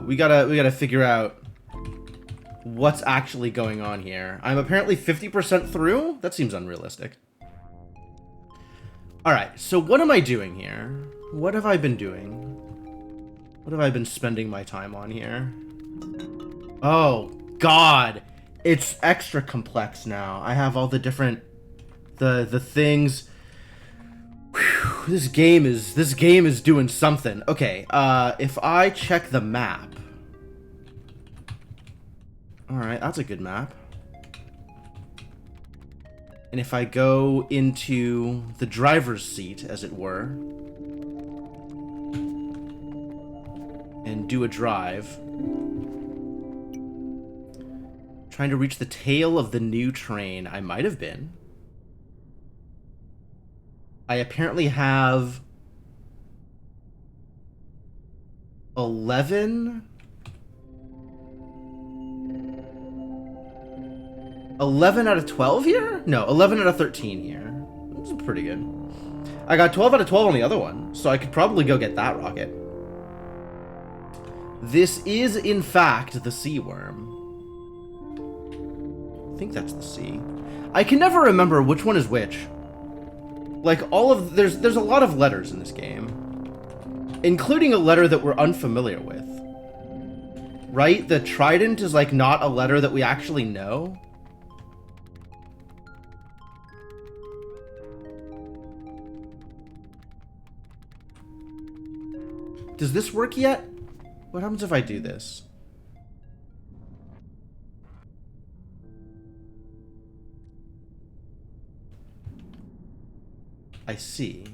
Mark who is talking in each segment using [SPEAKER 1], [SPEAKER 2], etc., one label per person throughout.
[SPEAKER 1] We gotta figure out what's actually going on here. I'm apparently 50% through? That seems unrealistic. Alright, so what am I doing here? What have I been doing? What have I been spending my time on here? Oh, God. It's extra complex now. I have all the different... The things... Whew, this game is doing something. Okay, if I check the map... Alright, that's a good map. And if I go into the driver's seat, as it were, and do a drive, trying to reach the tail of the new train, I might have been. I apparently have 11 out of 12 here? No, 11 out of 13 here. This is pretty good. I got 12 out of 12 on the other one, so I could probably go get that rocket. This is, in fact, the sea worm. I think that's the sea. I can never remember which one is which. Like, there's a lot of letters in this game. Including a letter that we're unfamiliar with. Right? The trident is, like, not a letter that we actually know. Does this work yet? What happens if I do this? I see.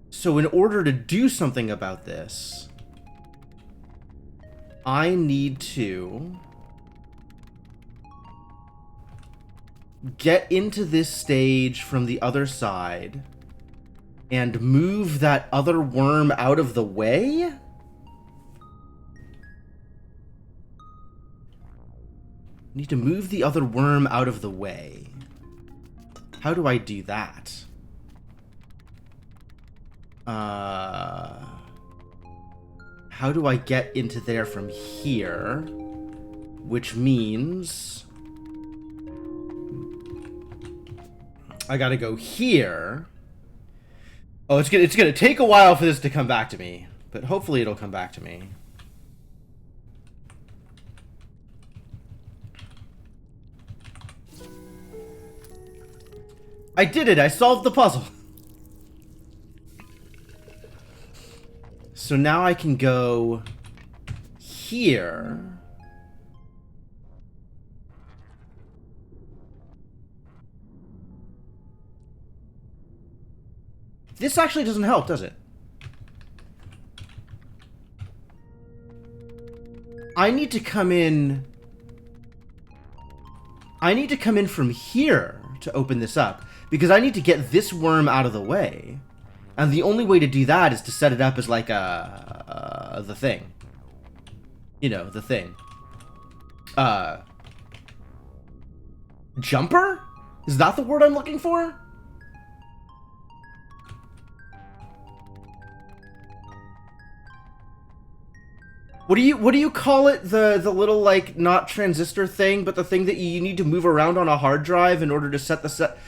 [SPEAKER 1] So in order to do something about this, I need to get into this stage from the other side and move that other worm out of the way? Need to move the other worm out of the way. How do I do that? How do I get into there from here? Which means I gotta go here. Oh, it's gonna take a while for this to come back to me, but hopefully it'll come back to me. I did it! I solved the puzzle! So now I can go here. This actually doesn't help, does it? I need to come in... I need to come in from here to open this up. Because I need to get this worm out of the way. And the only way to do that is to set it up as like the thing. You know, the thing. Jumper? Is that the word I'm looking for? What do you call it? The little, like, not transistor thing, but the thing that you need to move around on a hard drive in order to set the set...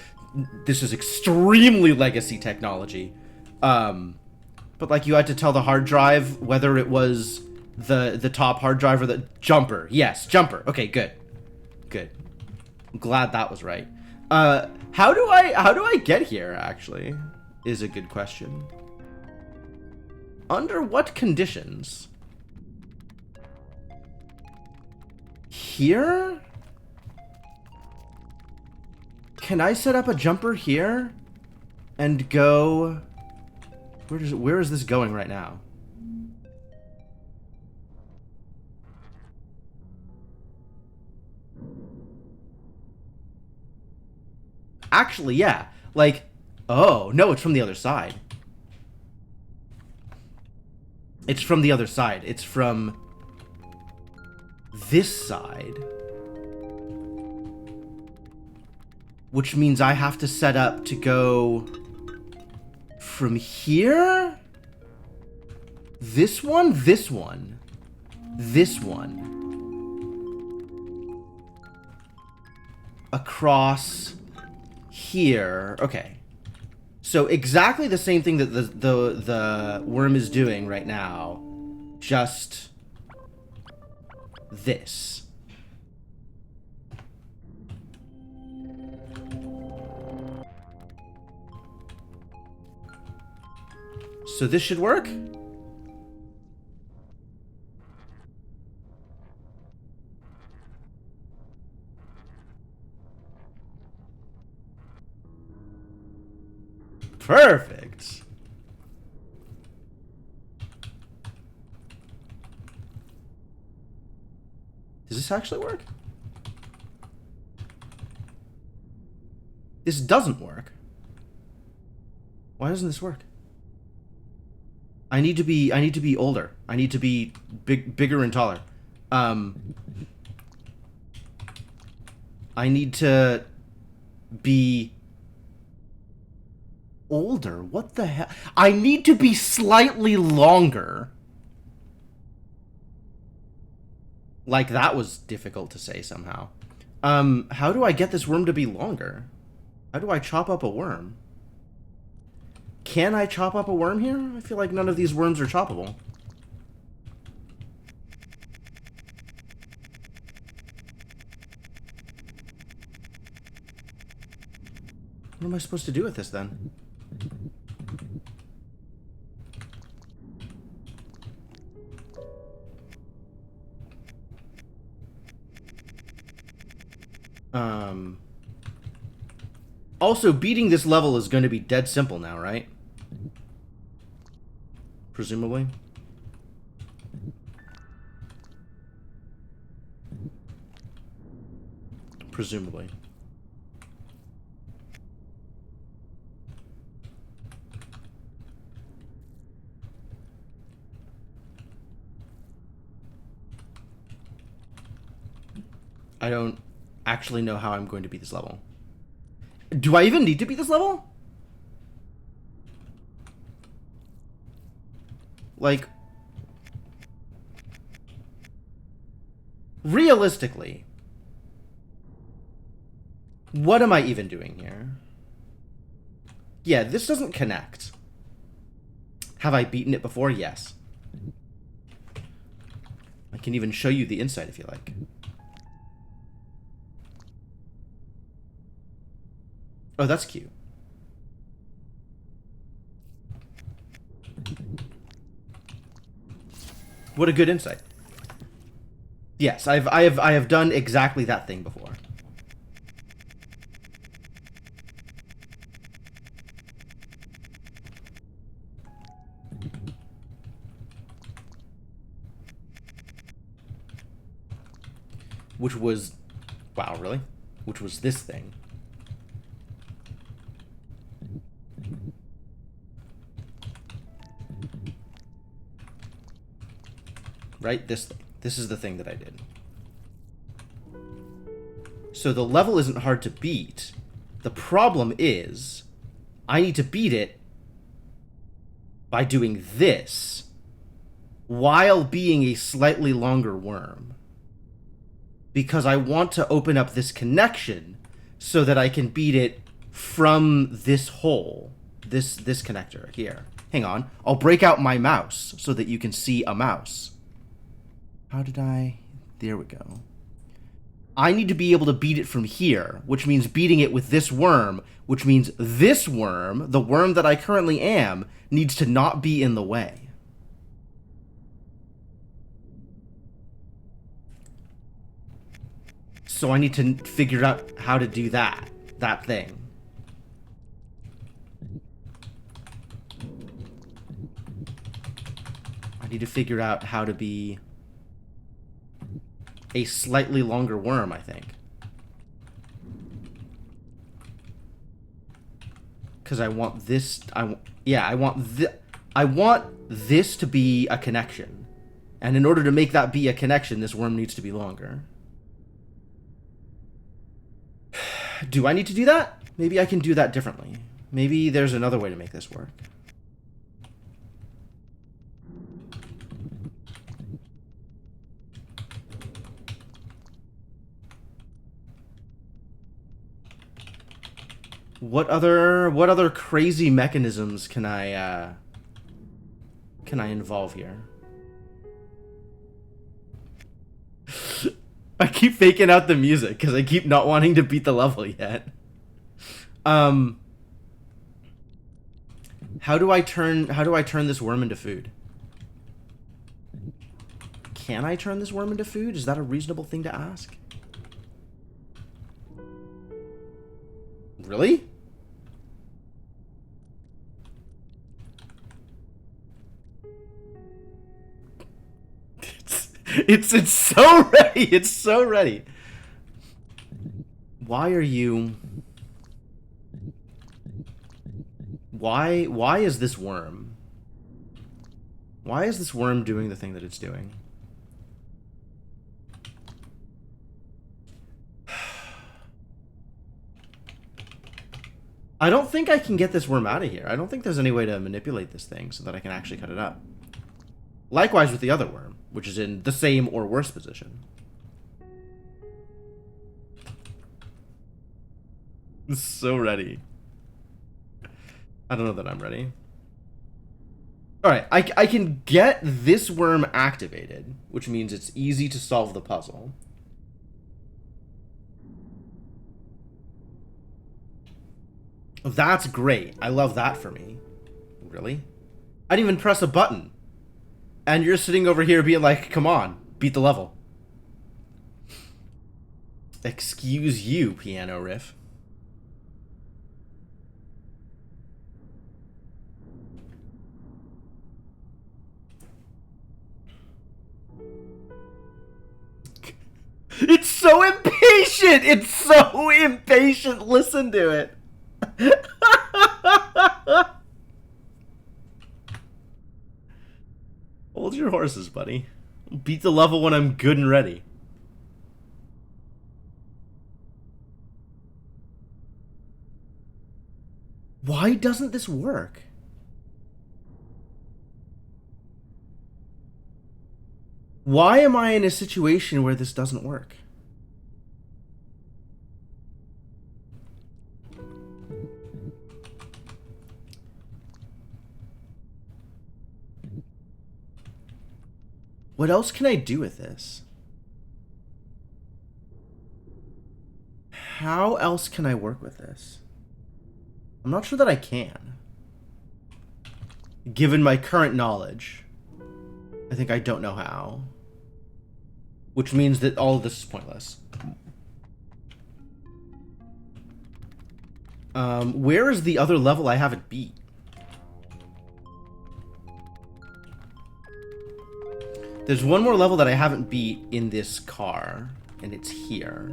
[SPEAKER 1] This is extremely legacy technology. But, like, you had to tell the hard drive whether it was the top hard drive or the... Jumper. Yes, jumper. Okay, good. Good. I'm glad that was right. How do I get here, actually? Is a good question. Under what conditions? Here? Can I set up a jumper here and go... Where is this going right now? Actually, yeah. Like, oh, no, it's from the other side. It's from the other side. It's from this side. Which means I have to set up to go from here? This one, this one, this one. Across here. Okay. So exactly the same thing that the worm is doing right now. Just this. So this should work? Perfect. Does this actually work? This doesn't work. Why doesn't this work? I need to be older. I need to be bigger and taller. I need to be older. What the hell? I need to be slightly longer. Like, that was difficult to say somehow. How do I get this worm to be longer? How do I chop up a worm? Can I chop up a worm here? I feel like none of these worms are choppable. What am I supposed to do with this then? Also, beating this level is going to be dead simple now, right? Presumably. Presumably. I don't actually know how I'm going to beat this level. Do I even need to beat this level? Like, realistically, what am I even doing here? Yeah, this doesn't connect. Have I beaten it before? Yes. I can even show you the inside if you like. Oh, that's cute. What a good insight. Yes, I have done exactly that thing before. Which was, wow, really? Which was this thing. Right? This thing. This is the thing that I did. So the level isn't hard to beat. The problem is, I need to beat it by doing this while being a slightly longer worm. Because I want to open up this connection so that I can beat it from this hole. This connector here. Hang on. I'll break out my mouse so that you can see a mouse. How did I... There we go. I need to be able to beat it from here, which means beating it with this worm, which means this worm, the worm that I currently am, needs to not be in the way. So I need to figure out how to do that thing. I need to figure out how to be a slightly longer worm, I think. Because I want this... I want this to be a connection. And in order to make that be a connection, this worm needs to be longer. Do I need to do that? Maybe I can do that differently. Maybe there's another way to make this work. What other crazy mechanisms can I involve here? I keep faking out the music because I keep not wanting to beat the level yet. Um, how do I turn this worm into food? Can I turn this worm into food? Is that a reasonable thing to ask? Really? It's so ready. It's so ready. Why are you? Why is this worm? Why is this worm doing the thing that it's doing? I don't think I can get this worm out of here. I don't think there's any way to manipulate this thing so that I can actually cut it up. Likewise with the other worm, which is in the same or worse position. It's so ready. I don't know that I'm ready. Alright, I can get this worm activated, which means it's easy to solve the puzzle. That's great. I love that for me. Really? I didn't even press a button. And you're sitting over here being like, come on, beat the level. Excuse you, piano riff. It's so impatient! It's so impatient! Listen to it. Hold your horses, buddy. Beat the level when I'm good and ready. Why doesn't this work? Why am I in a situation where this doesn't work? What else can I do with this? How else can I work with this? I'm not sure that I can. Given my current knowledge, I think I don't know how. Which means that all of this is pointless. Where is the other level I haven't beat? There's one more level that I haven't beat in this car, and it's here.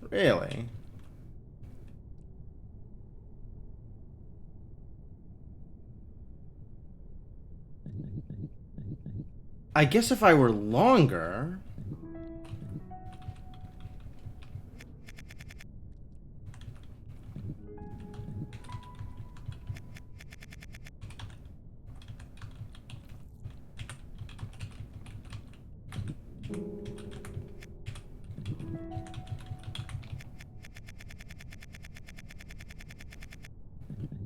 [SPEAKER 1] Really? I guess if I were longer...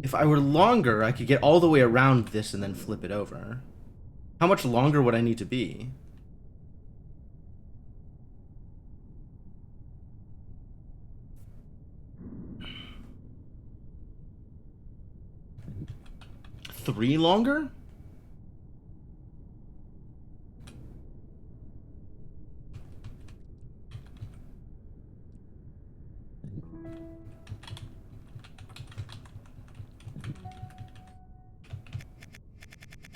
[SPEAKER 1] If I were longer, I could get all the way around this and then flip it over. How much longer would I need to be? Three longer?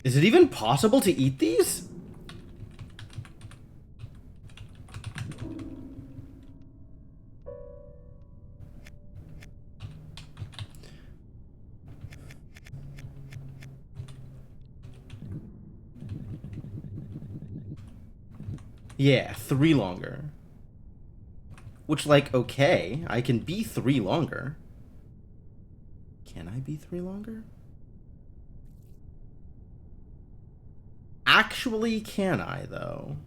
[SPEAKER 1] Is it even possible to eat these? Yeah, 3 longer. Which, like, okay, I can be 3 longer. Can I be 3 longer? Actually, can I, though?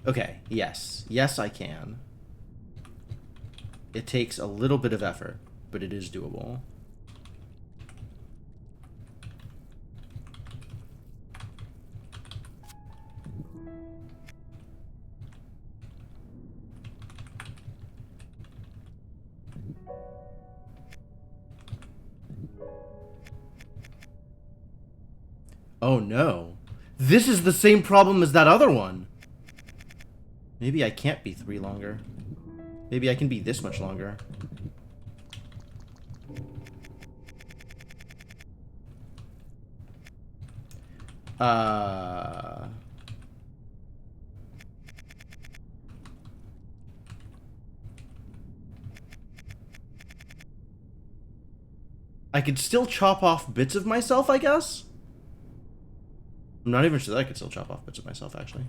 [SPEAKER 1] Okay, yes. Yes, I can. It takes a little bit of effort, but it is doable. Oh no. This is the same problem as that other one. Maybe I can't be 3 longer. Maybe I can be this much longer. I could still chop off bits of myself, I guess? I'm not even sure that I could still chop off bits of myself, actually.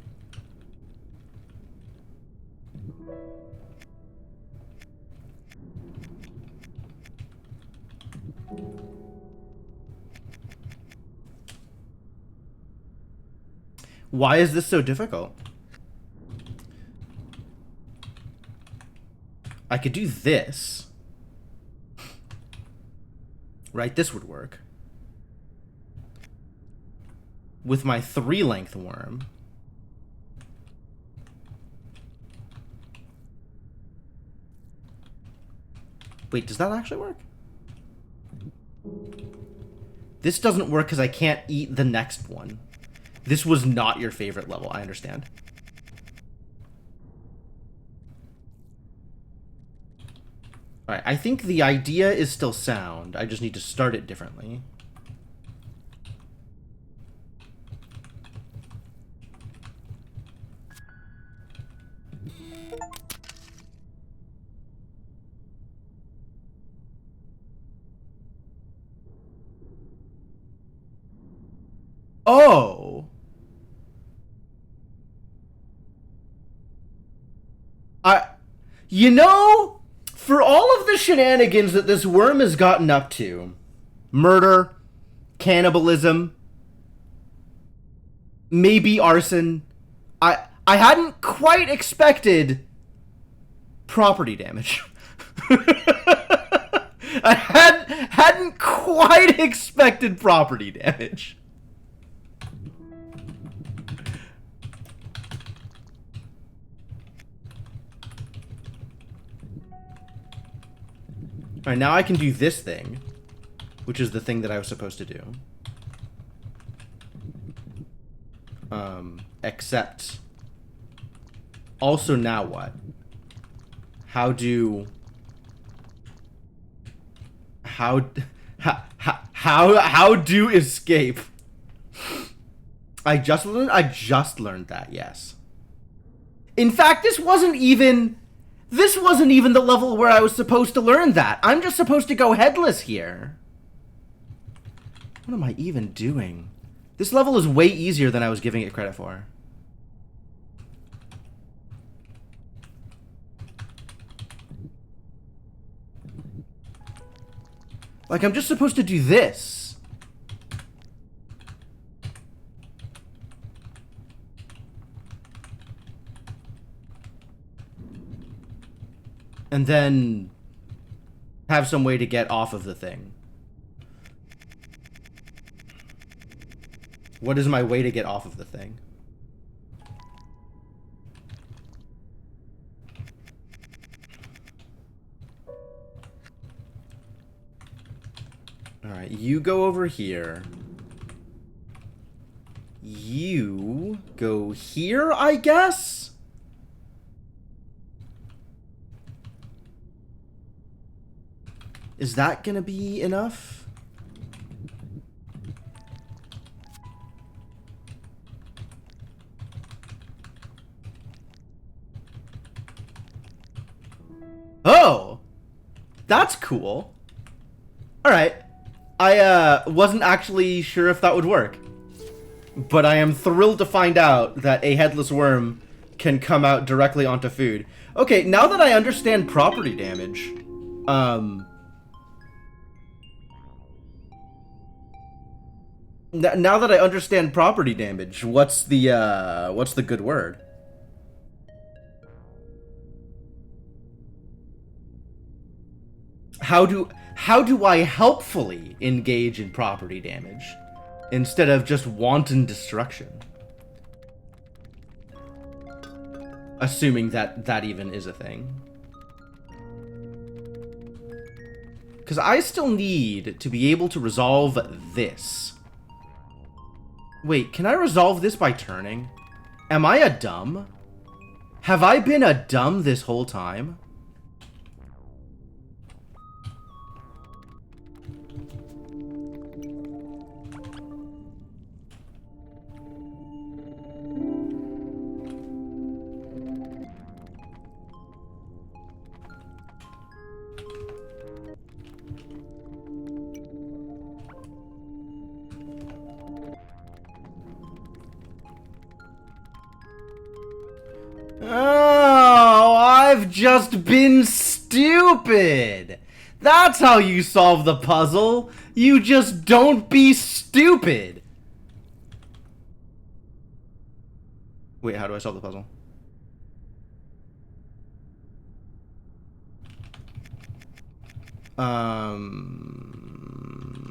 [SPEAKER 1] Why is this so difficult? I could do this. Right, this would work. With my 3-length worm. Wait, does that actually work? This doesn't work because I can't eat the next one. This was not your favorite level, I understand. Alright, I think the idea is still sound. I just need to start it differently. Oh! You know, for all of the shenanigans that this worm has gotten up to, murder, cannibalism, maybe arson, I hadn't quite expected property damage. I hadn't quite expected property damage. Alright, now I can do this thing, which is the thing that I was supposed to do. Except... Also, now what? How do escape? I just learned that, yes. In fact, this wasn't even the level where I was supposed to learn that. I'm just supposed to go headless here. What am I even doing? This level is way easier than I was giving it credit for. Like, I'm just supposed to do this. And then have some way to get off of the thing. What is my way to get off of the thing? Alright, you go over here. You go here, I guess? Is that gonna be enough? Oh! That's cool. Alright. I wasn't actually sure if that would work. But I am thrilled to find out that a headless worm can come out directly onto food. Okay, now that I understand property damage, now that I understand property damage, what's the good word? How do I helpfully engage in property damage instead of just wanton destruction? Assuming that that even is a thing. Because I still need to be able to resolve this. Wait, can I resolve this by turning? Am I a dumb? Have I been a dumb this whole time? Oh, I've just been stupid. That's how you solve the puzzle. You just don't be stupid. Wait, how do I solve the puzzle?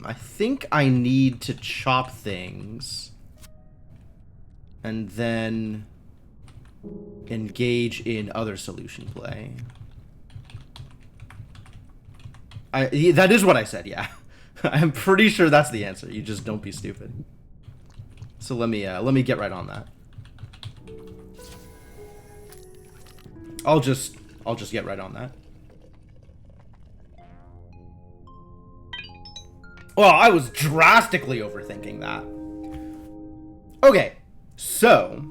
[SPEAKER 1] I think I need to chop things and then engage in other solution play. That is what I said, yeah. I'm pretty sure that's the answer. You just don't be stupid. So let me get right on that. I'll just get right on that. Well, I was drastically overthinking that. Okay, so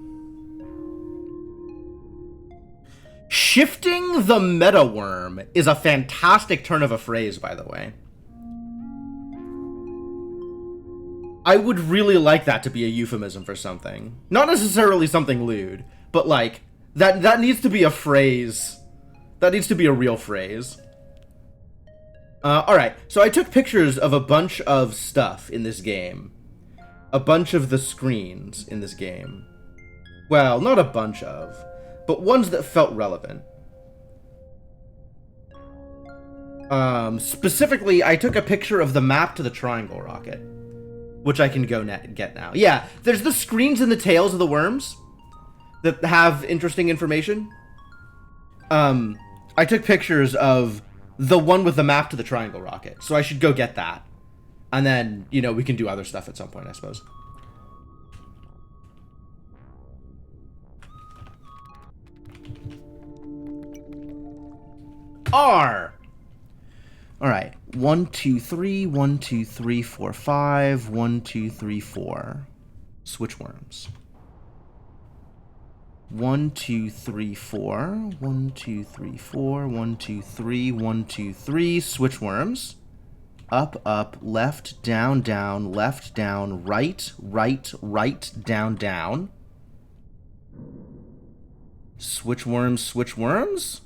[SPEAKER 1] shifting the meta worm is a fantastic turn of a phrase, by the way. I would really like that to be a euphemism for something. Not necessarily something lewd, but like, that needs to be a phrase. That needs to be a real phrase. Alright, so I took pictures of a bunch of stuff in this game. A bunch of the screens in this game. Well, not a bunch of, but ones that felt relevant. Specifically, I took a picture of the map to the triangle rocket, which I can go get now. Yeah, there's the screens in the tails of the worms that have interesting information. I took pictures of the one with the map to the triangle rocket, so I should go get that. And then, you know, we can do other stuff at some point, I suppose. R. All right. 1, 2, 3. 1, 2, 3, 4, 5. 1, 2, 3, 4. Switch worms. 1, 2, 3, 4. 1, 2, 3, 4. 1, 2, 3. 1, 2, 3. Switch worms. Up, up, left, down, down, left, down, right, right, right, down, down. Switch worms, switch worms.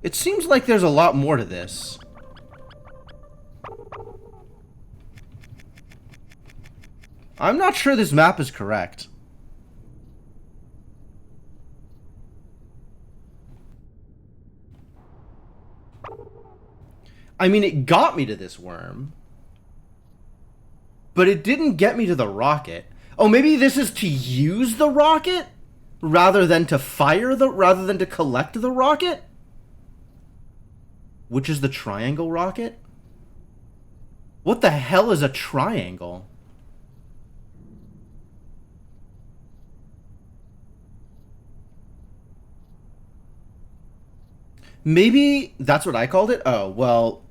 [SPEAKER 1] It seems like there's a lot more to this. I'm not sure this map is correct. I mean, it got me to this worm, but it didn't get me to the rocket. Oh, maybe this is to use the rocket rather than to rather than to collect the rocket? Which is the triangle rocket? What the hell is a triangle? Maybe that's what I called it? Oh, well,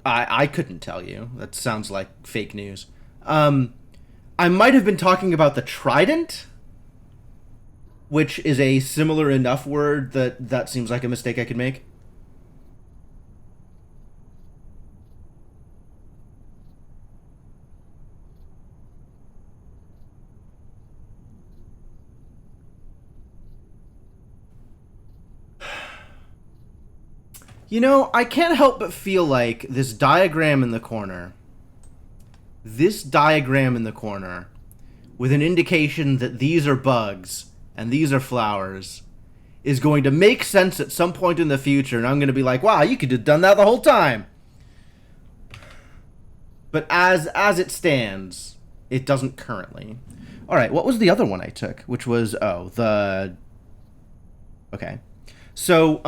[SPEAKER 1] I couldn't tell you. That sounds like fake news. I might have been talking about the trident. which is a similar enough word that that seems like a mistake I could make. You know, I can't help but feel like this diagram in the corner, with an indication that these are bugs and these are flowers, is going to make sense at some point in the future, and I'm going to be like, wow, you could have done that the whole time. But as it stands, it doesn't currently. All right, what was the other one I took? Which was, oh, the... Okay. So,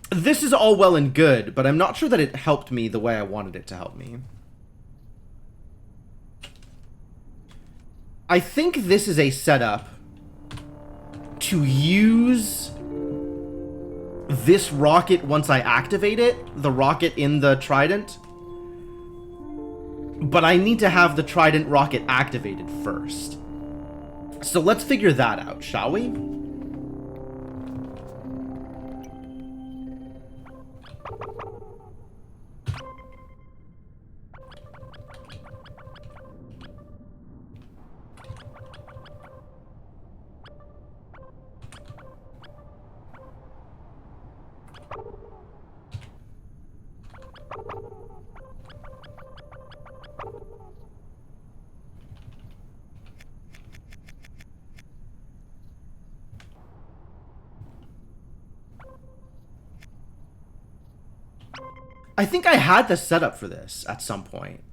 [SPEAKER 1] this is all well and good, but I'm not sure that it helped me the way I wanted it to help me. I think this is a setup to use this rocket once I activate it, the rocket in the Trident. But I need to have the Trident rocket activated first. So let's figure that out, shall we? I think I had the setup for this at some point.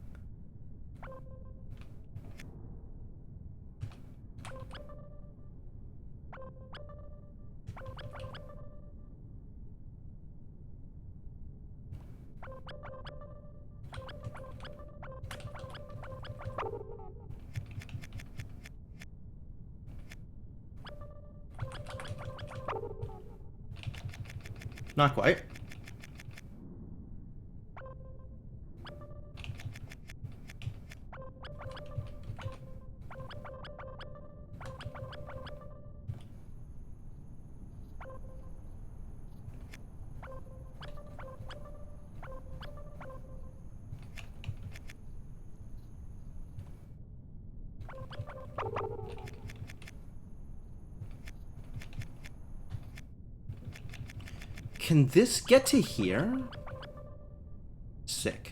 [SPEAKER 1] Not quite. Can this get to here? Sick.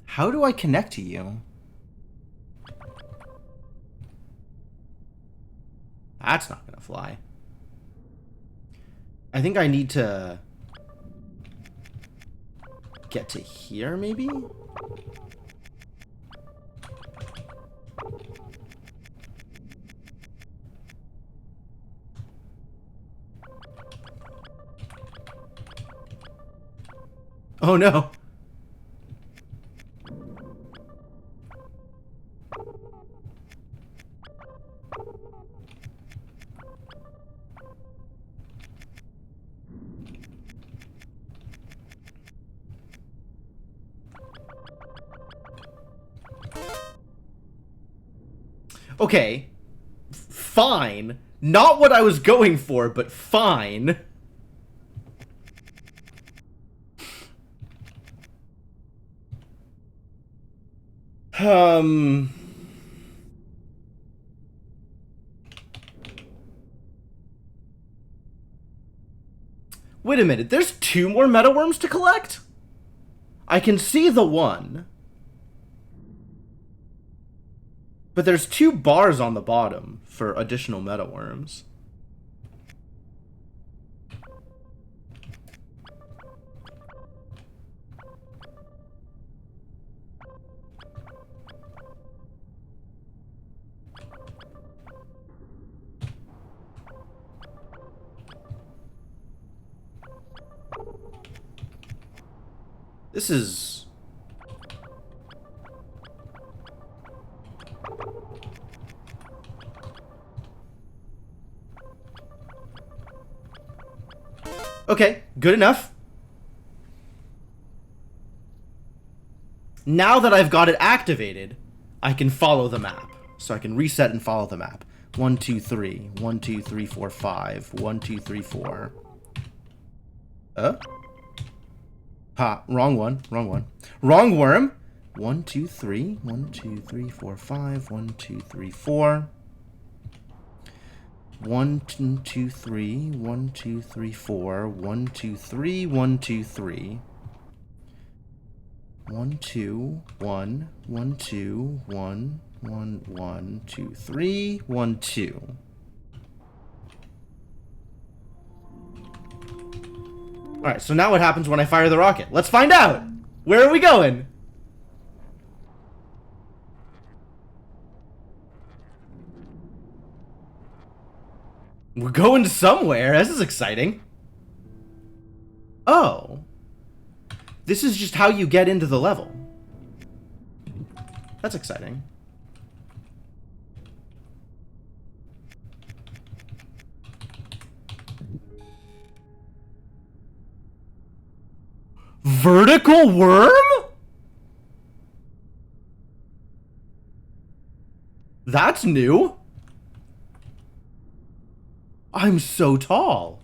[SPEAKER 1] How do I connect to you? That's not gonna fly. I think I need to get to here, maybe? Oh no. Okay, fine. Not what I was going for, but fine. Wait a minute, there's 2 more meta worms to collect? I can see the one. But there's 2 bars on the bottom for additional meta worms. This is... Okay, good enough. Now that I've got it activated, I can follow the map. So I can reset and follow the map. 1, 2, 3. 1, 2, 3, 4, 5. 1, 2, 3, 4. Ha, wrong one. Wrong one. Wrong worm. 1, 2, 3. 1, 2, 3, 4, 5. 1, 2, 3, 4. 1, 2, 3. 1, 2, 3, 4. 1, 2, 3. 1, 2, 3. 1, 2, 1. 1, 2, 1. 1, 1, 2, 3. 1, 2. Alright, so now what happens when I fire the rocket? Let's find out! Where are we going? We're going somewhere. This is exciting. Oh. This is just how you get into the level. That's exciting. Vertical worm? That's new. I'm so tall.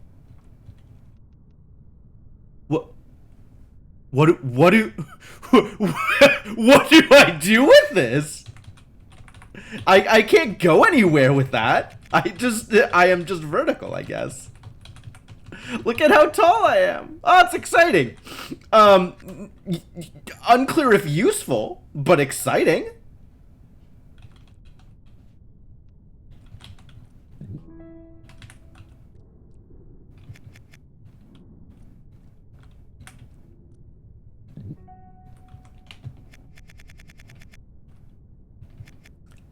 [SPEAKER 1] What do what do I do with this? I can't go anywhere with that. I am just vertical, I guess. Look at how tall I am. Oh, it's exciting. Unclear if useful, but exciting.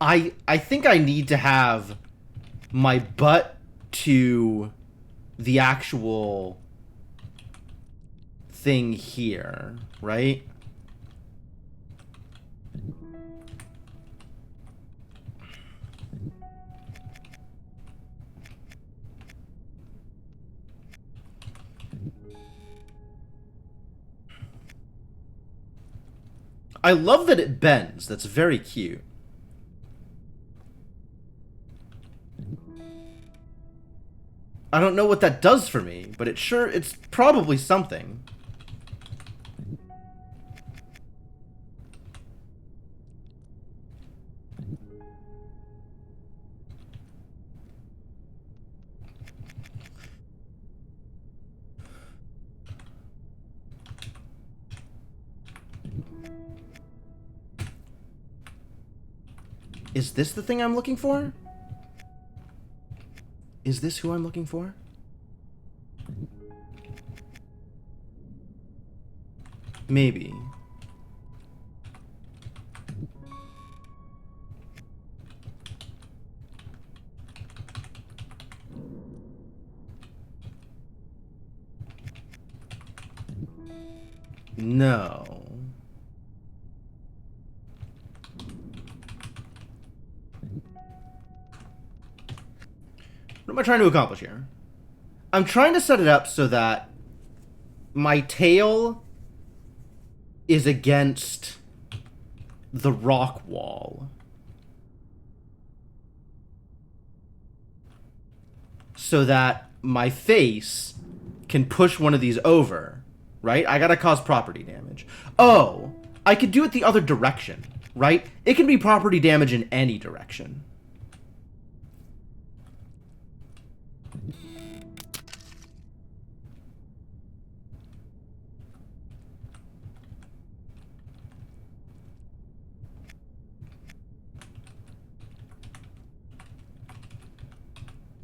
[SPEAKER 1] I think I need to have my butt to the actual thing here, right? I love that it bends. That's very cute. I don't know what that does for me, but it's probably something. Is this the thing I'm looking for? Is this who I'm looking for? Maybe. No. What am I trying to accomplish here? I'm trying to set it up so that my tail is against the rock wall. So that my face can push one of these over, right? I gotta cause property damage. Oh, I could do it the other direction, right? It can be property damage in any direction.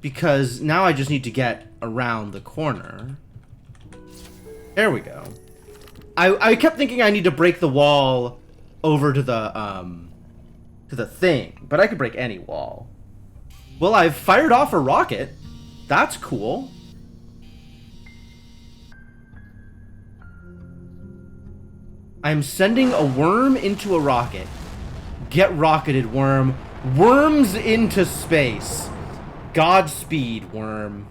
[SPEAKER 1] Because now I just need to get around the corner. There we go. I kept thinking I need to break the wall over to the thing, but I could break any wall. Well, I've fired off a rocket. That's cool. I'm sending a worm into a rocket. Get rocketed, worm. Worms into space. Godspeed, worm.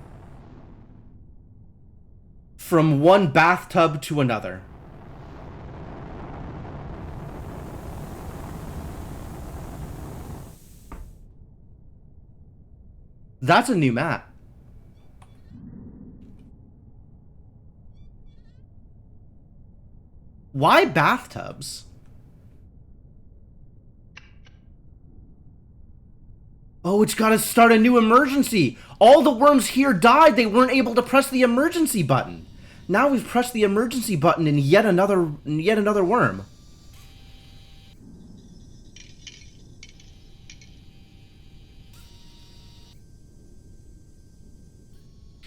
[SPEAKER 1] From one bathtub to another. That's a new map. Why bathtubs? Oh, it's got to start a new emergency. All the worms here died. They weren't able to press the emergency button. Now we've pressed the emergency button in yet another worm.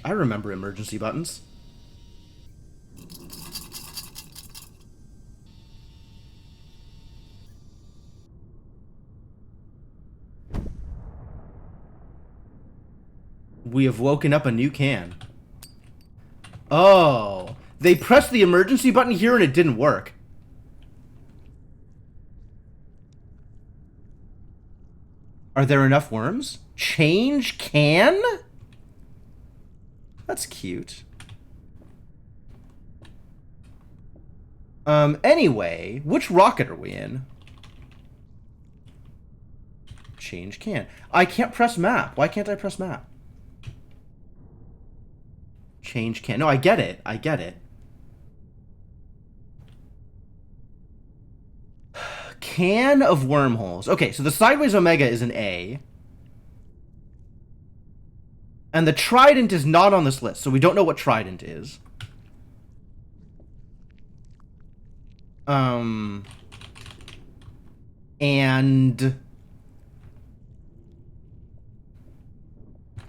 [SPEAKER 1] I remember emergency buttons. We have woken up a new can. Oh, they pressed the emergency button here and it didn't work. Are there enough worms? Change can? That's cute. Anyway, which rocket are we in? Change can. I can't press map. Why can't I press map? Change can. No, I get it. I get it. Can of wormholes. Okay, so the sideways omega is an A. And the trident is not on this list, so we don't know what trident is. And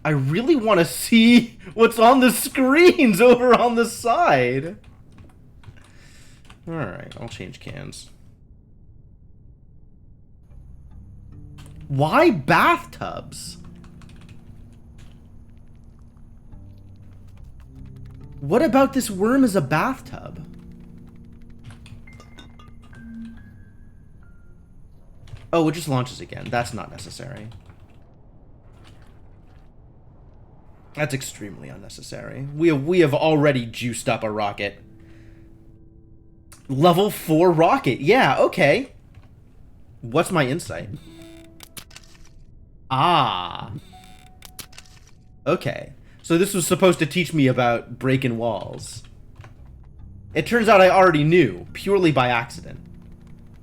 [SPEAKER 1] I really want to see what's on the screens over on the side. Alright, I'll change cans. Why bathtubs? What about this worm as a bathtub? Oh, it just launches again. That's not necessary. That's extremely unnecessary. We have already juiced up a rocket. Level 4 rocket. Yeah, okay. What's my insight? Ah. Okay. So this was supposed to teach me about breaking walls. It turns out I already knew, purely by accident.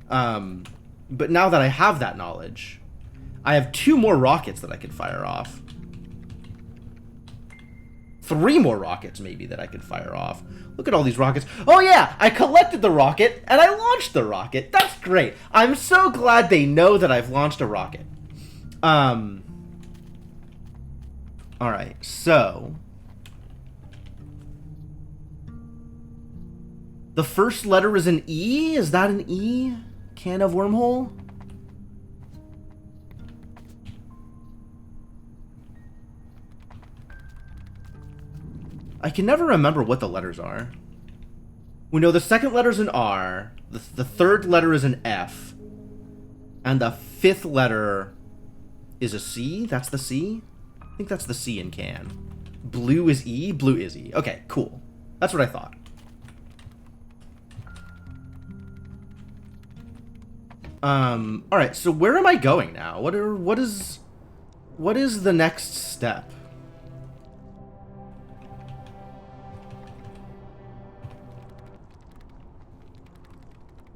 [SPEAKER 1] But now that I have that knowledge, I have 2 more rockets that I could fire off. 3 more rockets, maybe, that I could fire off. Look at all these rockets. Oh, yeah! I collected the rocket, and I launched the rocket. That's great. I'm so glad they know that I've launched a rocket. Alright, so... the first letter is an E? Is that an E? Can of wormhole? I can never remember what the letters are. We know the second letter is an R, the third letter is an F, and the 5th letter is a C? That's the C? I think that's the C in can. Blue is E? Blue is E. Okay, cool. That's what I thought. Alright, so where am I going now? What is the next step?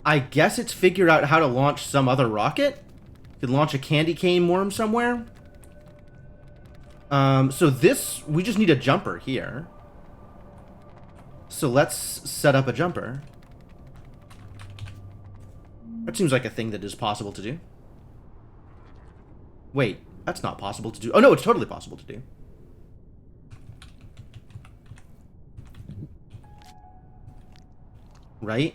[SPEAKER 1] I guess it's figure out how to launch some other rocket? Could launch a candy cane worm somewhere? So this, we just need a jumper here. So let's set up a jumper. That seems like a thing that is possible to do. Wait, that's not possible to do. Oh no, it's totally possible to do. Right?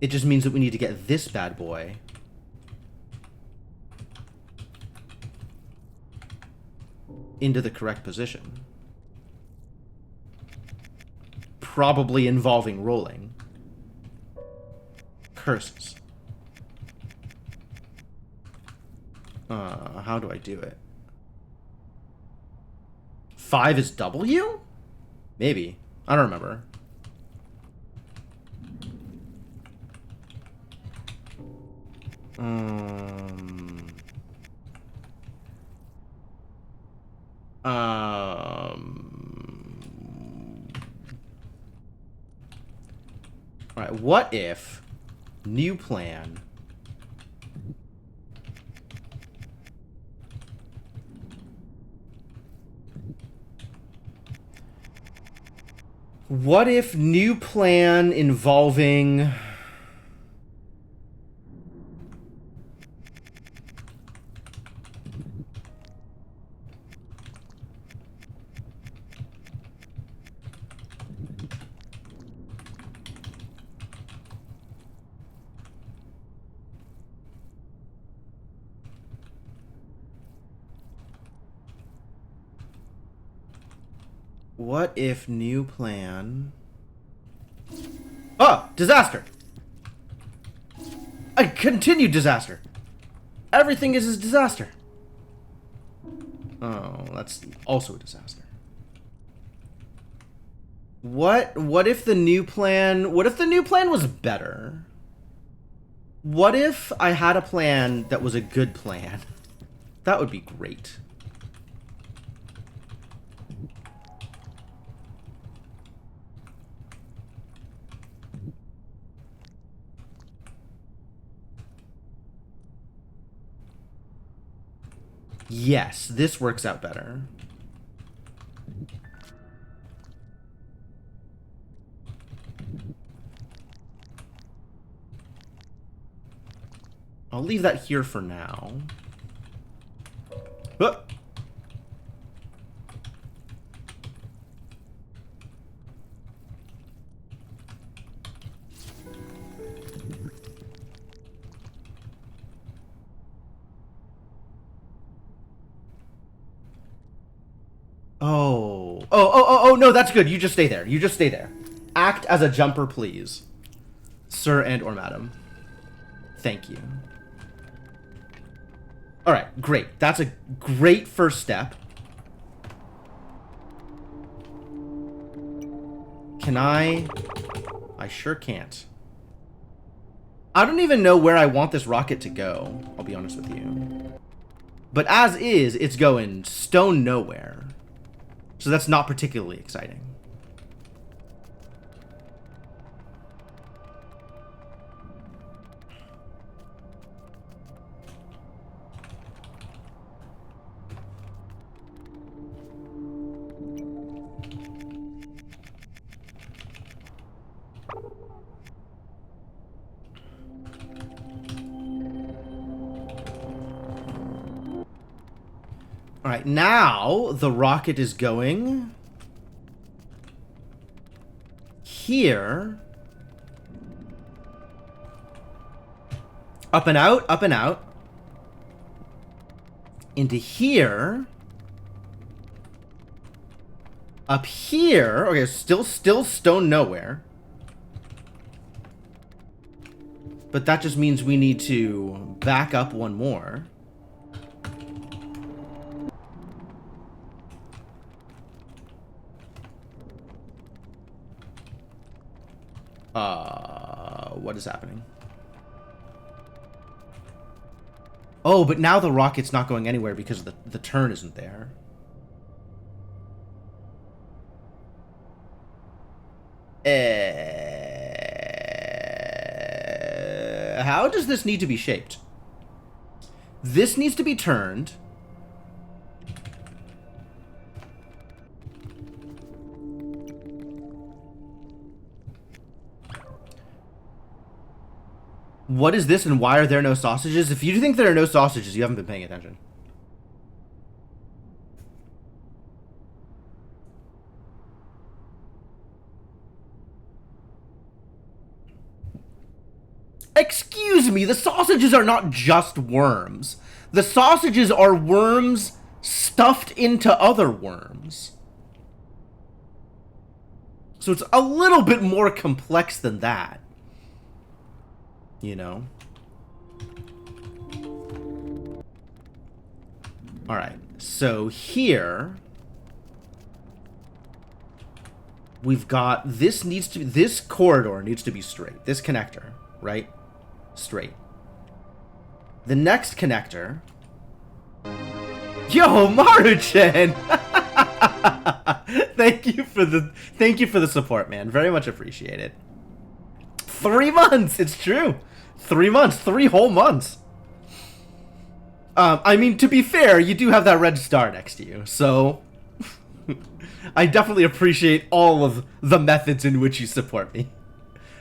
[SPEAKER 1] It just means that we need to get this bad boy into the correct position. probably involving rolling. Curses. How do I do it? 5 is W? Maybe. I don't remember. Alright, what if new plan? What if new plan involving... What if new plan... Oh! Disaster! A continued disaster! Everything is a disaster! Oh, that's also a disaster. What if the new plan... What if the new plan was better? What if I had a plan that was a good plan? That would be great. Yes, this works out better. I'll leave that here for now. Oh, no, that's good. You just stay there. You just stay there. Act as a jumper, please. Sir and or madam. Thank you. Alright, great. That's a great first step. Can I? I sure can't. I don't even know where I want this rocket to go, I'll be honest with you. But as is, it's going stone nowhere. So that's not particularly exciting. Alright, now the rocket is going here. Up and out, up and out. Into here. Up here. Okay, still stone nowhere. But that just means we need to back up one more. What is happening? Oh, but now the rocket's not going anywhere because the turn isn't there. How does this need to be shaped? This needs to be turned. What is this and why are there no sausages? If you think there are no sausages, you haven't been paying attention. Excuse me, the sausages are not just worms. The sausages are worms stuffed into other worms. So it's a little bit more complex than that. You know? Alright, so here... we've got... this corridor needs to be straight. This connector, right? Straight. The next connector... Yo, Maru-chan! Thank you for the support, man. Very much appreciated. 3 months, it's true. 3 months, 3 whole months. I mean, to be fair, you do have that red star next to you, so I definitely appreciate all of the methods in which you support me.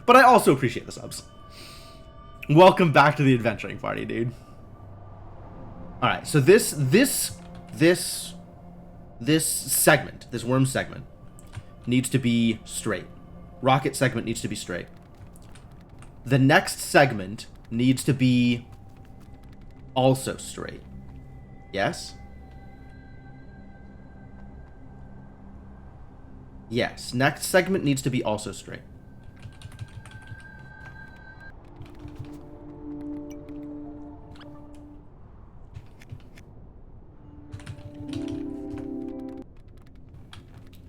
[SPEAKER 1] But I also appreciate the subs. Welcome back to the adventuring party, dude. Alright, so this segment, this worm segment, needs to be straight. Rocket segment needs to be straight. The next segment needs to be also straight. Yes? Yes, next segment needs to be also straight.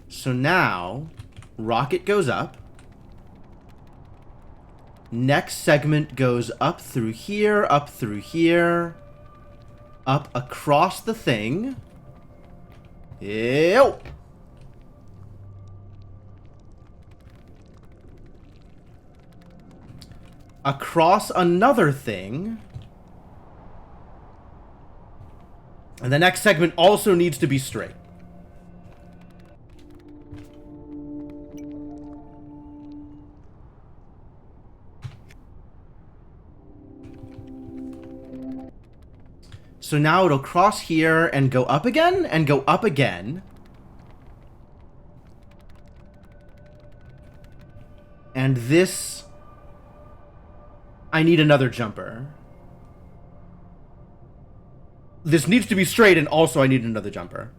[SPEAKER 1] So now, rocket goes up. Next segment goes up through here, up across the thing. Ew. Across another thing. And the next segment also needs to be straight. So now it'll cross here and go up again, and go up again. And this... I need another jumper. This needs to be straight, and also I need another jumper.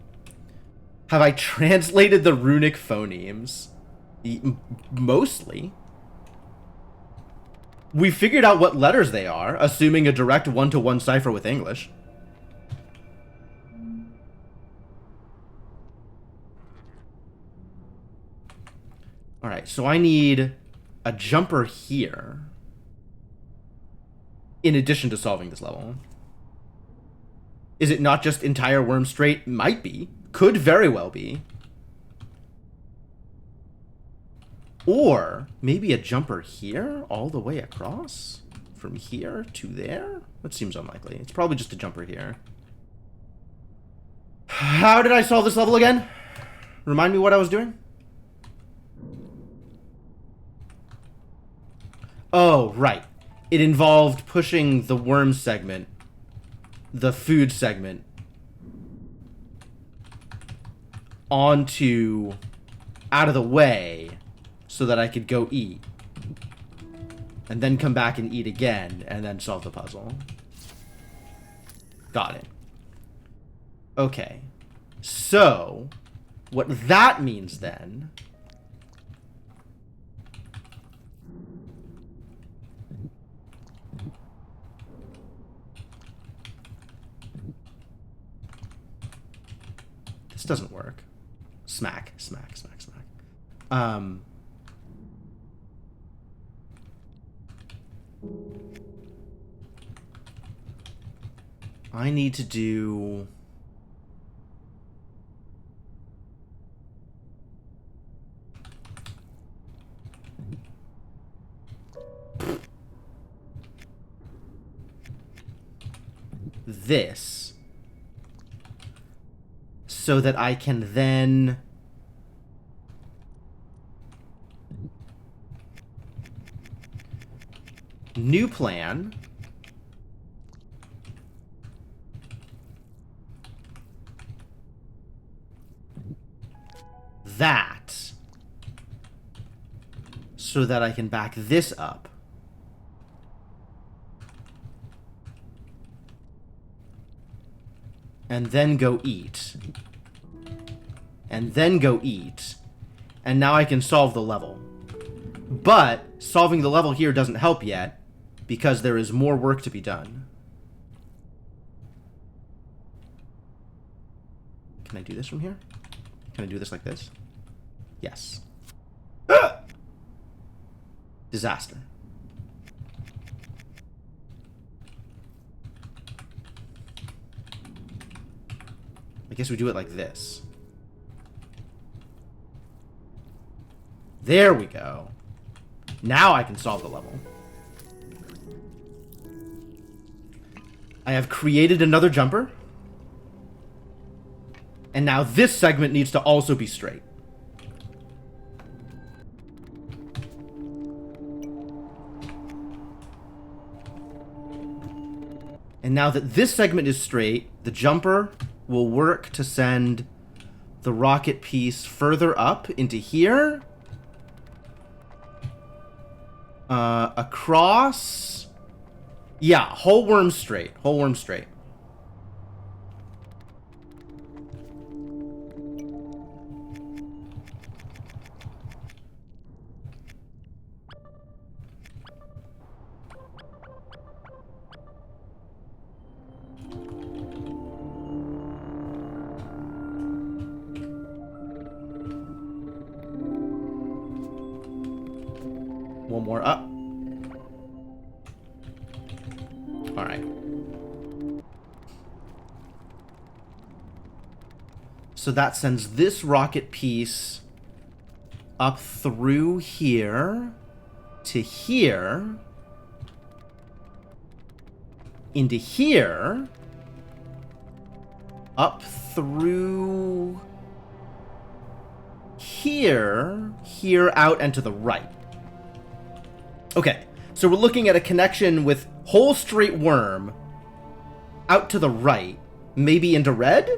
[SPEAKER 1] Have I translated the runic phonemes? Mostly. We figured out what letters they are, assuming a direct one-to-one cipher with English. Alright, so I need a jumper here. In addition to solving this level. Is it not just entire worm straight? Might be. Could very well be. Or maybe a jumper here all the way across? From here to there? That seems unlikely. It's probably just a jumper here. How did I solve this level again? Remind me what I was doing? Oh, right. It involved pushing the worm segment, the food segment, onto, out of the way, so that I could go eat. And then come back and eat again, and then solve the puzzle. Got it. Okay. So, what that means then... This doesn't work. Smack, smack, smack, smack. I need to do... this. So that I can then... New plan. That. So that I can back this up. And then go eat. And then go eat. And now I can solve the level. But solving the level here doesn't help yet, because there is more work to be done. Can I do this from here? Can I do this like this? Yes. Disaster. I guess we do it like this. There we go. Now I can solve the level. I have created another jumper. And now this segment needs to also be straight. And now that this segment is straight, the jumper will work to send the rocket piece further up into here. Across. Yeah, whole worm straight. Whole worm straight. One more up. All right. So that sends this rocket piece up through here to here into here, up through here, here out and to the right. Okay, so we're looking at a connection with whole straight worm out to the right, maybe into red?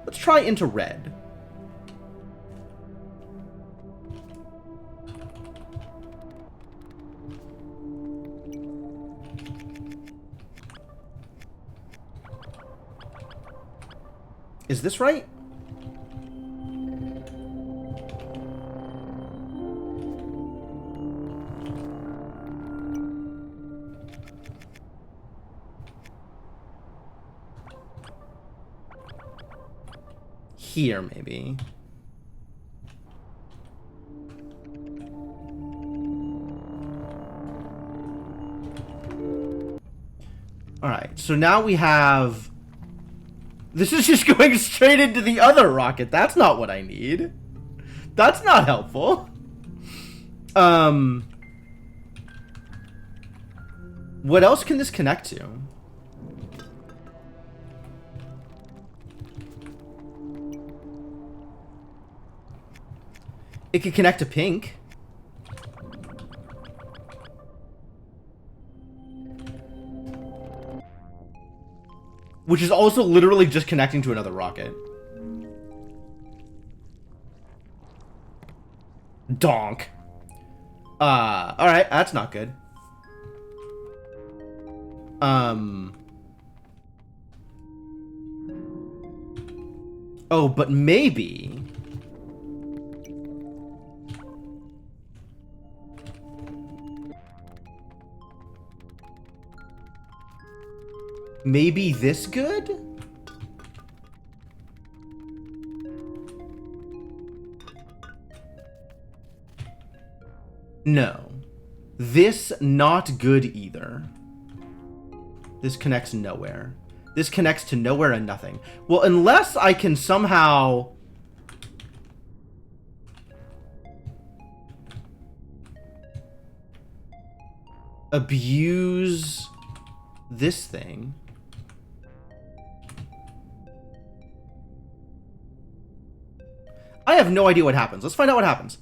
[SPEAKER 1] Let's try into red. Is this right? Here, maybe. Alright, so now we have... This is just going straight into the other rocket. That's not what I need. That's not helpful. What else can this connect to? It could connect to pink. Which is also literally just connecting to another rocket. Donk. Alright, that's not good. Oh, but maybe... Maybe this good? No. This not good either. This connects nowhere. This connects to nowhere and nothing. Well, unless I can somehow... abuse this thing. I have no idea what happens. Let's find out what happens.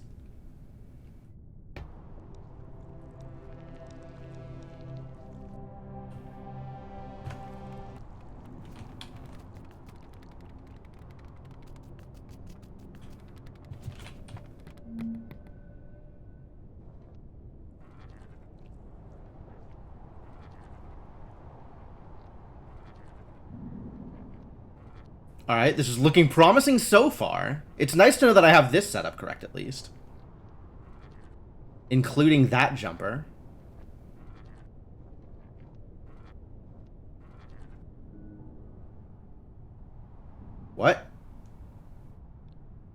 [SPEAKER 1] Alright, this is looking promising so far. It's nice to know that I have this set up correct, at least. Including that jumper. What?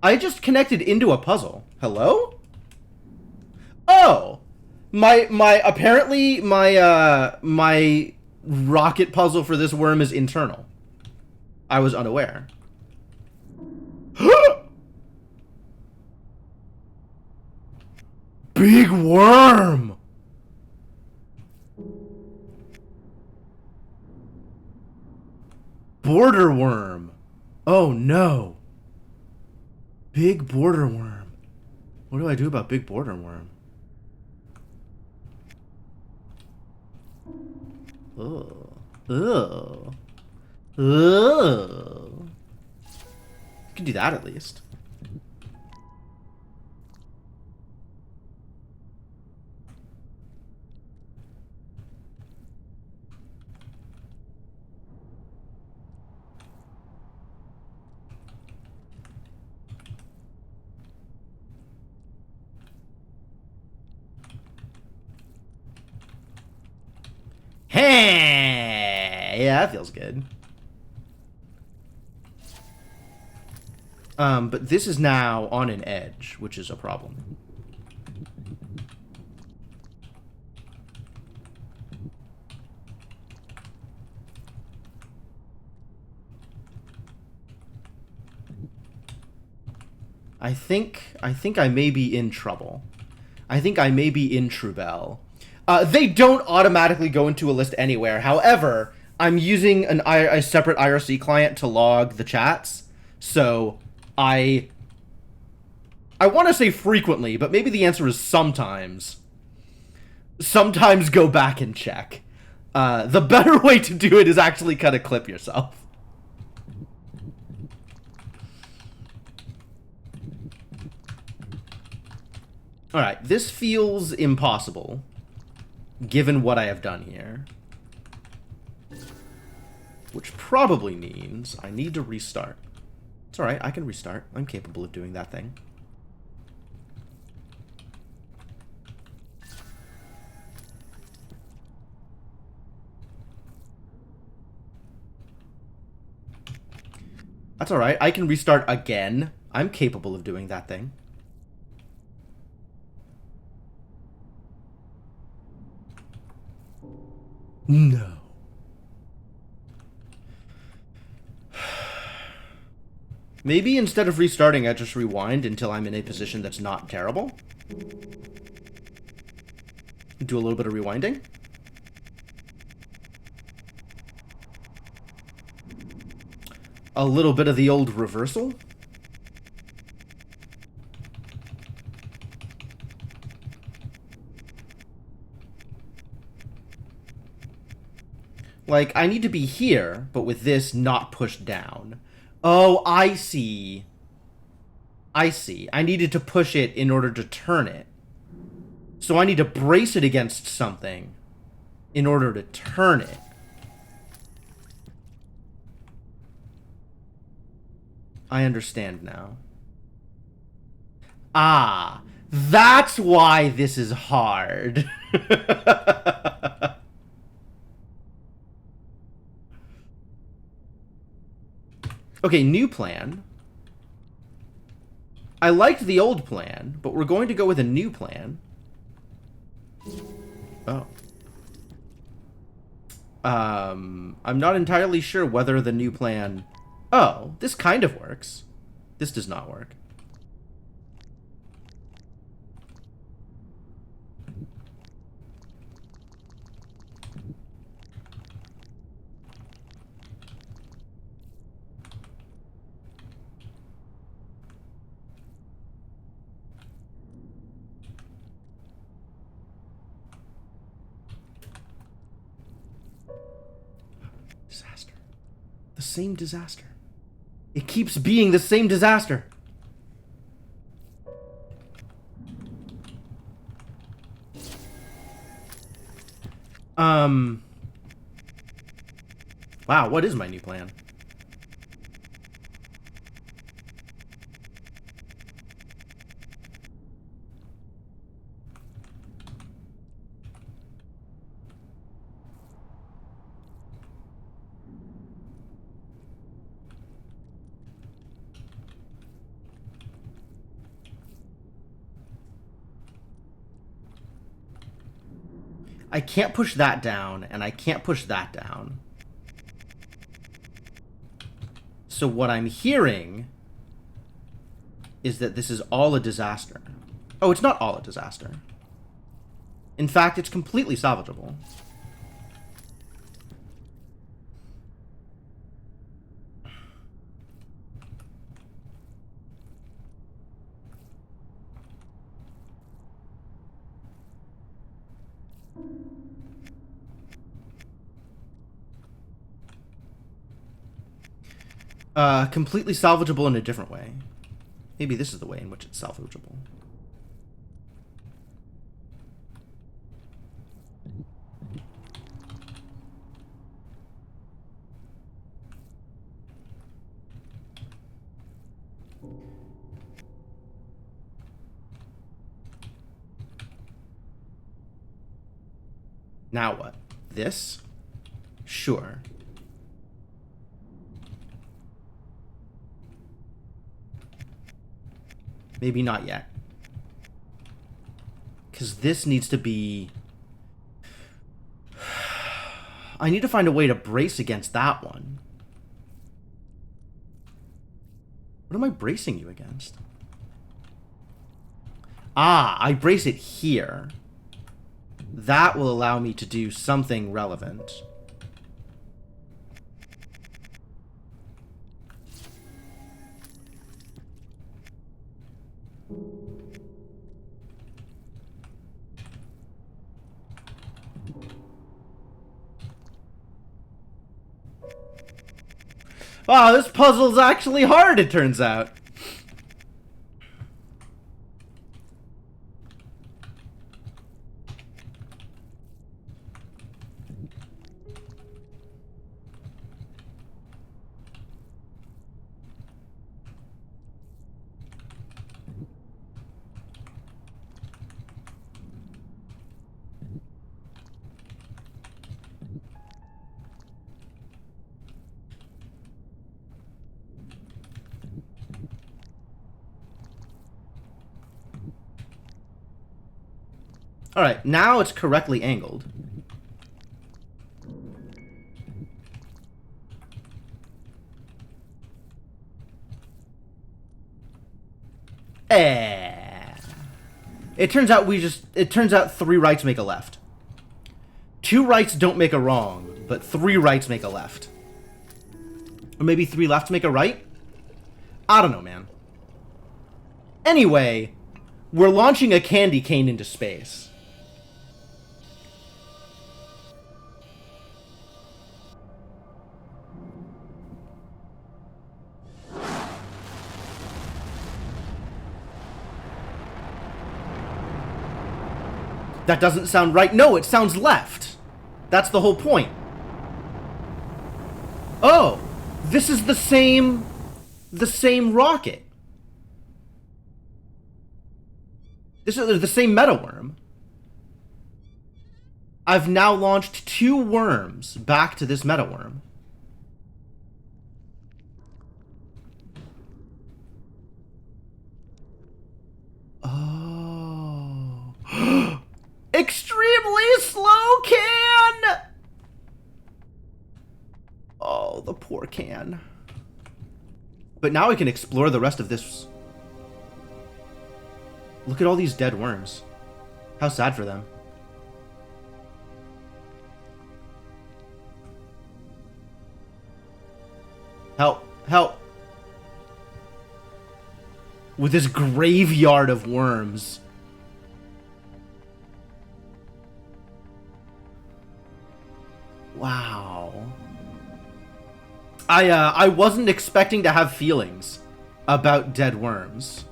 [SPEAKER 1] I just connected into a puzzle. Hello? Oh! Apparently, my rocket puzzle for this worm is internal. I was unaware. Big worm! Border worm. Oh no. Big border worm. What do I do about big border worm? Oh. Oh. Oh. You can do that at least. Hey, yeah, that feels good. But this is now on an edge, which is a problem. I think I may be in trouble. I think I may be in Trubel. They don't automatically go into a list anywhere. However, I'm using a separate IRC client to log the chats, so I want to say frequently, but maybe the answer is sometimes. Sometimes go back and check. The better way to do it is actually kind of clip yourself. Alright, this feels impossible, given what I have done here. Which probably means I need to restart. It's alright, I can restart. I'm capable of doing that thing. That's alright, I can restart again. I'm capable of doing that thing. No. Maybe instead of restarting, I just rewind until I'm in a position that's not terrible. Do a little bit of rewinding. A little bit of the old reversal. Like, I need to be here, but with this not pushed down. Oh, I see. I see. I needed to push it in order to turn it. So I need to brace it against something in order to turn it. I understand now. Ah, that's why this is hard. Okay, new plan. I liked the old plan, but we're going to go with a new plan. Oh. I'm not entirely sure whether the new plan... Oh, this kind of works. This does not work. Disaster. The same disaster. It keeps being the same disaster. Wow, what is my new plan? I can't push that down, and I can't push that down. So what I'm hearing is that this is all a disaster. Oh, it's not all a disaster. In fact, it's completely salvageable. Completely salvageable in a different way. Maybe this is the way in which it's salvageable. Now what? This? Sure. Maybe not yet. Because this needs to be... I need to find a way to brace against that one. What am I bracing you against? Ah, I brace it here. That will allow me to do something relevant. Wow, this puzzle's actually hard, it turns out. Alright, now it's correctly angled. It turns out 3 rights make a left. 2 rights don't make a wrong, but 3 rights make a left. Or maybe 3 lefts make a right? I don't know, man. Anyway, we're launching a candy cane into space. That doesn't sound right. No, it sounds left. That's the whole point. Oh, this is the same rocket. This is the same meta worm. I've now launched 2 worms back to this meta worm. Oh. Extremely slow can! Oh, the poor can. But now we can explore the rest of this. Look at all these dead worms. How sad for them. Help, help. With this graveyard of worms. Wow. I wasn't expecting to have feelings about dead worms.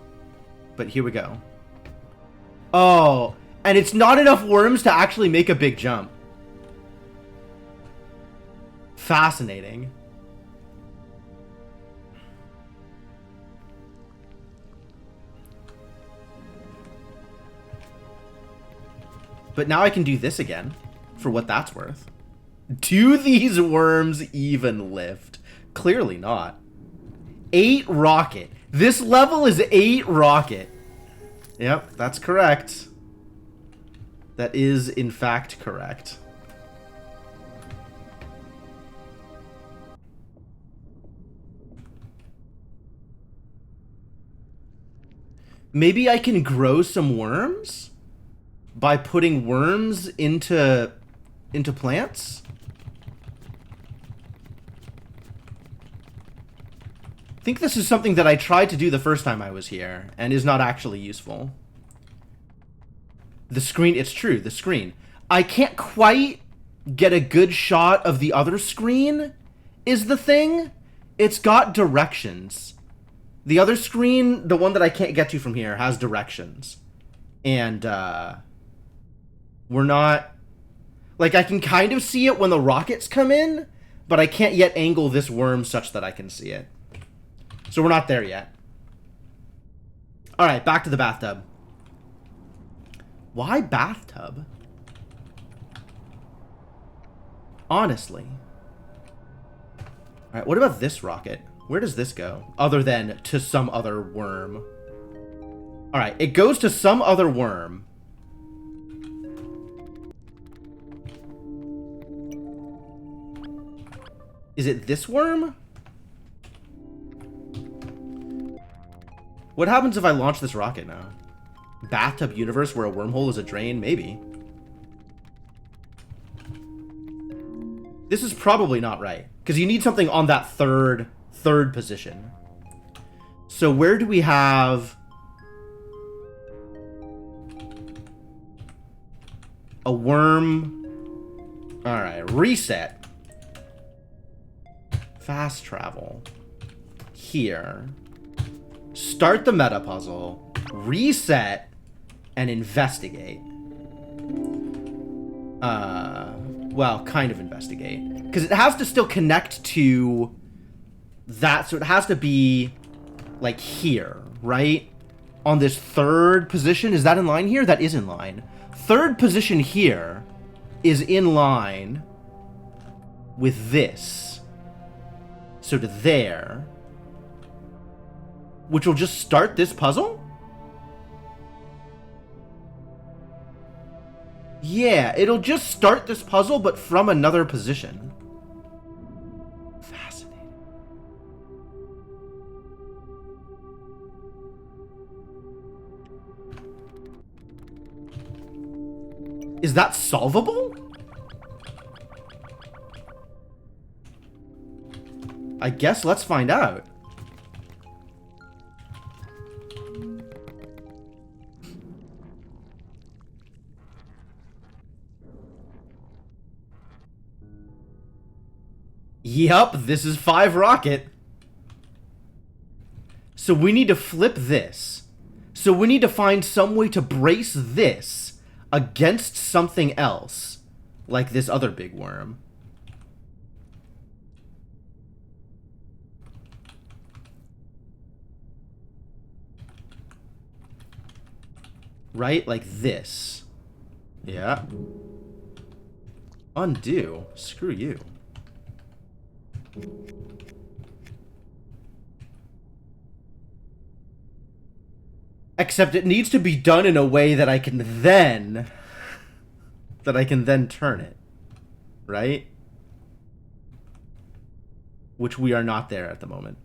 [SPEAKER 1] But here we go. Oh, and it's not enough worms to actually make a big jump. Fascinating. But now I can do this again, for what that's worth. Do these worms even lift? Clearly not. 8 rocket. This level is 8 rocket. Yep, that's correct. That is, in fact, correct. Maybe I can grow some worms by putting worms into plants? I think this is something that I tried to do the first time I was here and is not actually useful. The screen, it's true, the screen. I can't quite get a good shot of the other screen is the thing. It's got directions. The other screen, the one that I can't get to from here, has directions. And, we're not... Like, I can kind of see it when the rockets come in, but I can't yet angle this worm such that I can see it. So we're not there yet. Alright, back to the bathtub. Why bathtub? Honestly. Alright, what about this rocket? Where does this go? Other than to some other worm. Alright, it goes to some other worm. Is it this worm? What happens if I launch this rocket now? Bathtub universe where a wormhole is a drain? Maybe. This is probably not right. Because you need something on that third position. So where do we have... a worm? Alright, reset. Fast travel. Here. Start the meta puzzle. Reset. And investigate. Well, kind of investigate. Because it has to still connect to that, so it has to be, like, here, right? On this third position. Is that in line here? That is in line. Third position here is in line with this. So to there. Which will just start this puzzle? Yeah, it'll just start this puzzle, but from another position. Fascinating. Is that solvable? I guess let's find out. Yup, this is 5 rocket. So we need to flip this. So we need to find some way to brace this against something else. Like this other big worm. Right? Like this. Yeah. Undo. Screw you. Except it needs to be done in a way that I can then turn it. Right? Which we are not there at the moment.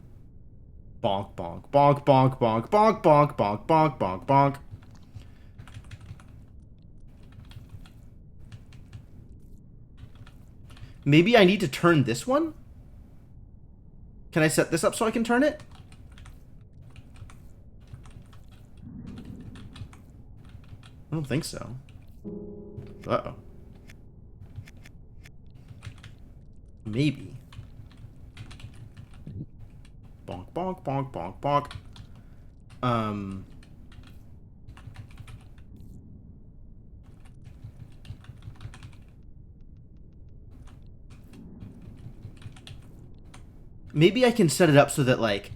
[SPEAKER 1] Bonk, bonk, bonk, bonk, bonk, bonk, bonk, bonk, bonk, bonk, bonk. Maybe I need to turn this one? Can I set this up so I can turn it? I don't think so. Uh-oh. Maybe. Bonk, bonk, bonk, bonk, bonk. Maybe I can set it up so that, like,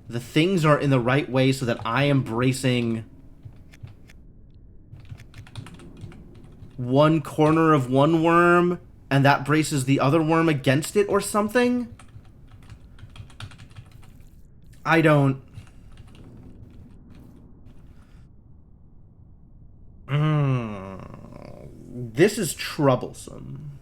[SPEAKER 1] the things are in the right way so that I am bracing one corner of one worm and that braces the other worm against it or something? I don't... This is troublesome.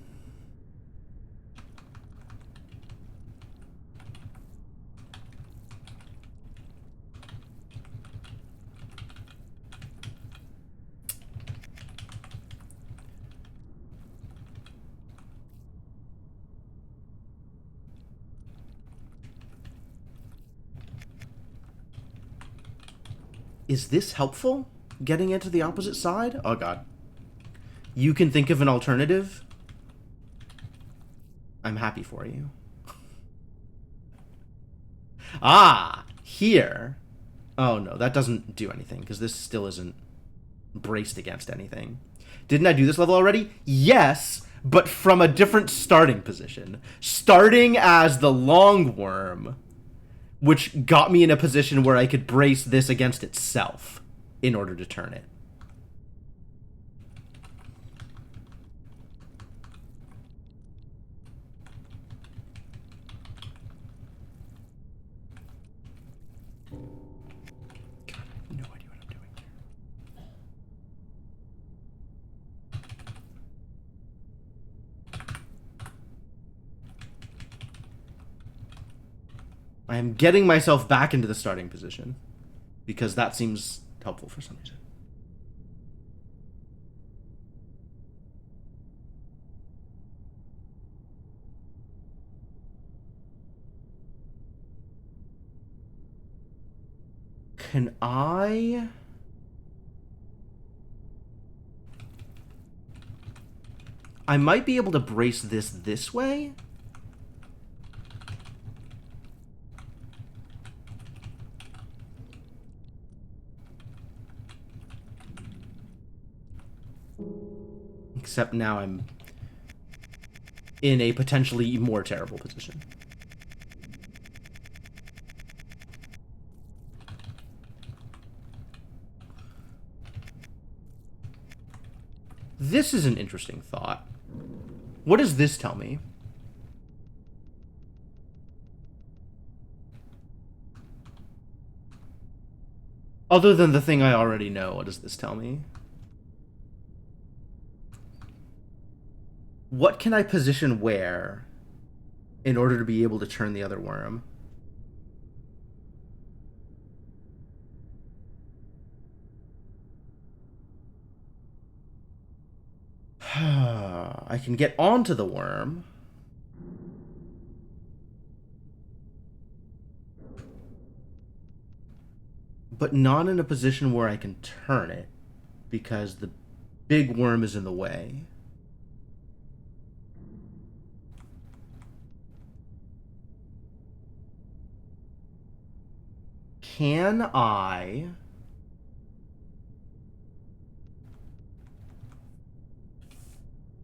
[SPEAKER 1] Is this helpful? Getting it to the opposite side? Oh god. You can think of an alternative? I'm happy for you. Ah! Here. Oh no, that doesn't do anything, because this still isn't braced against anything. Didn't I do this level already? Yes, but from a different starting position. Starting as the long worm, which got me in a position where I could brace this against itself in order to turn it. God, I have no idea what I'm doing here. I am getting myself back into the starting position because that seems helpful for some reason. Can I... I might be able to brace this way. Except now I'm in a potentially more terrible position. This is an interesting thought. What does this tell me? Other than the thing I already know, what does this tell me? What can I position where in order to be able to turn the other worm? I can get onto the worm. But not in a position where I can turn it because the big worm is in the way. Can I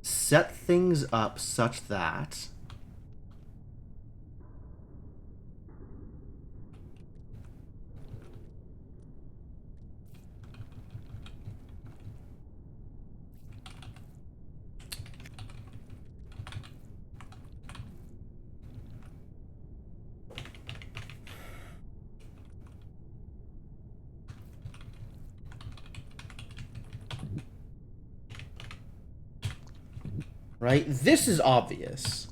[SPEAKER 1] set things up such that right? This is obvious.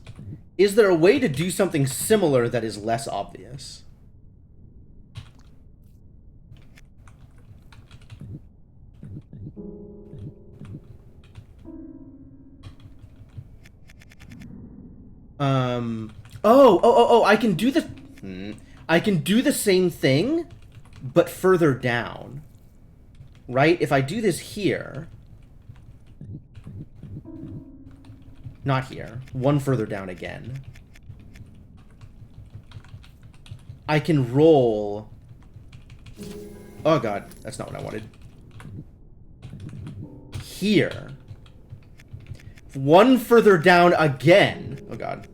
[SPEAKER 1] Is there a way to do something similar that is less obvious? Oh, I can do the... I can do the same thing, but further down. Right? If I do this here... Not here. One further down again. I can roll... Oh god, that's not what I wanted. Here. One further down again. Oh god.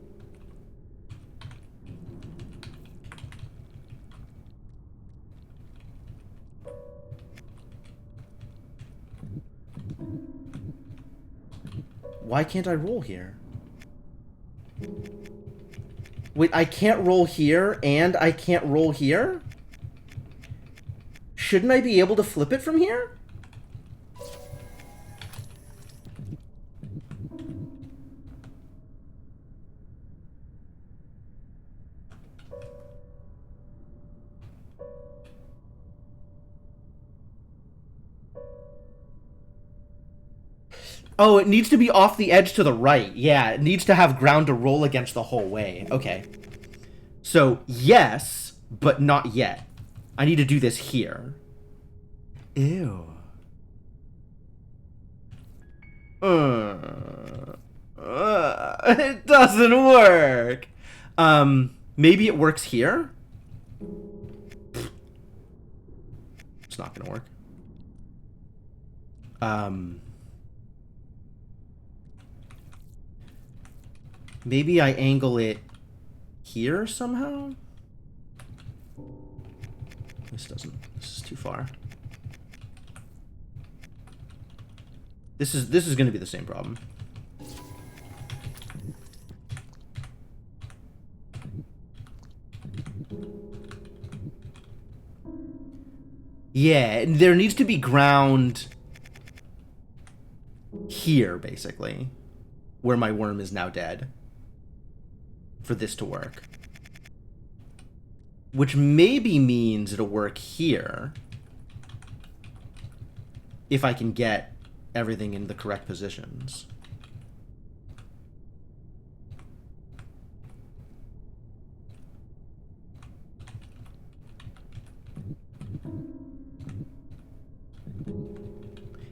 [SPEAKER 1] Why can't I roll here? Wait, I can't roll here and I can't roll here? Shouldn't I be able to flip it from here? Oh, it needs to be off the edge to the right. Yeah, it needs to have ground to roll against the whole way. Okay. So, yes, but not yet. I need to do this here. Ew. It doesn't work. Maybe it works here? It's not gonna work. Maybe I angle it here somehow? This is too far. This is gonna be the same problem. Yeah, there needs to be ground here, basically, where my worm is now dead, for this to work. Which maybe means it'll work here, if I can get everything in the correct positions.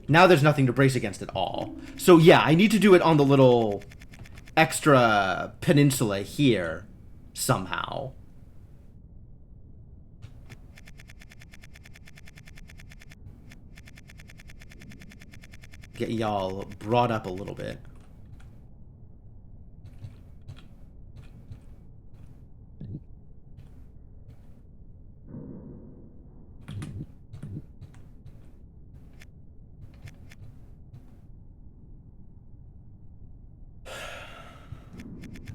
[SPEAKER 1] Now there's nothing to brace against at all. So yeah, I need to do it on the little extra peninsula here somehow. Get y'all brought up a little bit.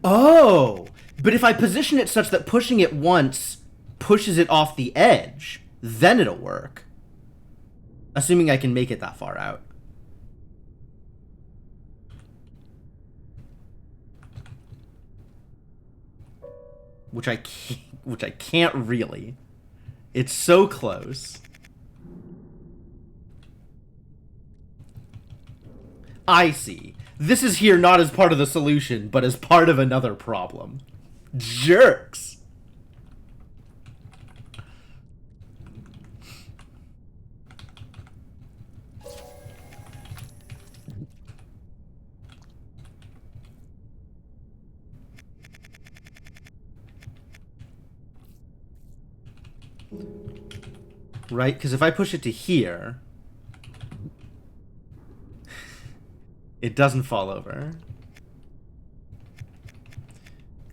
[SPEAKER 1] Oh, but if I position it such that pushing it once pushes it off the edge, then it'll work. Assuming I can make it that far out. Which I can't really. It's so close. I see. This is here not as part of the solution, but as part of another problem. Jerks. Right? Because if I push it to here, it doesn't fall over.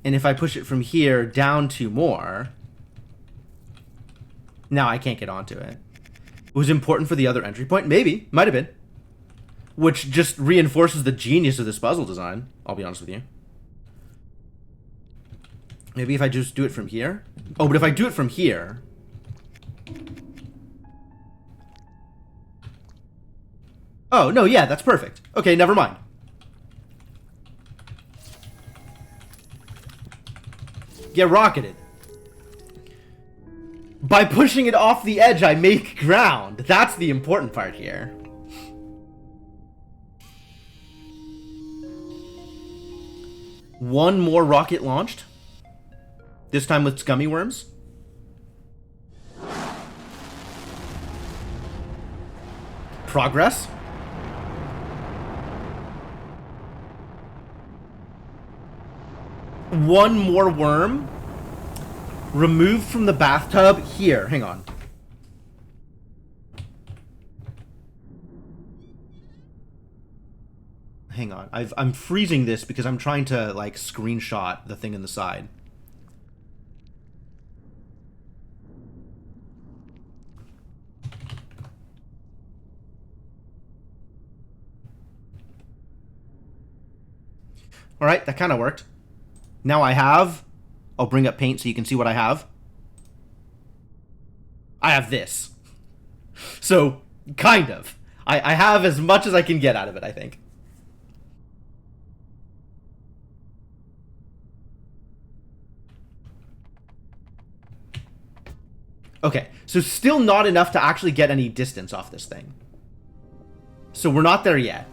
[SPEAKER 1] And if I push it from here down 2 more, now I can't get onto it. It was important for the other entry point? Maybe. Might have been. Which just reinforces the genius of this puzzle design, I'll be honest with you. Maybe if I just do it from here? Oh, but if I do it from here... Oh, no, yeah, that's perfect. Okay, never mind. Get rocketed. By pushing it off the edge, I make ground. That's the important part here. One more rocket launched. This time with scummy worms. Progress. One more worm. Removed from the bathtub. Here, hang on. Hang on. I'm freezing this because I'm trying to, like, screenshot the thing in the side. Alright, that kind of worked. Now I have... I'll bring up paint so you can see what I have. I have this. So, kind of. I have as much as I can get out of it, I think. Okay, so still not enough to actually get any distance off this thing. So we're not there yet.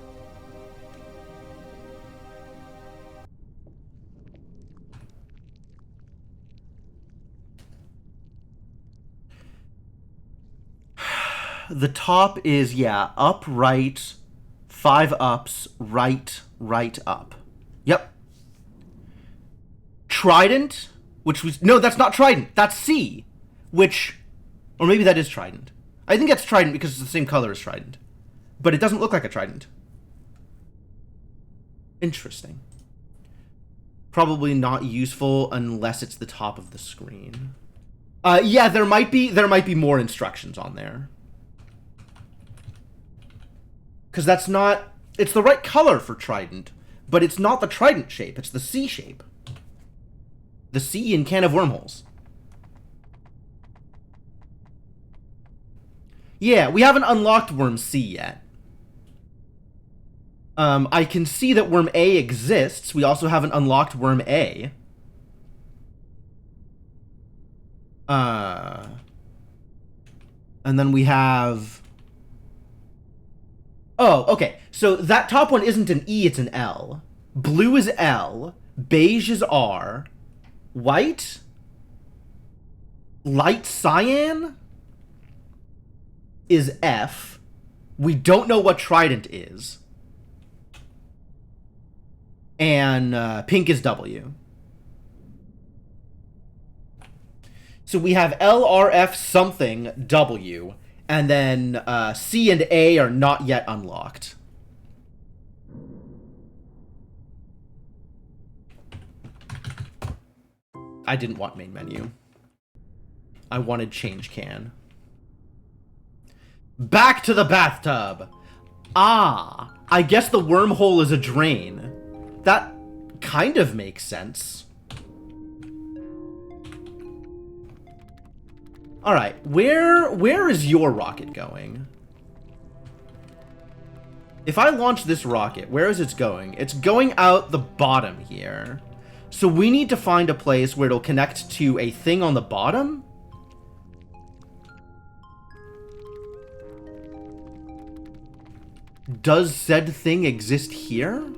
[SPEAKER 1] The top is, yeah, up, right, 5 ups, right, right, up. Yep. Trident, which was... No, that's not Trident. That's C, which... Or maybe that is Trident. I think that's Trident because it's the same color as Trident. But it doesn't look like a Trident. Interesting. Probably not useful unless it's the top of the screen. Yeah, there might be more instructions on there. Because that's not... It's the right color for Trident, but it's not the Trident shape. It's the C shape. The C in Can of Wormholes. Yeah, we haven't unlocked Worm C yet. I can see that Worm A exists. We also haven't unlocked Worm A. And then we have... Oh, okay. So that top one isn't an E, it's an L. Blue is L. Beige is R. White? Light cyan? Is F. We don't know what Trident is. And pink is W. So we have L, R, F, something, W. And then C and A are not yet unlocked. I didn't want main menu. I wanted change can. Back to the bathtub! Ah, I guess the wormhole is a drain. That kind of makes sense. Alright, where is your rocket going? If I launch this rocket, where is it going? It's going out the bottom here. So we need to find a place where it'll connect to a thing on the bottom? Does said thing exist here?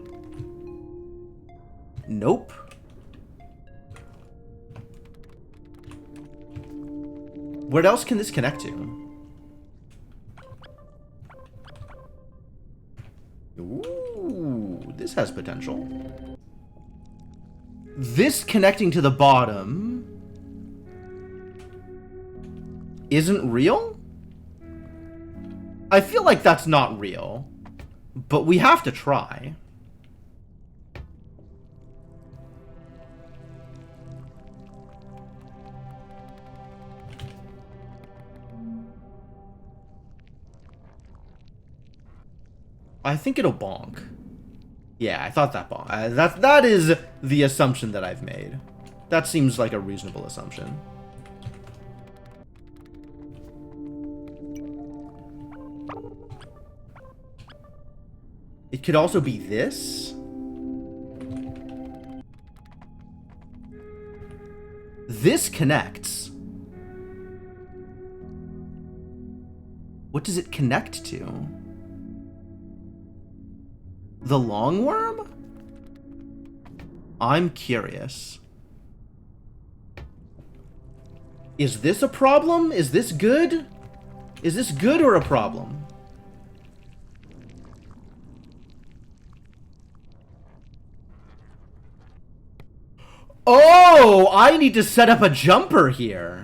[SPEAKER 1] Nope. What else can this connect to? Ooh, this has potential. This connecting to the bottom isn't real? I feel like that's not real, but we have to try. I think it'll bonk. Yeah, I thought that bonk. That is the assumption that I've made. That seems like a reasonable assumption. It could also be this. This connects. What does it connect to? The long worm? I'm curious. Is this a problem? Is this good? Is this good or a problem? Oh, I need to set up a jumper here.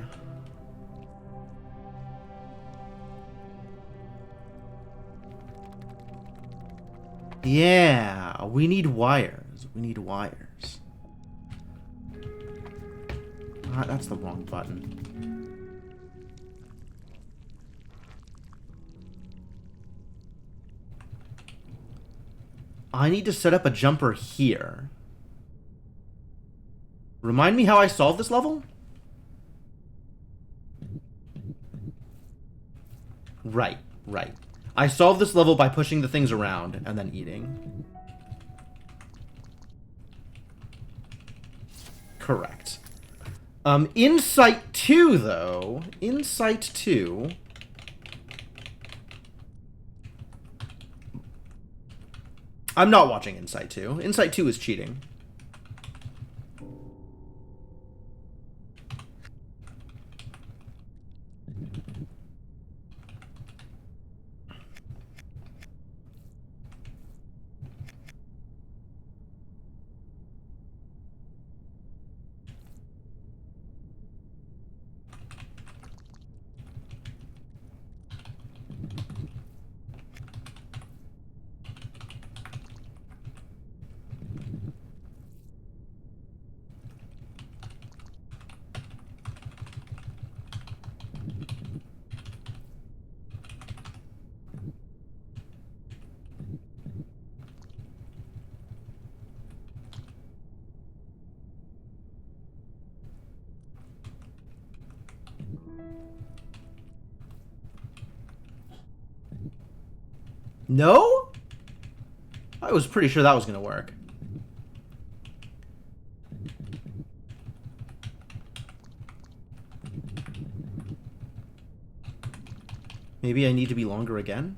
[SPEAKER 1] Yeah, we need wires. We need wires. Ah, that's the wrong button. I need to set up a jumper here. Remind me how I solved this level? Right, right. I solved this level by pushing the things around and then eating. Correct. Insight 2, though. Insight 2. I'm not watching Insight 2. Insight 2 is cheating. No? I was pretty sure that was going to work. Maybe I need to be longer again?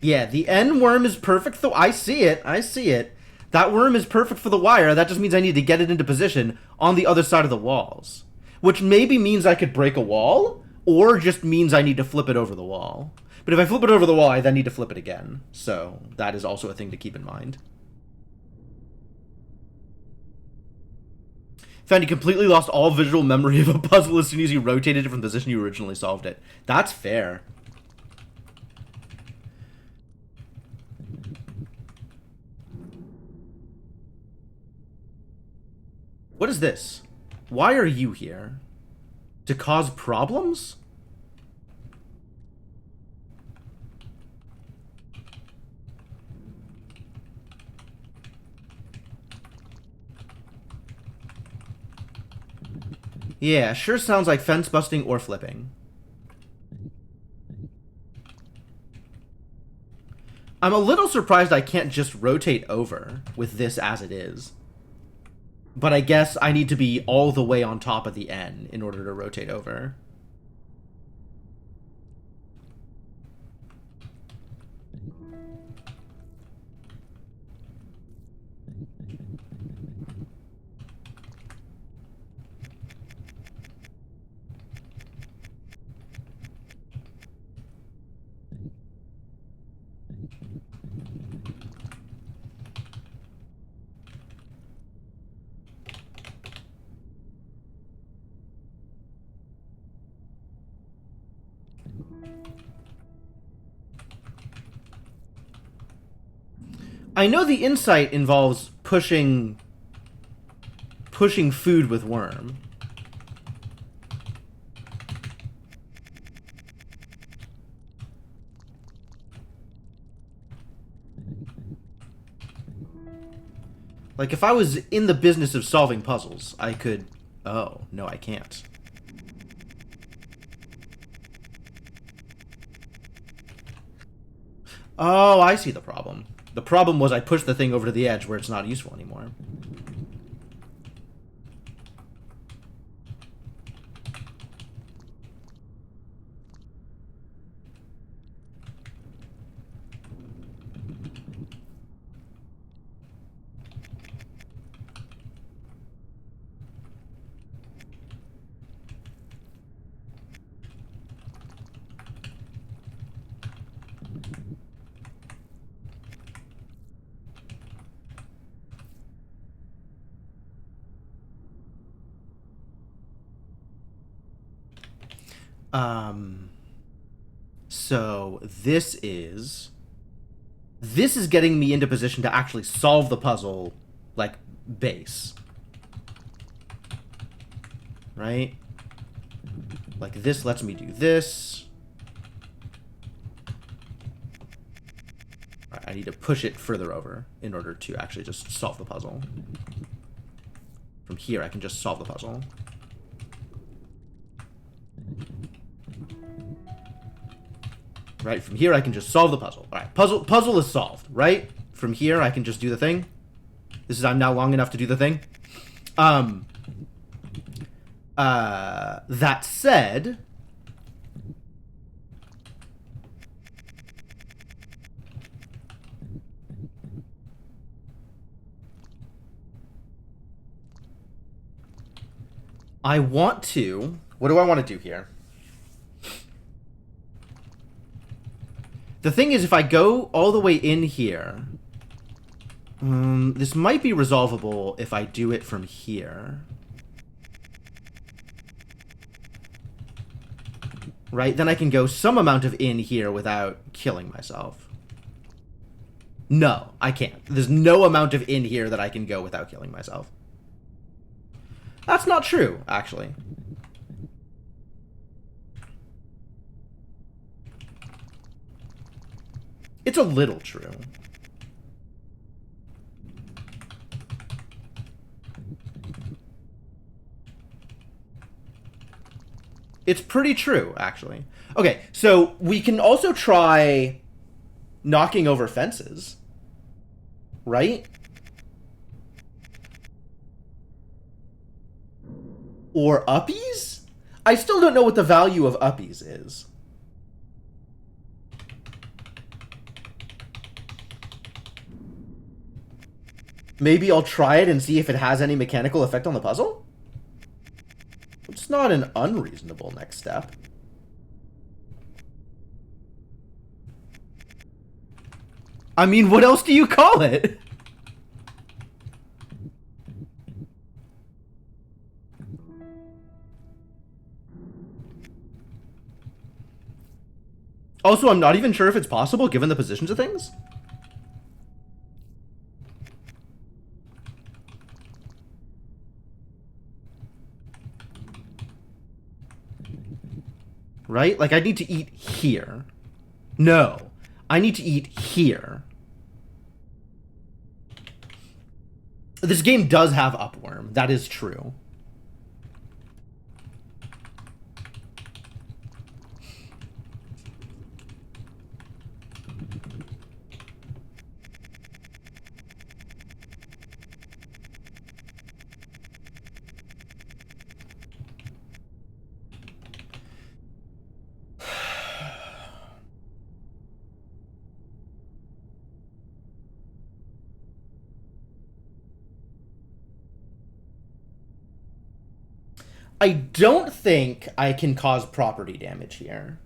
[SPEAKER 1] Yeah, the N worm is perfect. Though I see it. I see it. That worm is perfect for the wire. That just means I need to get it into position on the other side of the walls. Which maybe means I could break a wall, or just means I need to flip it over the wall. But if I flip it over the wall, I then need to flip it again. So that is also a thing to keep in mind. Found you completely lost all visual memory of a puzzle as soon as you rotated it from the position you originally solved it. That's fair. What is this? Why are you here? To cause problems? Yeah, sure sounds like fence busting or flipping. I'm a little surprised I can't just rotate over with this as it is. But I guess I need to be all the way on top of the N in order to rotate over. I know the insight involves pushing food with worm. Like, if I was in the business of solving puzzles, I could... Oh, no, I can't. Oh, I see the problem. The problem was I pushed the thing over to the edge where it's not useful anymore. So this is getting me into position to actually solve the puzzle, like, base. Right? Like, this lets me do this. Right, I need to push it further over in order to actually just solve the puzzle. From here, I can just solve the puzzle. Right, from here I can just solve the puzzle. All right, puzzle is solved, right? From here I can just do the thing. I'm now long enough to do the thing. That said, I want to... What do I want to do here? The thing is, if I go all the way in here... this might be resolvable if I do it from here. Right? Then I can go some amount of in here without killing myself. No, I can't. There's no amount of in here that I can go without killing myself. That's not true, actually. It's a little true. It's pretty true, actually. Okay, so we can also try knocking over fences, right? Or uppies? I still don't know what the value of uppies is. Maybe I'll try it and see if it has any mechanical effect on the puzzle? It's not an unreasonable next step. I mean, what else do you call it? Also, I'm not even sure if it's possible given the positions of things. Right? Like, I need to eat here. No. I need to eat here. This game does have Upworm. That is true. I don't think I can cause property damage here.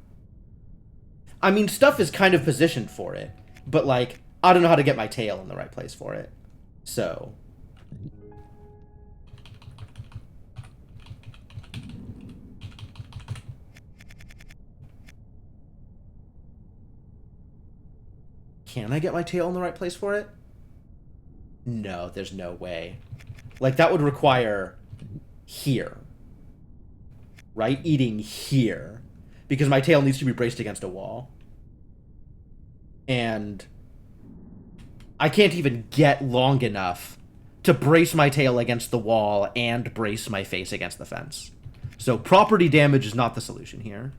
[SPEAKER 1] I mean, stuff is kind of positioned for it, but, like, I don't know how to get my tail in the right place for it. So... Can I get my tail in the right place for it? No, there's no way. Like, that would require here. Right? Eating here. Because my tail needs to be braced against a wall. And I can't even get long enough to brace my tail against the wall and brace my face against the fence. So property damage is not the solution here.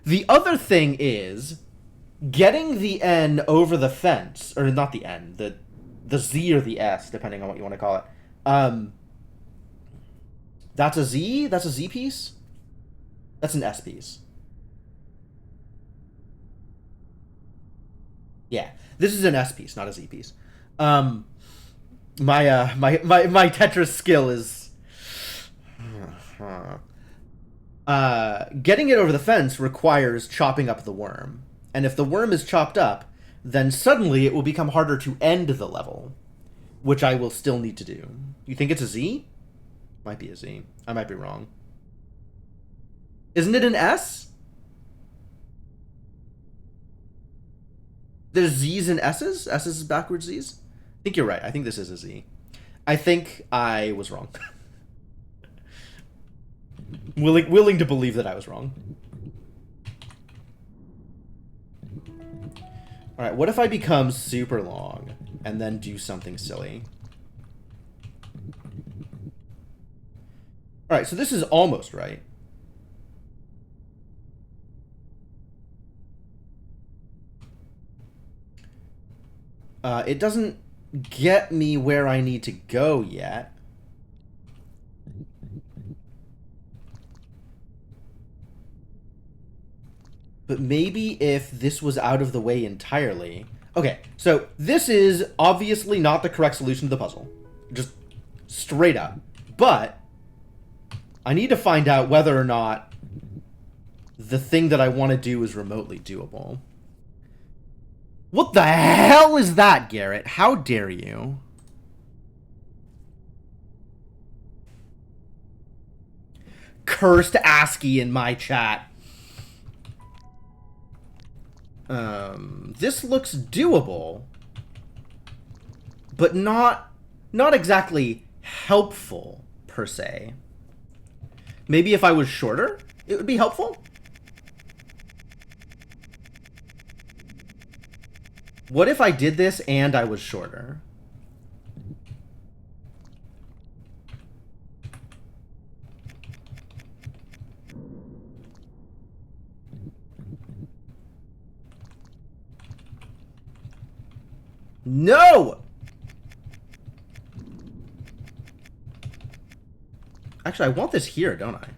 [SPEAKER 1] The other thing is getting the N over the fence, or not the N, the Z or the S, depending on what you want to call it. That's a Z? That's a Z piece? That's an S piece. Yeah, this is an S piece, not a Z piece. My Tetris skill is... getting it over the fence requires chopping up the worm. And if the worm is chopped up, then suddenly it will become harder to end the level, which I will still need to do. You think it's a Z? Might be a Z. I might be wrong. Isn't it an S? There's Z's and S's? S's is backwards Z's? I think you're right. I think this is a Z. I think I was wrong. willing to believe that I was wrong. Alright, what if I become super long and then do something silly? Alright, so this is almost right. It doesn't get me where I need to go yet. But maybe if this was out of the way entirely... Okay, so this is obviously not the correct solution to the puzzle. Just straight up. But I need to find out whether or not the thing that I want to do is remotely doable. What the hell is that, Garrett? How dare you? Cursed ASCII in my chat. This looks doable, but not exactly helpful, per se. Maybe if I was shorter, it would be helpful? What if I did this and I was shorter? No! Actually, I want this here, don't I?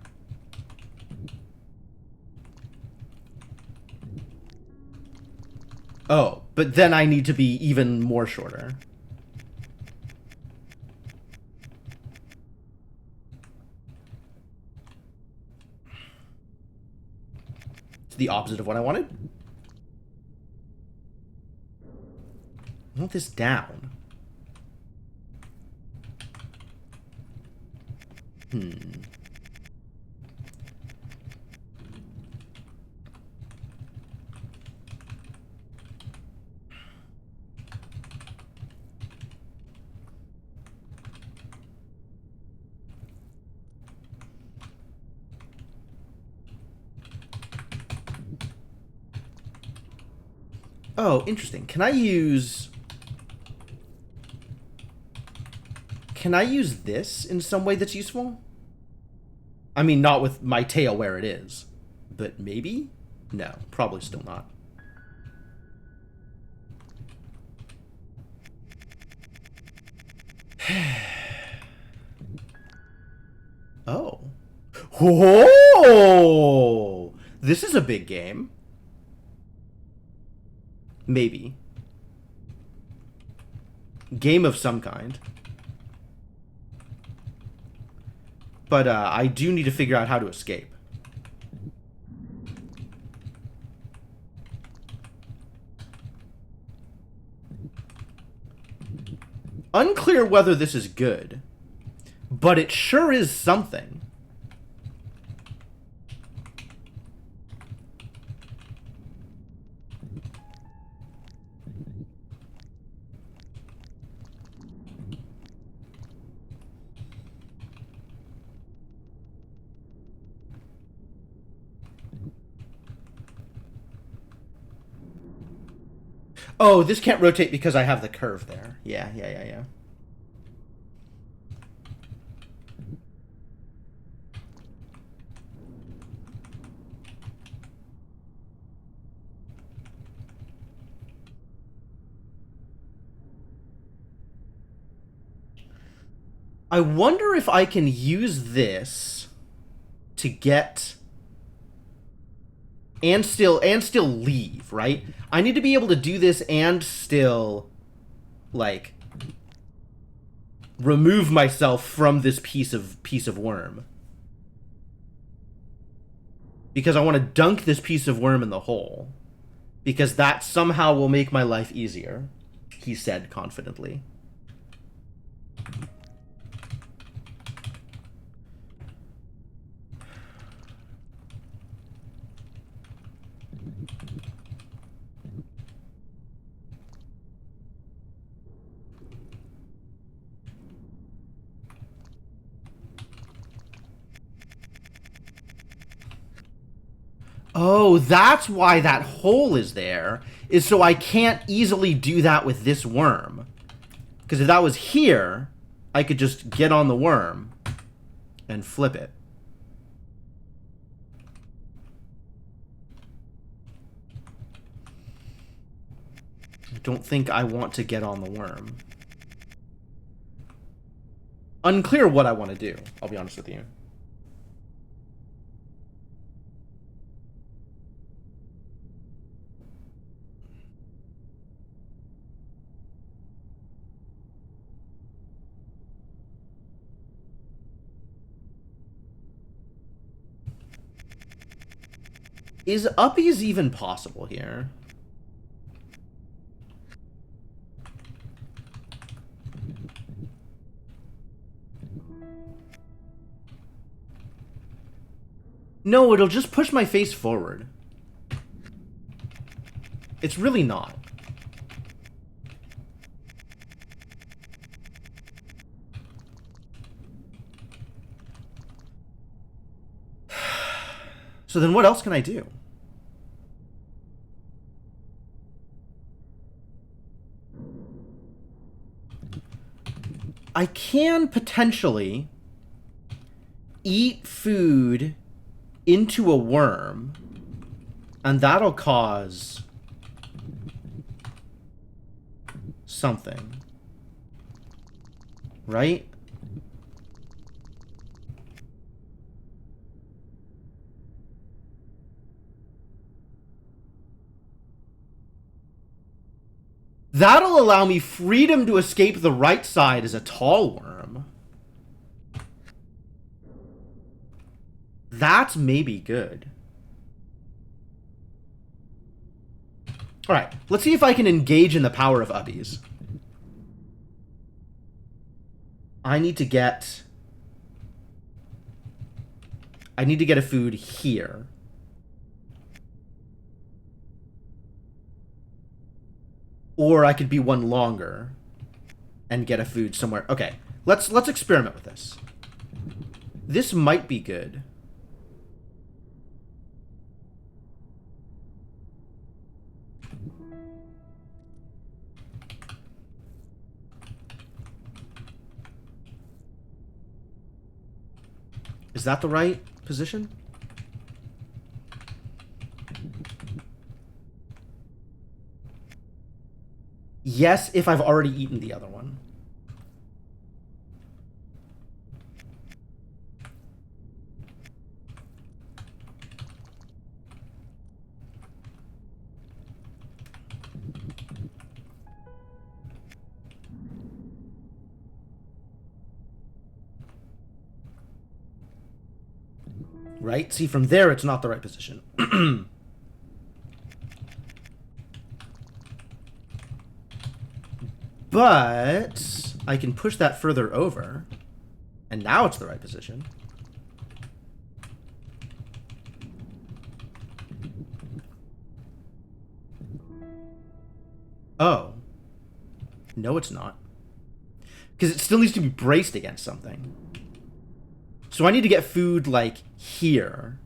[SPEAKER 1] Oh, but then I need to be even more shorter. It's the opposite of what I wanted. I want this down. Oh, interesting. Can I use this in some way that's useful? I mean, not with my tail where it is, but maybe? No, probably still not. Oh. Whoa! This is a big game. Maybe. Game of some kind. But I do need to figure out how to escape. Unclear whether this is good, but it sure is something. Oh, this can't rotate because I have the curve there. Yeah. I wonder if I can use this to get and still leave, right? I need to be able to do this and still like remove myself from this piece of worm. Because I want to dunk this piece of worm in the hole. Because that somehow will make my life easier, he said confidently. Oh, that's why that hole is there, is so I can't easily do that with this worm. Because if that was here, I could just get on the worm and flip it. I don't think I want to get on the worm. Unclear what I want to do, I'll be honest with you. Is uppies even possible here? No, it'll just push my face forward. It's really not. So then what else can I do? I can potentially eat food into a worm, and that'll cause something. Right? That'll allow me freedom to escape the right side as a tall worm. That's maybe good. Alright, let's see if I can engage in the power of ubbies. I need to get a food here. Or I could be one longer and get a food somewhere. Okay, let's experiment with this. This might be good. Is that the right position? Yes, if I've already eaten the other one. Right? See, from there, it's not the right position. But I can push that further over. And now it's the right position. Oh. No, it's not. Because it still needs to be braced against something. So I need to get food, like, here.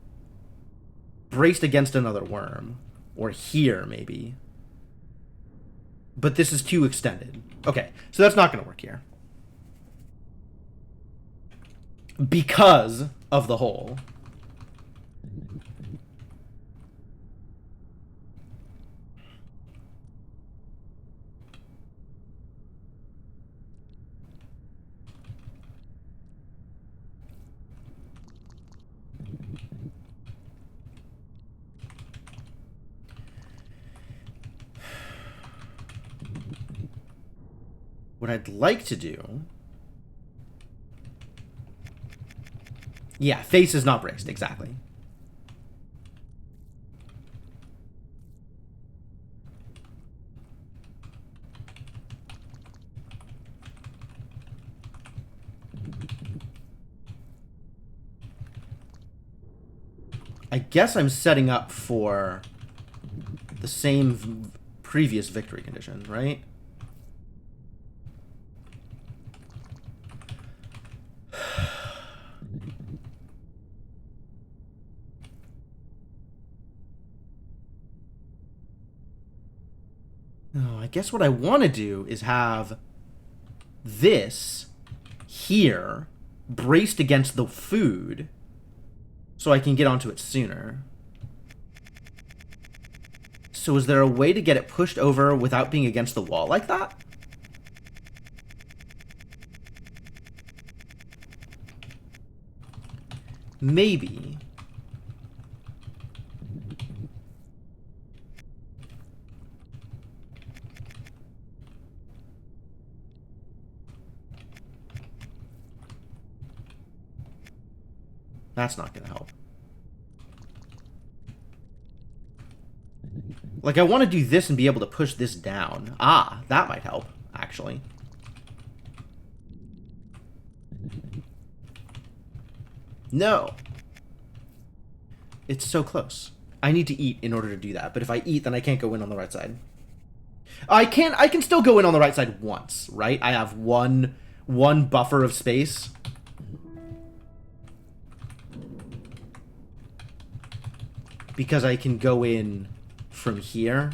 [SPEAKER 1] Braced against another worm. Or here, maybe. But this is too extended. Okay, so that's not going to work here. Because of the hole. What I'd like to do... Yeah, face is not braced, exactly. I guess I'm setting up for the same previous victory condition, right? Oh, I guess what I want to do is have this here braced against the food so I can get onto it sooner. So is there a way to get it pushed over without being against the wall like that? Maybe. That's not going to help. Like, I want to do this and be able to push this down. Ah, that might help, actually. No. It's so close. I need to eat in order to do that, but if I eat, then I can't go in on the right side. I can still go in on the right side once, right? I have one buffer of space. Because I can go in from here.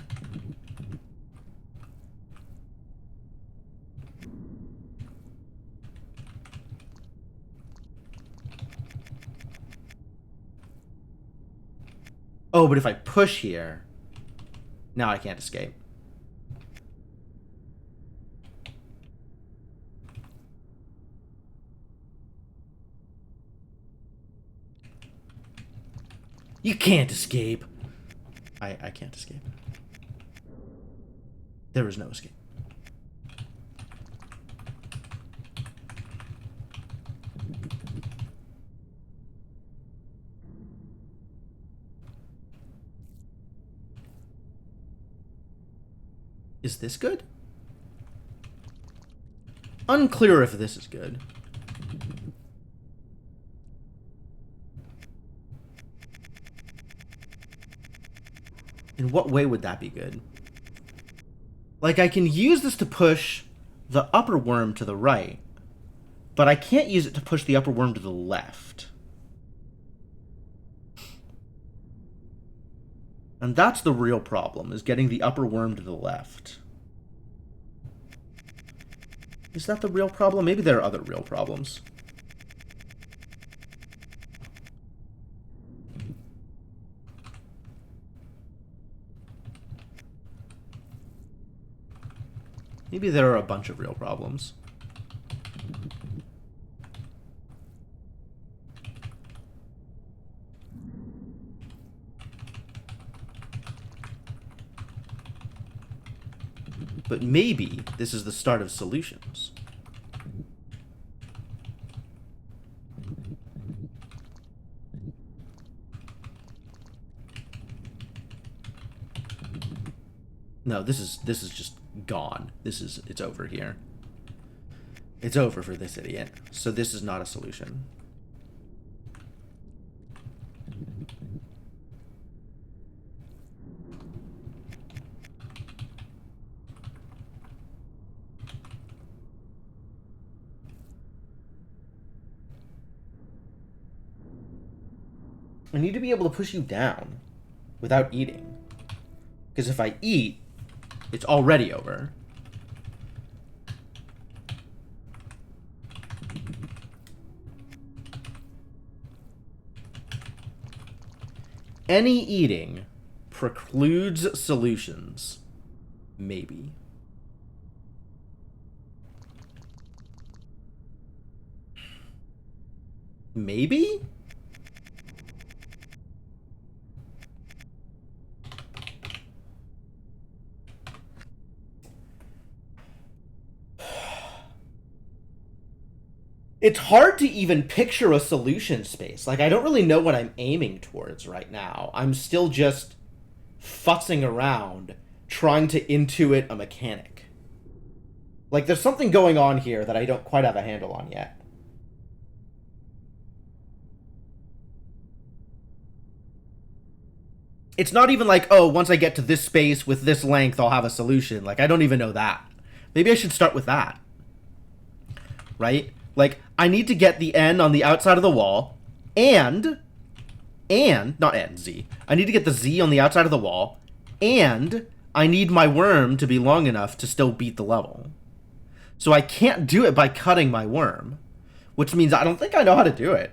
[SPEAKER 1] Oh, but if I push here, now I can't escape. You can't escape. I can't escape. There is no escape. Is this good? Unclear if this is good. In what way would that be good? Like, I can use this to push the upper worm to the right, but I can't use it to push the upper worm to the left. And that's the real problem, is getting the upper worm to the left. Is that the real problem? Maybe there are other real problems. Maybe there are a bunch of real problems. But maybe this is the start of solutions. No, this is just gone. It's over here. It's over for this idiot. So this is not a solution. I need to be able to push you down without eating. Because if I eat, it's already over. Any eating precludes solutions. Maybe. Maybe? It's hard to even picture a solution space. Like, I don't really know what I'm aiming towards right now. I'm still just futzing around, trying to intuit a mechanic. Like, there's something going on here that I don't quite have a handle on yet. It's not even like, oh, once I get to this space with this length, I'll have a solution. Like, I don't even know that. Maybe I should start with that. Right? Like, I need to get the N on the outside of the wall, and, not N, Z. I need to get the Z on the outside of the wall, and I need my worm to be long enough to still beat the level. So I can't do it by cutting my worm, which means I don't think I know how to do it.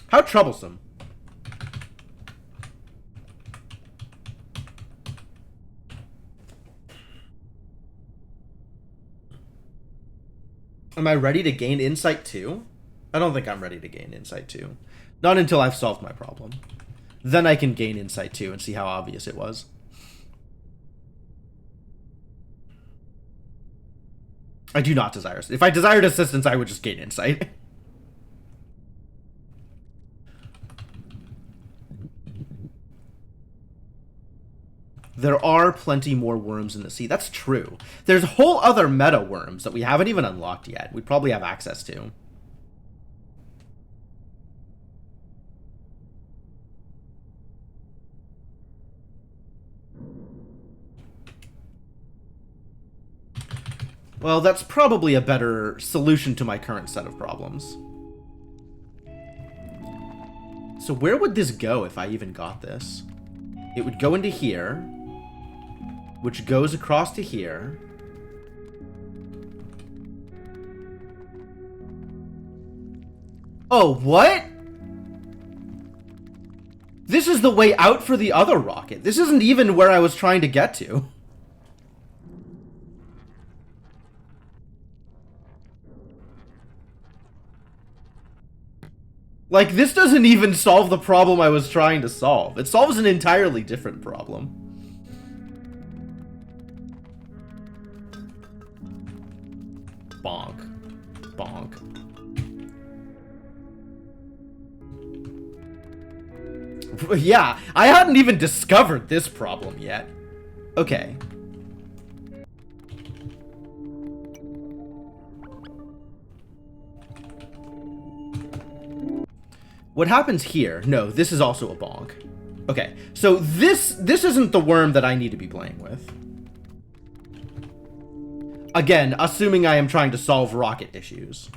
[SPEAKER 1] How troublesome. Am I ready to gain insight too? I don't think I'm ready to gain insight too. Not until I've solved my problem. Then I can gain insight too and see how obvious it was. I do not desire. If I desired assistance, I would just gain insight. There are plenty more worms in the sea. That's true. There's whole other meta worms that we haven't even unlocked yet. We probably have access to. Well, that's probably a better solution to my current set of problems. So where would this go if I even got this? It would go into here, which goes across to here. Oh, what? This is the way out for the other rocket. This isn't even where I was trying to get to. Like, this doesn't even solve the problem I was trying to solve. It solves an entirely different problem. Bonk. Bonk. Yeah, I hadn't even discovered this problem yet. Okay. What happens here? No, this is also a bonk. Okay, so this isn't the worm that I need to be playing with. Again, assuming I am trying to solve rocket issues.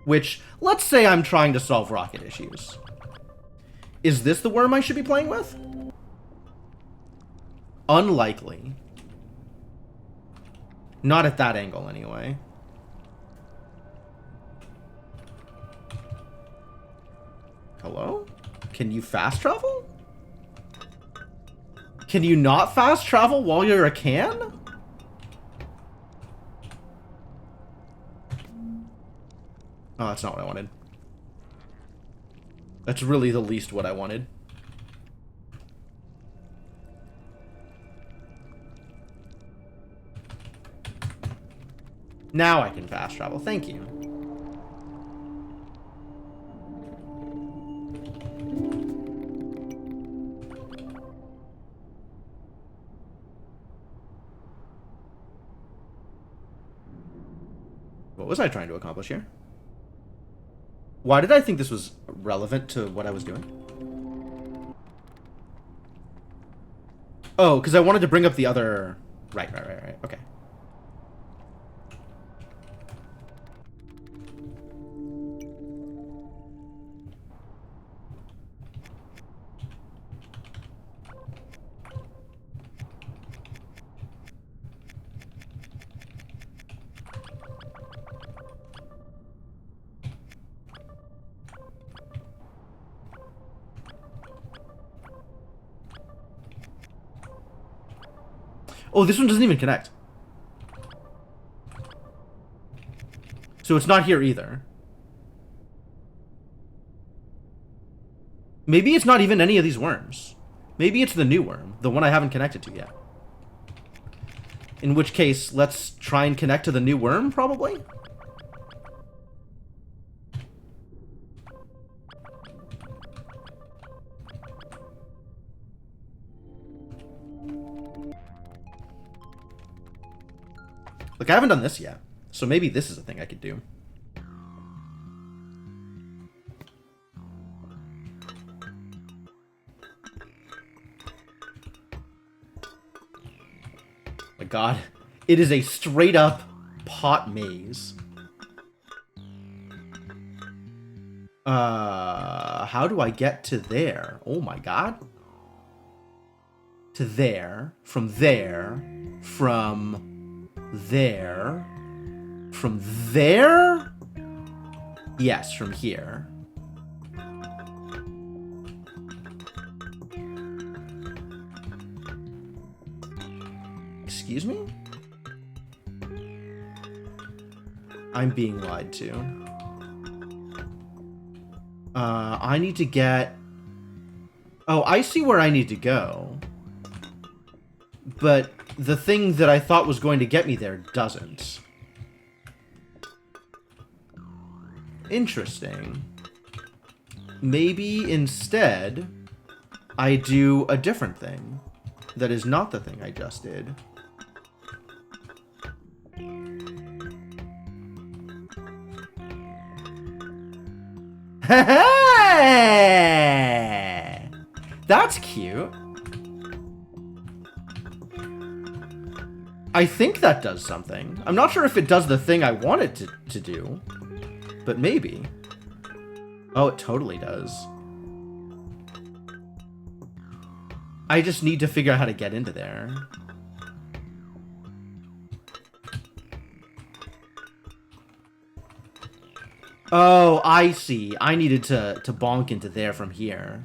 [SPEAKER 1] Which, let's say I'm trying to solve rocket issues. Is this the worm I should be playing with? Unlikely. Not at that angle, anyway. Hello? Can you fast travel? Can you not fast travel while you're a can? Oh, that's not what I wanted. That's really the least what I wanted. Now I can fast travel. Thank you. What was I trying to accomplish here? Why did I think this was relevant to what I was doing? Oh, because I wanted to bring up the other... Right. Okay. Oh, this one doesn't even connect. So it's not here either. Maybe it's not even any of these worms. Maybe it's the new worm, the one I haven't connected to yet. In which case, let's try and connect to the new worm, probably? Look, I haven't done this yet, so maybe this is a thing I could do. My god, it is a straight up pot maze. How do I get to there? Oh my god. To there, from there, from there, from there? Yes, from here. Excuse me? I'm being lied to. I need to get... Oh, I see where I need to go. But the thing that I thought was going to get me there doesn't. Interesting. Maybe instead, I do a different thing. That is not the thing I just did. Hey! That's cute. I think that does something. I'm not sure if it does the thing I want it to do, but maybe. Oh, it totally does. I just need to figure out how to get into there. Oh, I see. I needed to bonk into there from here.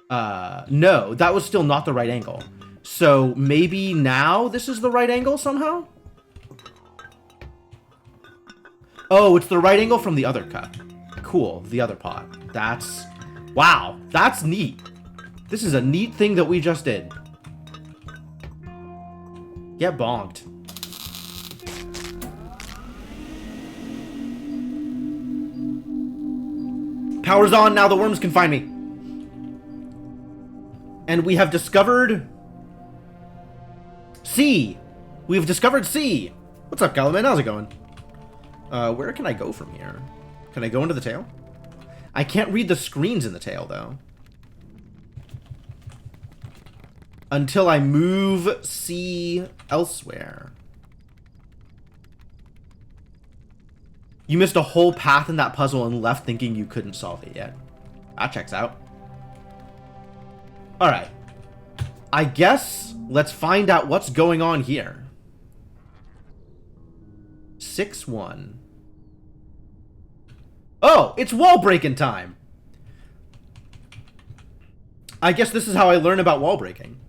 [SPEAKER 1] No, that was still not the right angle. So maybe now this is the right angle somehow? Oh, it's the right angle from the other cut. cool. The other pot. That's... Wow, that's neat. This is a neat thing that we just did. Get bonked. Power's on, now the worms can find me. And we have discovered... C. We have discovered C. What's up, Galaman? How's it going? Where can I go from here? Can I go into the tail? I can't read the screens in the tail, though. Until I move C elsewhere. You missed a whole path in that puzzle and left thinking you couldn't solve it yet. That checks out. Alright. I guess let's find out what's going on here. 6-1. Oh, it's wall breaking time. I guess this is how I learn about wall breaking.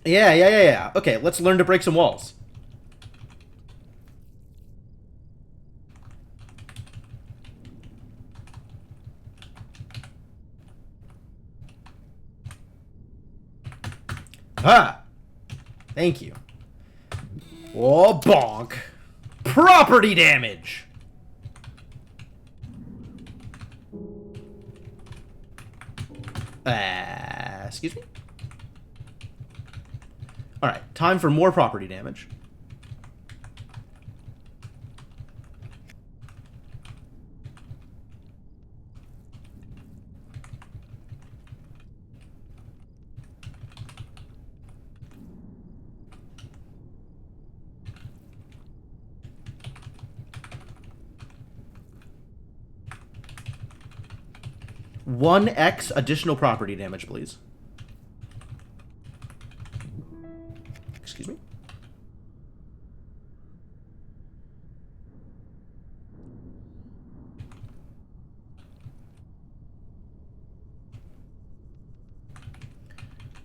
[SPEAKER 1] Yeah. Okay, let's learn to break some walls. Ah! Thank you. Oh, bonk. Property damage! Excuse me? Alright, time for more property damage. One X additional property damage, please. Excuse me?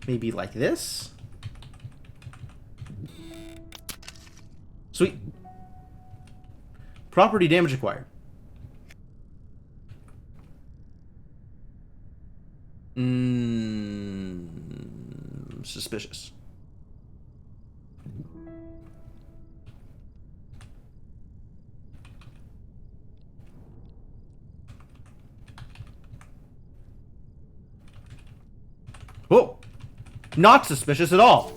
[SPEAKER 1] Maybe like this? Sweet. Property damage acquired. Suspicious. Oh, not suspicious at all.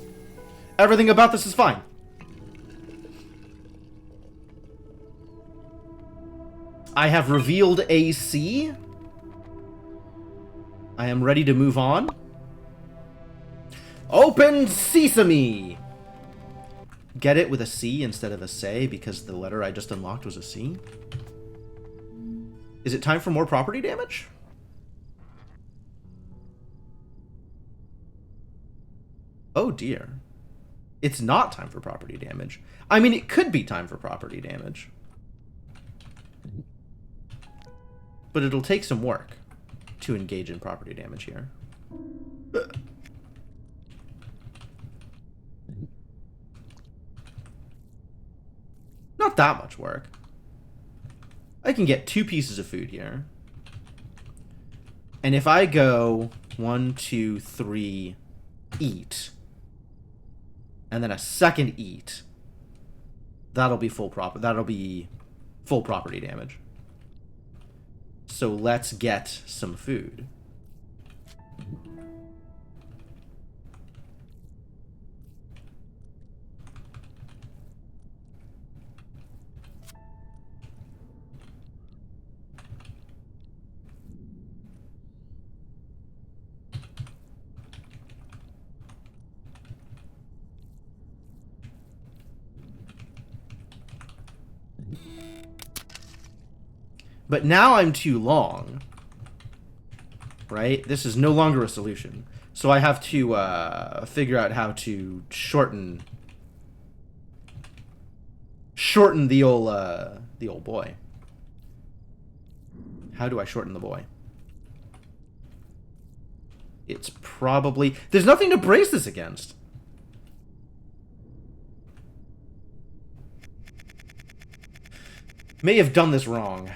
[SPEAKER 1] Everything about this is fine. I have revealed AC. I am ready to move on. Open sesame! Get it with a C instead of a say because the letter I just unlocked was a C? Is it time for more property damage? Oh dear. It's not time for property damage. I mean, it could be time for property damage. But it'll take some work to engage in property damage here. Not that much work. I can get 2 pieces of food here. And if I go 1, 2, 3, eat, and then a second eat, that'll be full property damage. So let's get some food. But now I'm too long, right? This is no longer a solution. So I have to figure out how to shorten the old boy. How do I shorten the boy? It's probably... There's nothing to brace this against. May have done this wrong.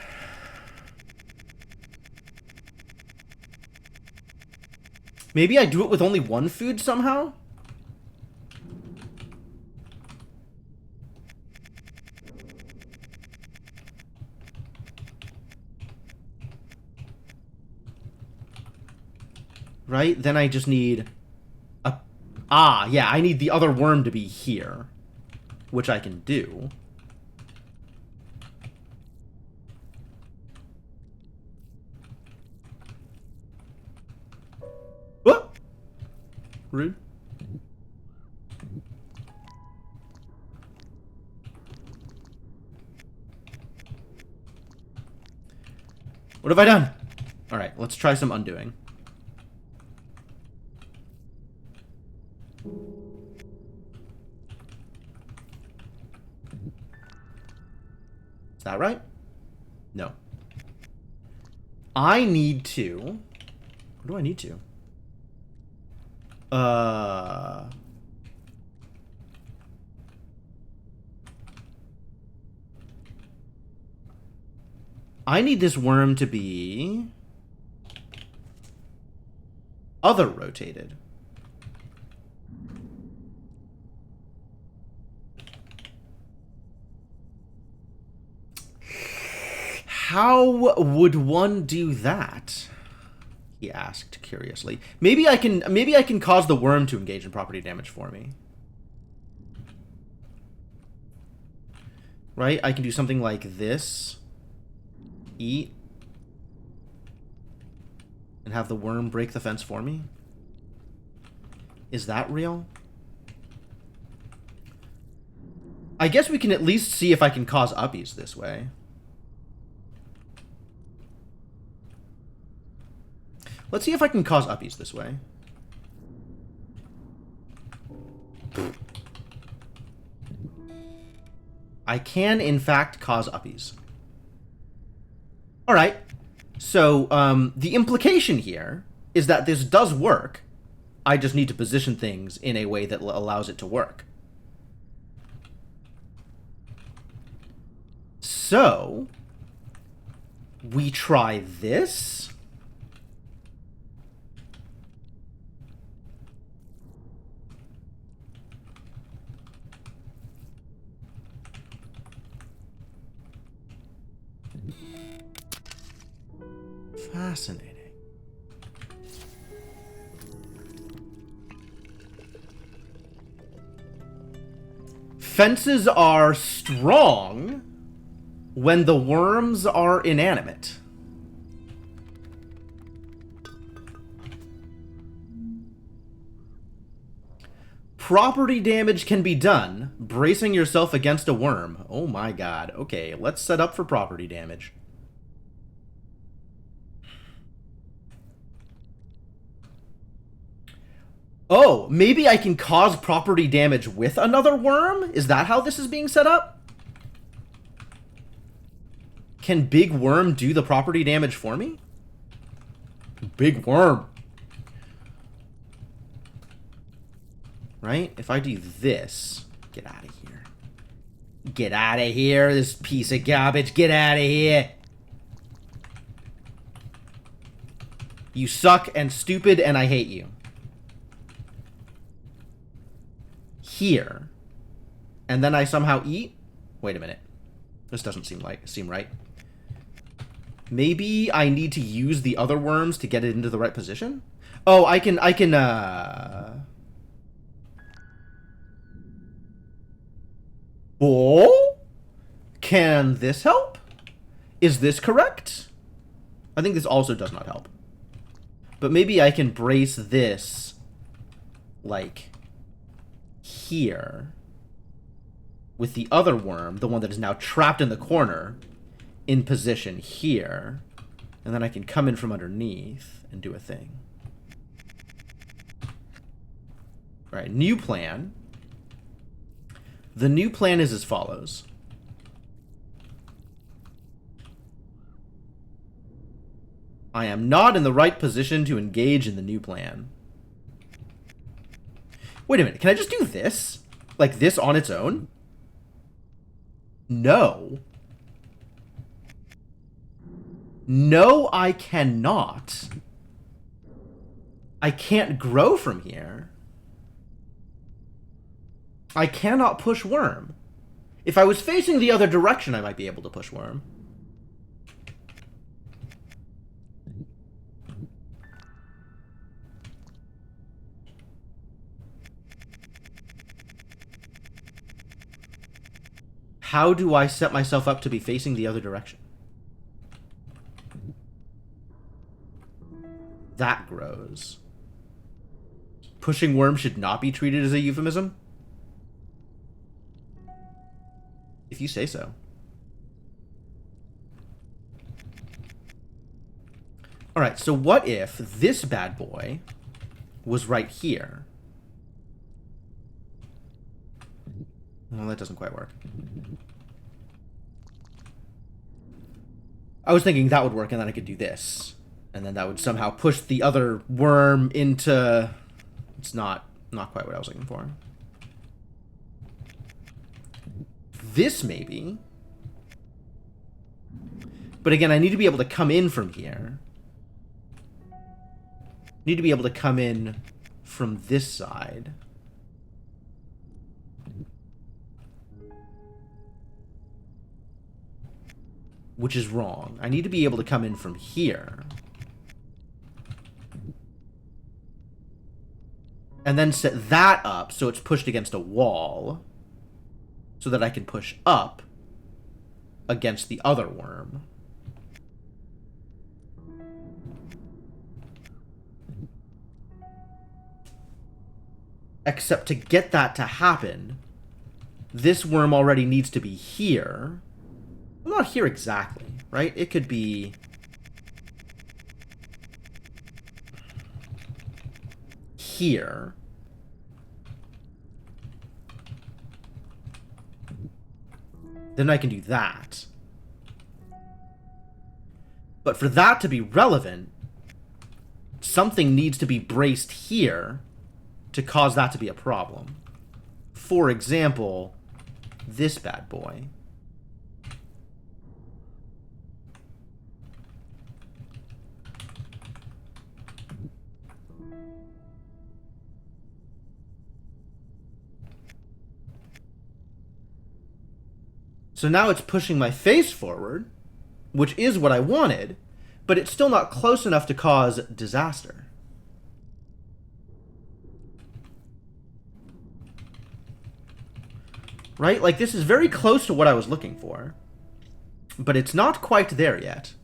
[SPEAKER 1] Maybe I do it with only one food somehow? Right? Then I just need a... Ah, yeah, I need the other worm to be here. Which I can do. Whoop! Rude. What have I done? Alright, let's try some undoing. Is that right? No. I need to... What do I need to? I need this worm to be... other rotated. How would one do that? He asked curiously. Maybe I can cause the worm to engage in property damage for me. Right? I can do something like this. Eat. And have the worm break the fence for me. Is that real? I guess we can at least see if I can cause uppies this way. Let's see if I can cause uppies this way. I can, in fact, cause uppies. Alright. So, the implication here is that this does work. I just need to position things in a way that allows it to work. So, we try this. Fascinating. Fences are strong when the worms are inanimate. Property damage can be done bracing yourself against a worm. Oh my god. Okay, let's set up for property damage. Oh, maybe I can cause property damage with another worm? Is that how this is being set up? Can Big Worm do the property damage for me? Big Worm. Right? If I do this... Get out of here. Get out of here, this piece of garbage. Get out of here. You suck and stupid and I hate you. Here. And then I somehow eat? Wait a minute. This doesn't seem right. Maybe I need to use the other worms to get it into the right position? Oh, I can, Oh? Can this help? Is this correct? I think this also does not help. But maybe I can brace this, like, here. With the other worm, the one that is now trapped in the corner, in position here. And then I can come in from underneath and do a thing. Alright, new plan. The new plan is as follows. I am not in the right position to engage in the new plan. Wait a minute, can I just do this? Like this on its own? No. No, I cannot. I can't grow from here. I cannot push worm. If I was facing the other direction, I might be able to push worm. How do I set myself up to be facing the other direction? That grows. Pushing worm should not be treated as a euphemism? If you say so. Alright, so what if this bad boy was right here? Well, that doesn't quite work. I was thinking that would work, and then I could do this. And then that would somehow push the other worm into... It's not quite what I was looking for. This, maybe. But again, I need to be able to come in from here. Need to be able to come in from this side. Which is wrong. I need to be able to come in from here. And then set that up so it's pushed against a wall. So that I can push up against the other worm. Except to get that to happen, this worm already needs to be here. Well, not here exactly, right? It could be... here. Then I can do that. But for that to be relevant, something needs to be braced here to cause that to be a problem. For example, this bad boy. So now it's pushing my face forward, which is what I wanted, but it's still not close enough to cause disaster. Right? Like, this is very close to what I was looking for, but it's not quite there yet.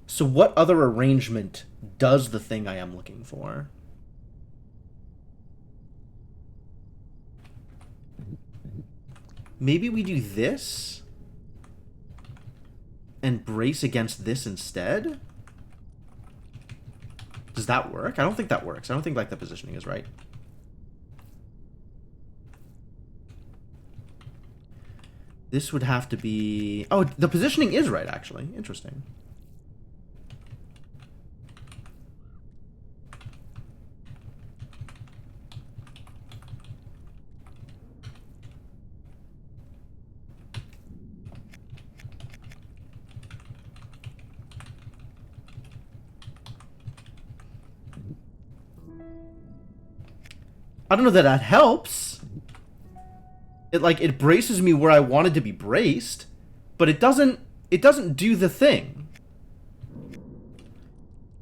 [SPEAKER 1] So what other arrangement does the thing I am looking for? Maybe we do this and brace against this instead? Does that work? I don't think that works. I don't think, like, the positioning is right. This would have to be... Oh, the positioning is right, actually. Interesting. I don't know that that helps. It braces me where I wanted to be braced, but it doesn't do the thing.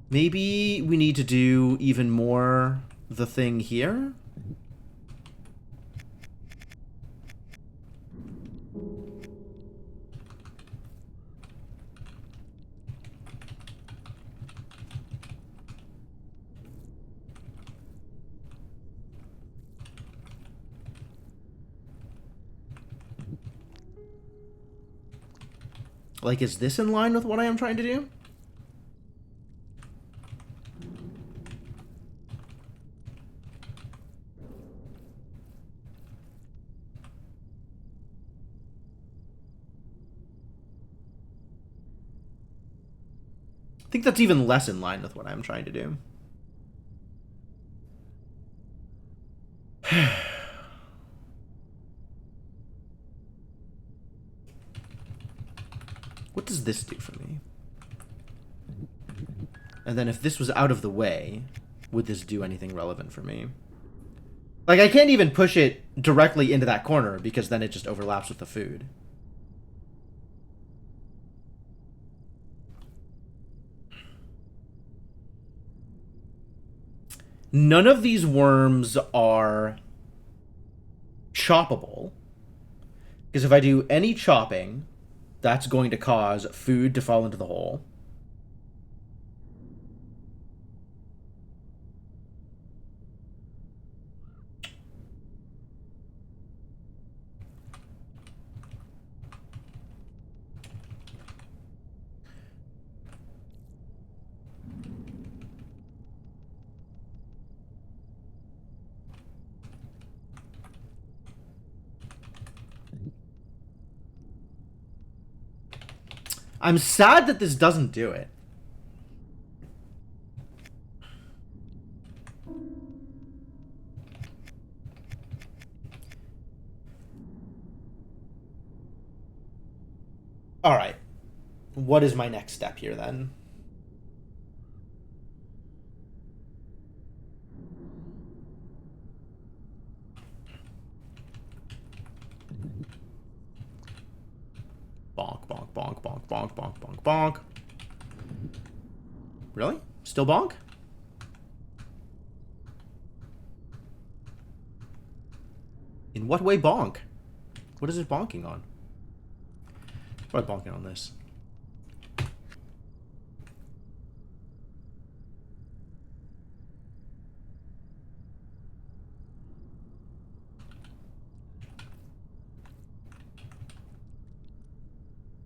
[SPEAKER 1] Maybe we need to do even more the thing here? Like, is this in line with what I am trying to do? I think that's even less in line with what I'm trying to do. What does this do for me? And then if this was out of the way, would this do anything relevant for me? Like, I can't even push it directly into that corner because then it just overlaps with the food. None of these worms are choppable. Because if I do any chopping, that's going to cause food to fall into the hole. I'm sad that this doesn't do it. All right. What is my next step here then? Bonk, bonk, bonk, bonk, bonk, bonk, bonk, bonk. Really? Still bonk? In what way bonk? What is it bonking on? What am I bonking on this?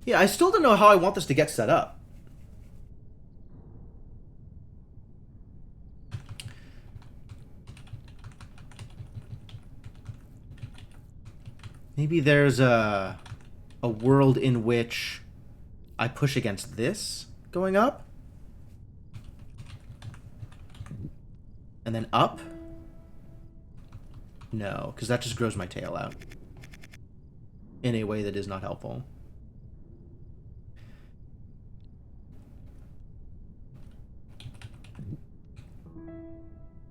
[SPEAKER 1] Yeah, I still don't know how I want this to get set up. Maybe there's a world in which I push against this going up. And then up? No, because that just grows my tail out. In a way that is not helpful.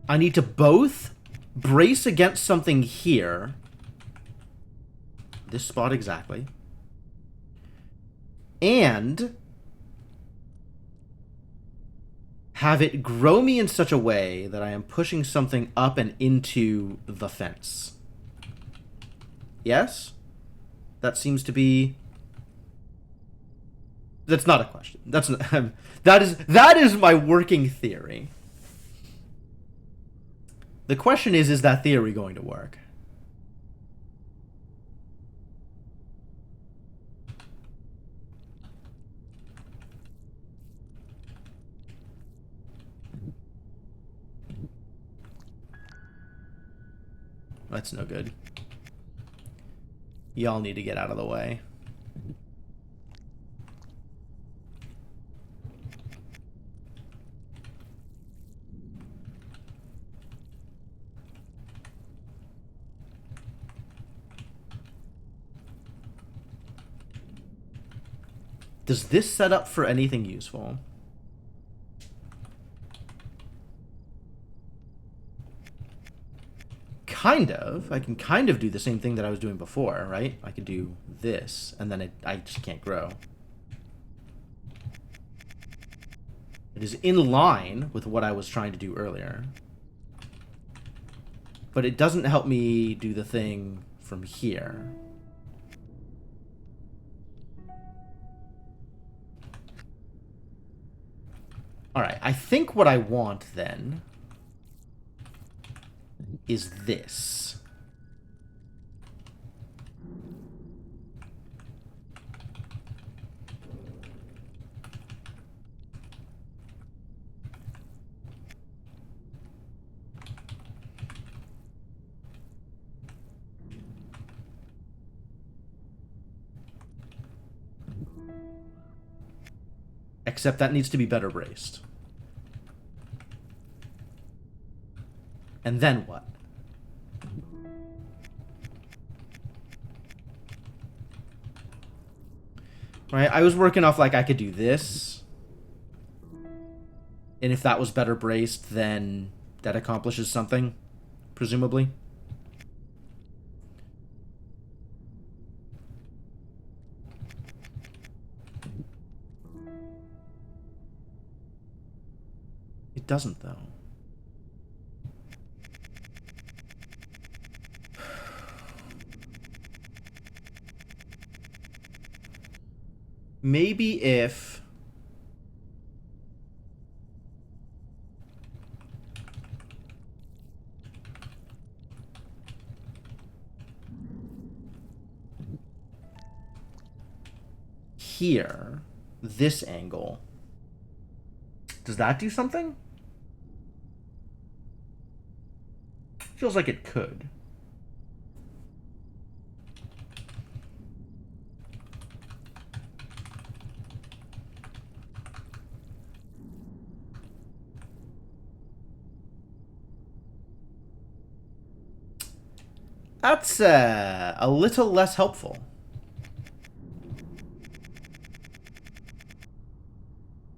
[SPEAKER 1] I need to both brace against something here. This spot exactly. And have it grow me in such a way that I am pushing something up and into the fence. Yes? That seems to be... That's not a question. That's not, that is my working theory. The question is that theory going to work? That's no good. Y'all need to get out of the way. Does this set up for anything useful? Kind of. I can kind of do the same thing that I was doing before, right? I could do this, and then I just can't grow. It is in line with what I was trying to do earlier. But it doesn't help me do the thing from here. Alright, I think what I want then is this. Except that needs to be better braced. And then what? Right, I was working off like I could do this. And if that was better braced, then that accomplishes something, presumably. It doesn't, though. Maybe if... here, this angle, does that do something? Feels like it could. That's a little less helpful.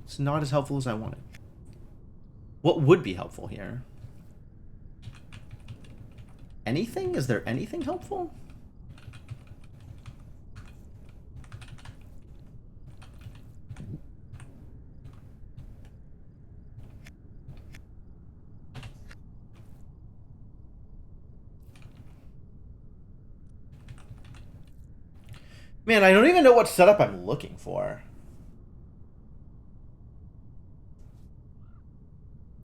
[SPEAKER 1] It's not as helpful as I wanted. What would be helpful here? Anything? Is there anything helpful? Man, I don't even know what setup I'm looking for.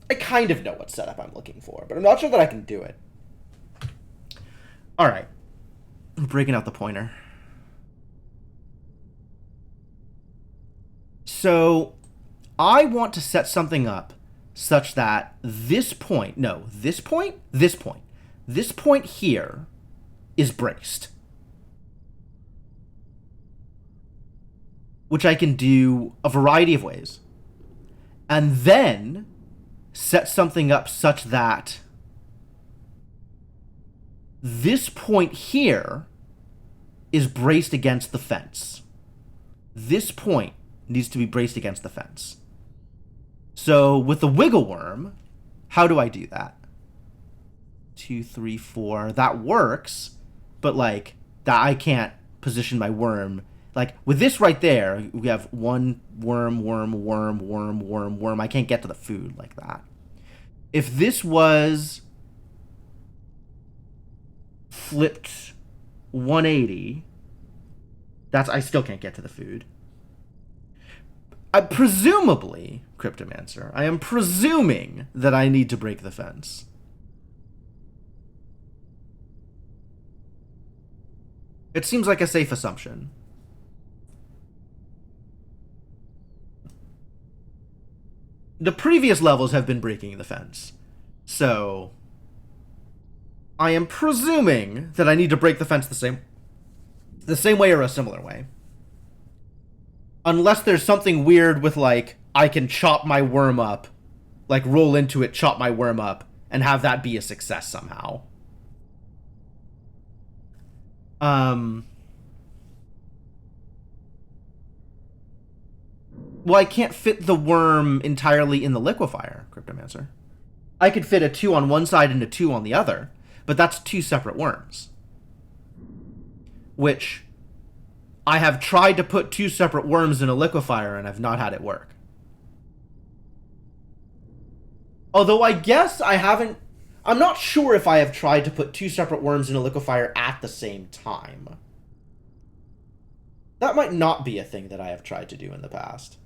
[SPEAKER 1] I kind of know what setup I'm looking for, but I'm not sure that I can do it. Alright. I'm breaking out the pointer. So, I want to set something up such that this point here is braced. Which I can do a variety of ways. And then set something up such that this point here is braced against the fence. This point needs to be braced against the fence. So with the wiggle worm, how do I do that? 2, 3, 4. That works, but like that I can't position my worm. Like with this right there, we have one worm, worm, worm, worm, worm, worm. I can't get to the food like that. If this was flipped 180, I still can't get to the food. Presumably, Cryptomancer, I am presuming that I need to break the fence. It seems like a safe assumption. The previous levels have been breaking the fence. So I am presuming that I need to break the fence the same way or a similar way. Unless there's something weird with, like, I can chop my worm up, like, roll into it, chop my worm up, and have that be a success somehow. Well, I can't fit the worm entirely in the liquefier, Cryptomancer. I could fit a 2 on one side and a 2 on the other, but that's 2 separate worms. Which I have tried to put 2 separate worms in a liquefier and I've not had it work. Although I guess I haven't... I'm not sure if I have tried to put 2 separate worms in a liquefier at the same time. That might not be a thing that I have tried to do in the past.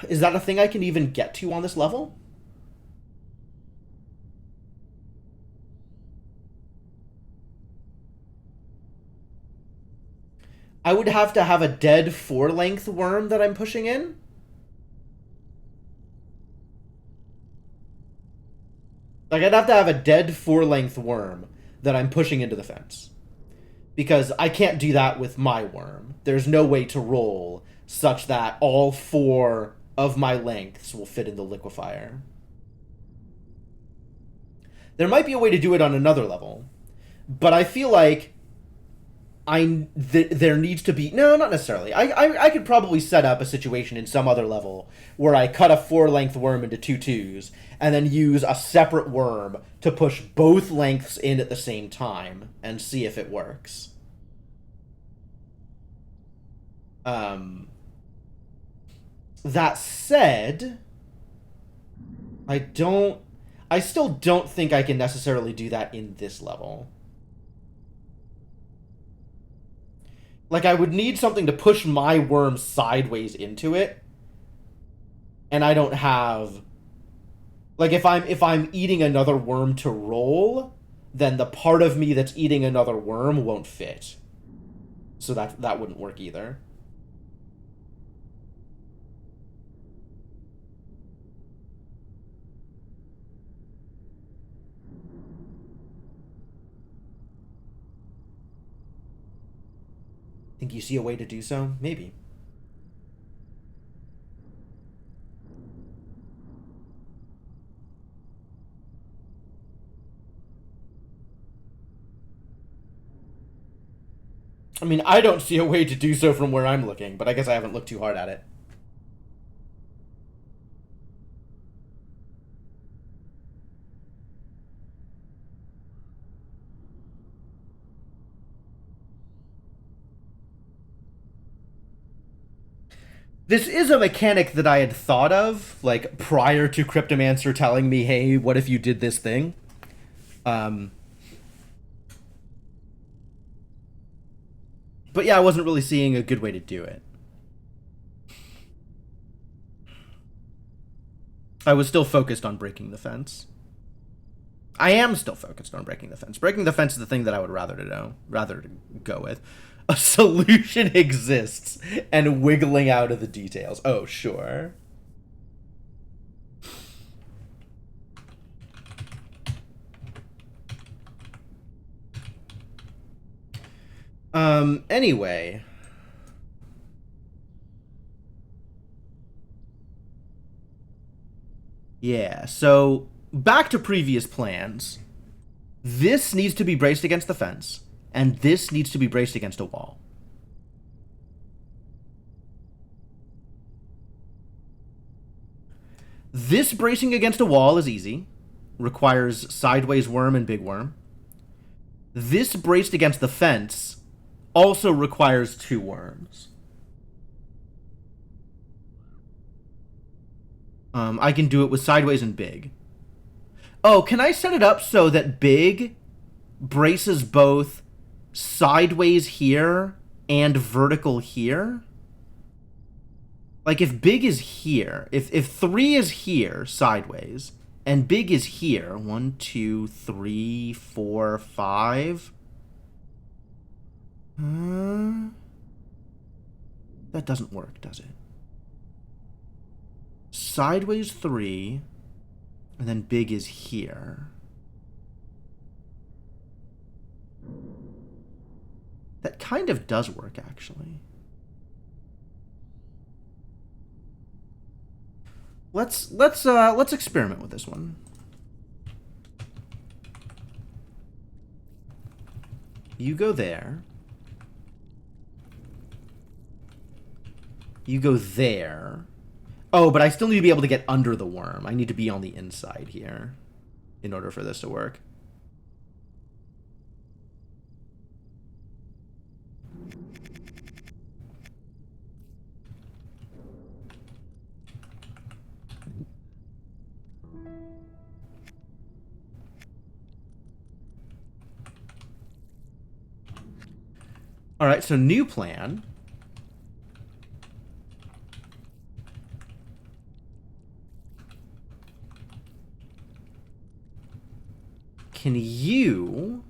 [SPEAKER 1] Is that a thing I can even get to on this level? I would have to have a dead 4-length worm that I'm pushing in? Like, I'd have to have a dead 4-length worm that I'm pushing into the fence. Because I can't do that with my worm. There's no way to roll such that all 4 of my lengths will fit in the liquefier. There might be a way to do it on another level, but I feel like there needs to be, no, not necessarily. I could probably set up a situation in some other level where I cut a 4-length worm into 2 twos and then use a separate worm to push both lengths in at the same time and see if it works. That said, I still don't think I can necessarily do that in this level. Like, I would need something to push my worm sideways into it, and I don't have... Like, if I'm eating another worm to roll, then the part of me that's eating another worm won't fit. So that wouldn't work either. Think you see a way to do so? Maybe. I mean, I don't see a way to do so from where I'm looking, but I guess I haven't looked too hard at it. This is a mechanic that I had thought of, like, prior to Cryptomancer telling me, hey, what if you did this thing? But yeah, I wasn't really seeing a good way to do it. I was still focused on breaking the fence. I am still focused on breaking the fence. Breaking the fence is the thing that I would rather go with. A solution exists, and wiggling out of the details. Oh, sure. Anyway. Yeah, so back to previous plans. This needs to be braced against the fence, and this needs to be braced against a wall. This bracing against a wall is easy. Requires sideways worm and big worm. This braced against the fence also requires 2 worms. I can do it with sideways and big. Oh, can I set it up so that big braces both sideways here and vertical here? Like, if big is here, if 3 is here sideways and big is here, 1, 2, 3, 4, 5. That doesn't work, does it? Sideways 3, and then big is here. That kind of does work, actually. Let's experiment with this one. You go there. You go there. Oh, but I still need to be able to get under the worm. I need to be on the inside here in order for this to work. All right, so new plan. Can you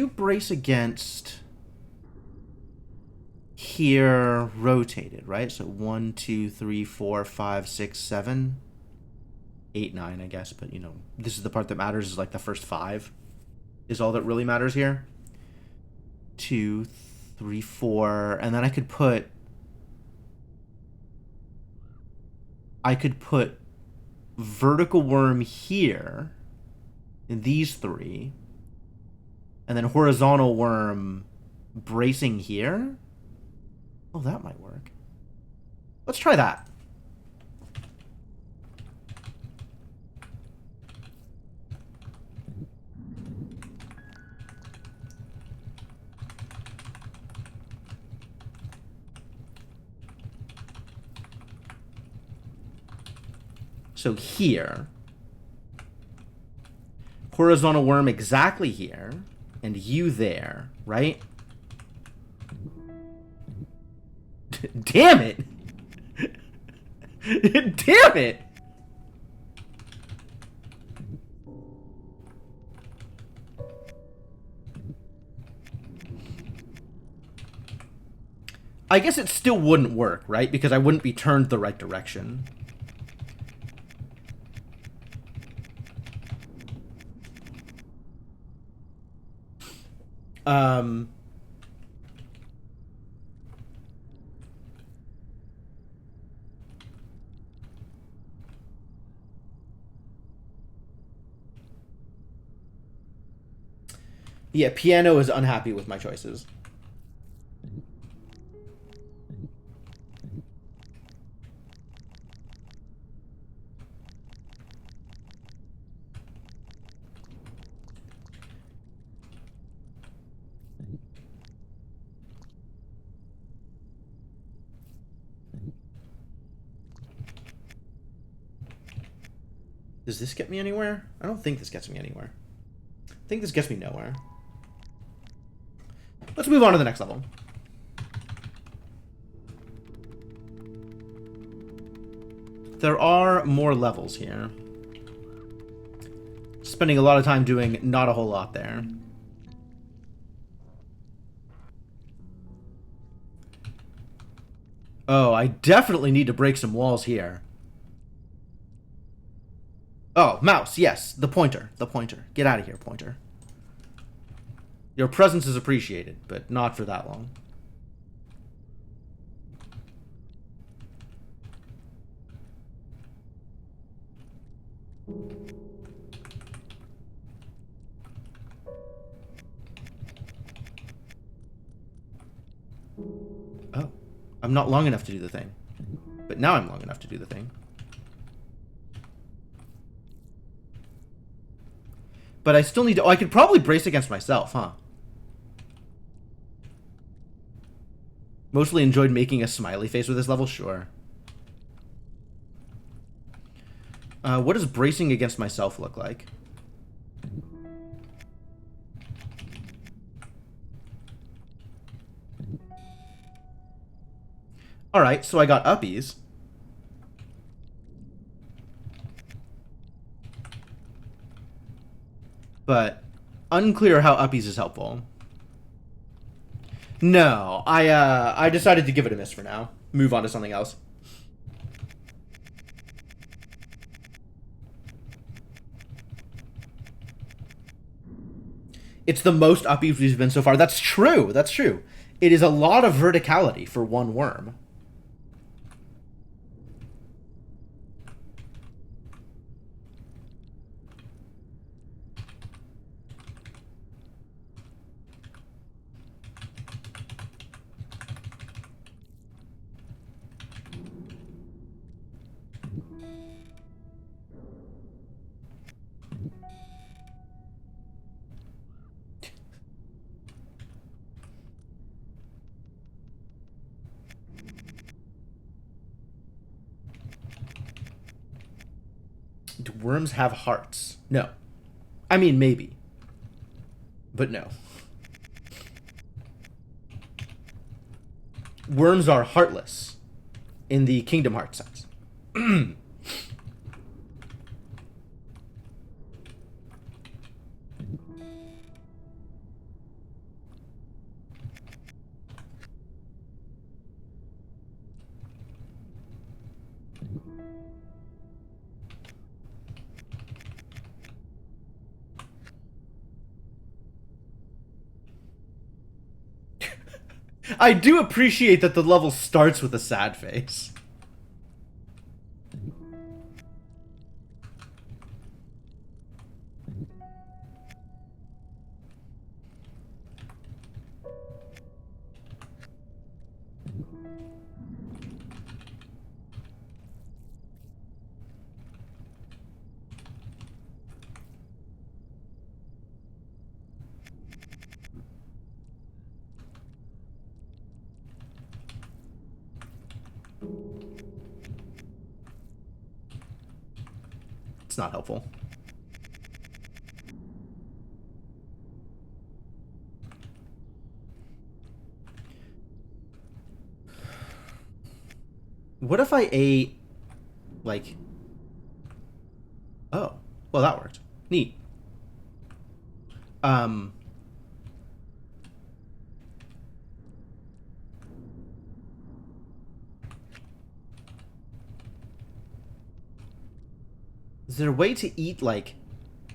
[SPEAKER 1] brace against here rotated, right? So 1, 2, 3, 4, 5, 6, 7, 8, 9, I guess. But, you know, this is the part that matters, is like the first 5 is all that really matters here. 2, 3, 4, and then I could put vertical worm here in these 3, and then horizontal worm bracing here. Oh, that might work. Let's try that. So here, horizontal worm exactly here, and you there, right? Damn it! Damn it! I guess it still wouldn't work, right? Because I wouldn't be turned the right direction. Yeah, piano is unhappy with my choices. Does this get me anywhere? I don't think this gets me anywhere. I think this gets me nowhere. Let's move on to the next level. There are more levels here. Spending a lot of time doing not a whole lot there. Oh, I definitely need to break some walls here. Oh, mouse, yes. The pointer. The pointer. Get out of here, pointer. Your presence is appreciated, but not for that long. Oh. I'm not long enough to do the thing. But now I'm long enough to do the thing. But I still need to... Oh, I could probably brace against myself, huh? Mostly enjoyed making a smiley face with this level? Sure. What does bracing against myself look like? Alright, so I got uppies. But unclear how uppies is helpful. No, I decided to give it a miss for now. Move on to something else. It's the most uppies we've been so far. That's true. That's true. It is a lot of verticality for one worm. Do worms have hearts? No. I mean, maybe. But no. Worms are heartless in the Kingdom Hearts sense. I do appreciate that the level starts with a sad face. It's not helpful. What if I ate, like... Oh. Well, that worked. Neat. Is there a way to eat, like,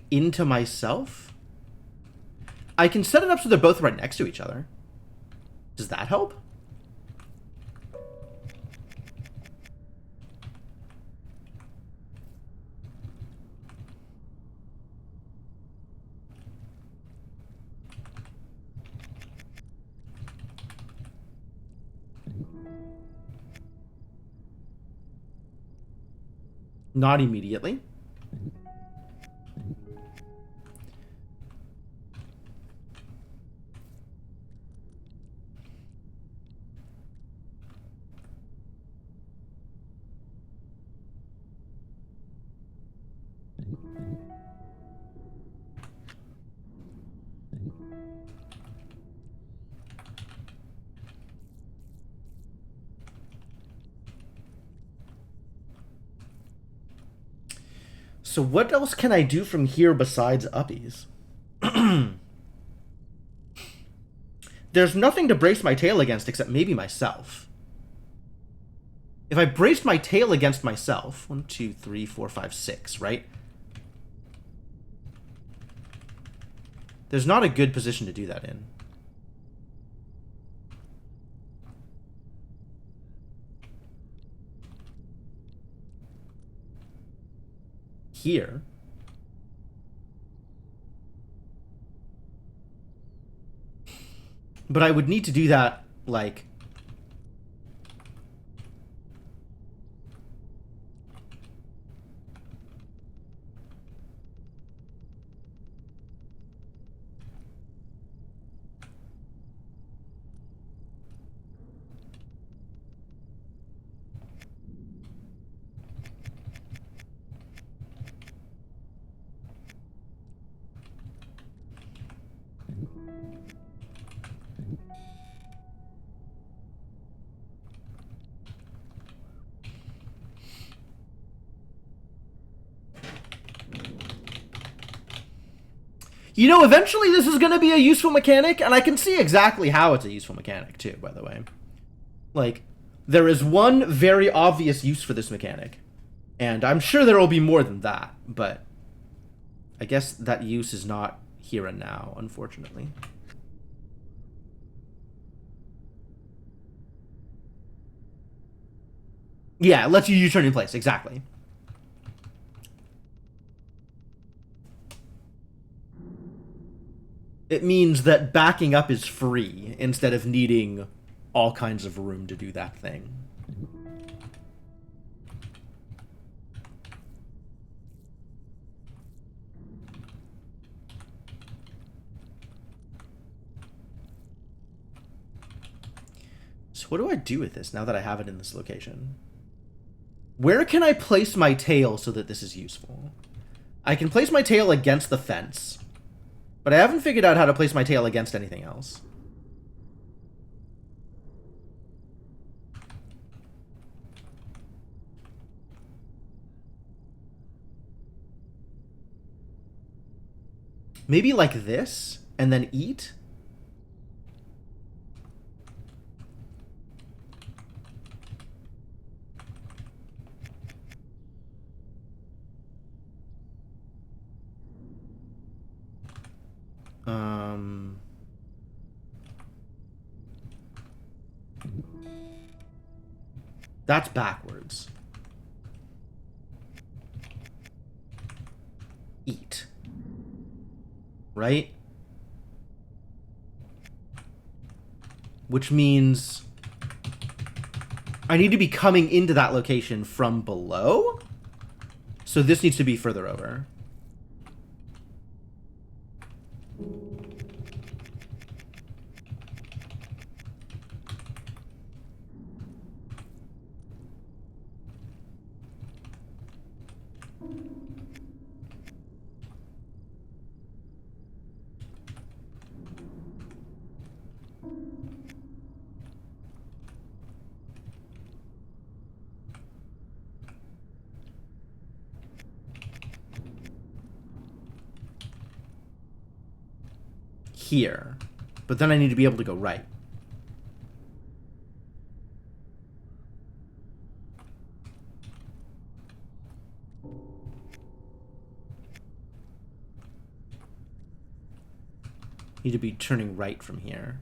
[SPEAKER 1] into myself? I can set it up so they're both right next to each other. Does that help? Not immediately. So what else can I do from here besides uppies? There's nothing to brace my tail against except maybe myself. If I braced my tail against myself... 1, 2, 3, 4, 5, 6, right? There's not a good position to do that in. Here. But I would need to do that, like... You know, eventually this is going to be a useful mechanic, and I can see exactly how it's a useful mechanic, too, by the way. Like, there is one very obvious use for this mechanic, and I'm sure there will be more than that, but I guess that use is not here and now, unfortunately. Yeah, it lets you U-turn in place, exactly. It means that backing up is free instead of needing all kinds of room to do that thing. So what do I do with this now that I have it in this location? Where can I place my tail so that this is useful? I can place my tail against the fence, but I haven't figured out how to place my tail against anything else. Maybe like this, and then eat? Um... That's backwards. Eat. Right? Which means I need to be coming into that location from below. So this needs to be further over. Here. But then I need to be able to go right. Need to be turning right from here.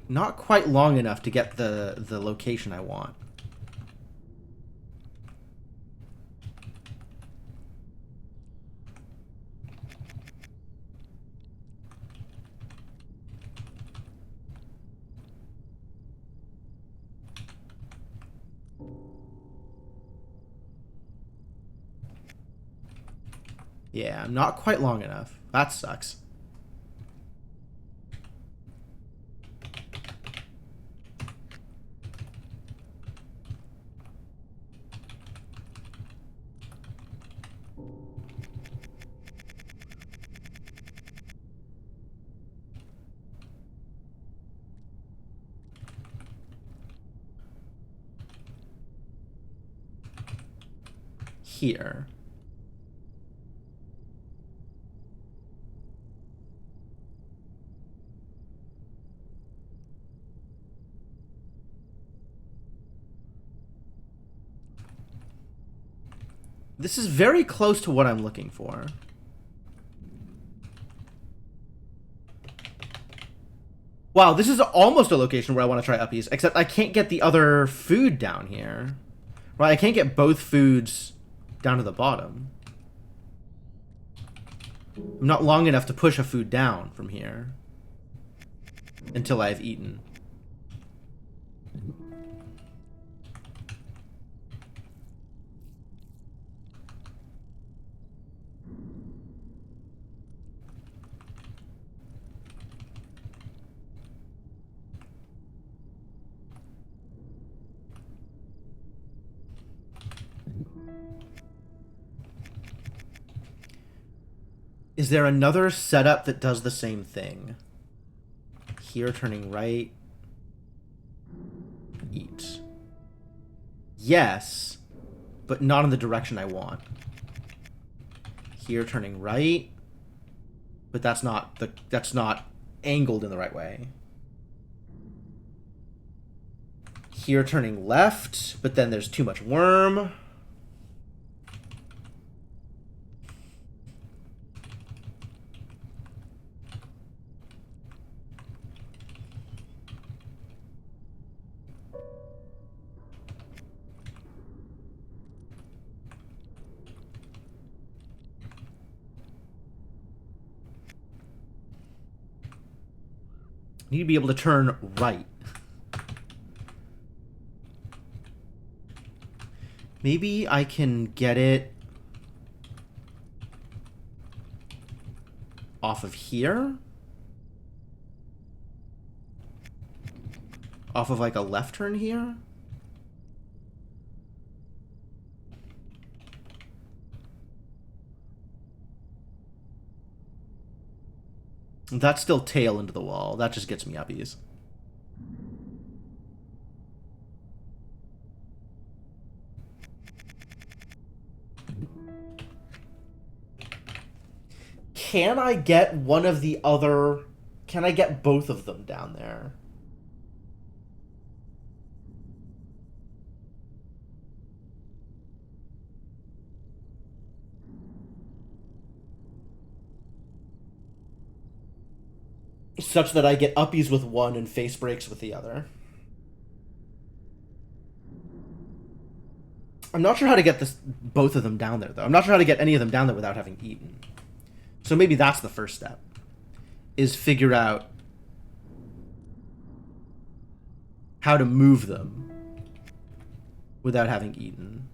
[SPEAKER 1] Not quite long enough to get the location I want. Yeah, not quite long enough. That sucks. Here. This is very close to what I'm looking for. Wow, this is almost a location where I want to try uppies, except I can't get the other food down here. Right, I can't get both foods down to the bottom. I'm not long enough to push a food down from here until I've eaten. Is there another setup that does the same thing? Here, turning right. Eat. Yes, but not in the direction I want. Here, turning right. But that's not angled in the right way. Here, turning left, but then there's too much worm. Need to be able to turn right. Maybe I can get it off of here? Off of like a left turn here? That's still tail into the wall. That just gets me uppies. can I get one of the other... Can I get both of them down there? Such that I get uppies with one and face breaks with the other. I'm not sure how to get both of them down there, though. I'm not sure how to get any of them down there without having eaten. So maybe that's the first step, is figure out how to move them without having eaten.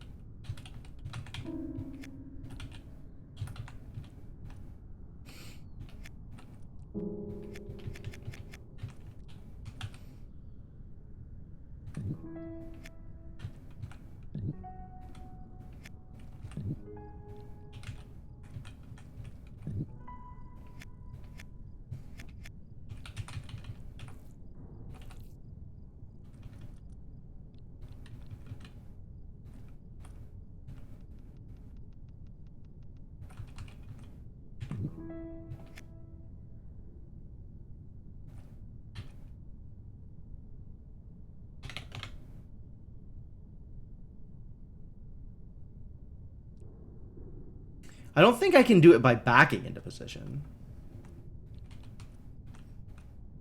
[SPEAKER 1] I don't think I can do it by backing into position.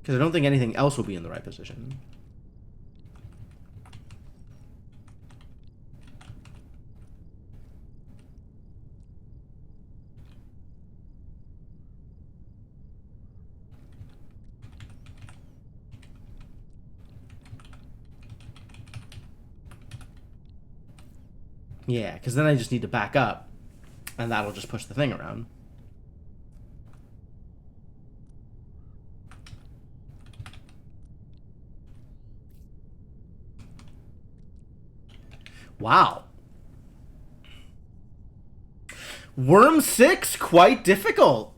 [SPEAKER 1] Because I don't think anything else will be in the right position. Yeah, because then I just need to back up, and that'll just push the thing around. Wow. Worm 6, quite difficult.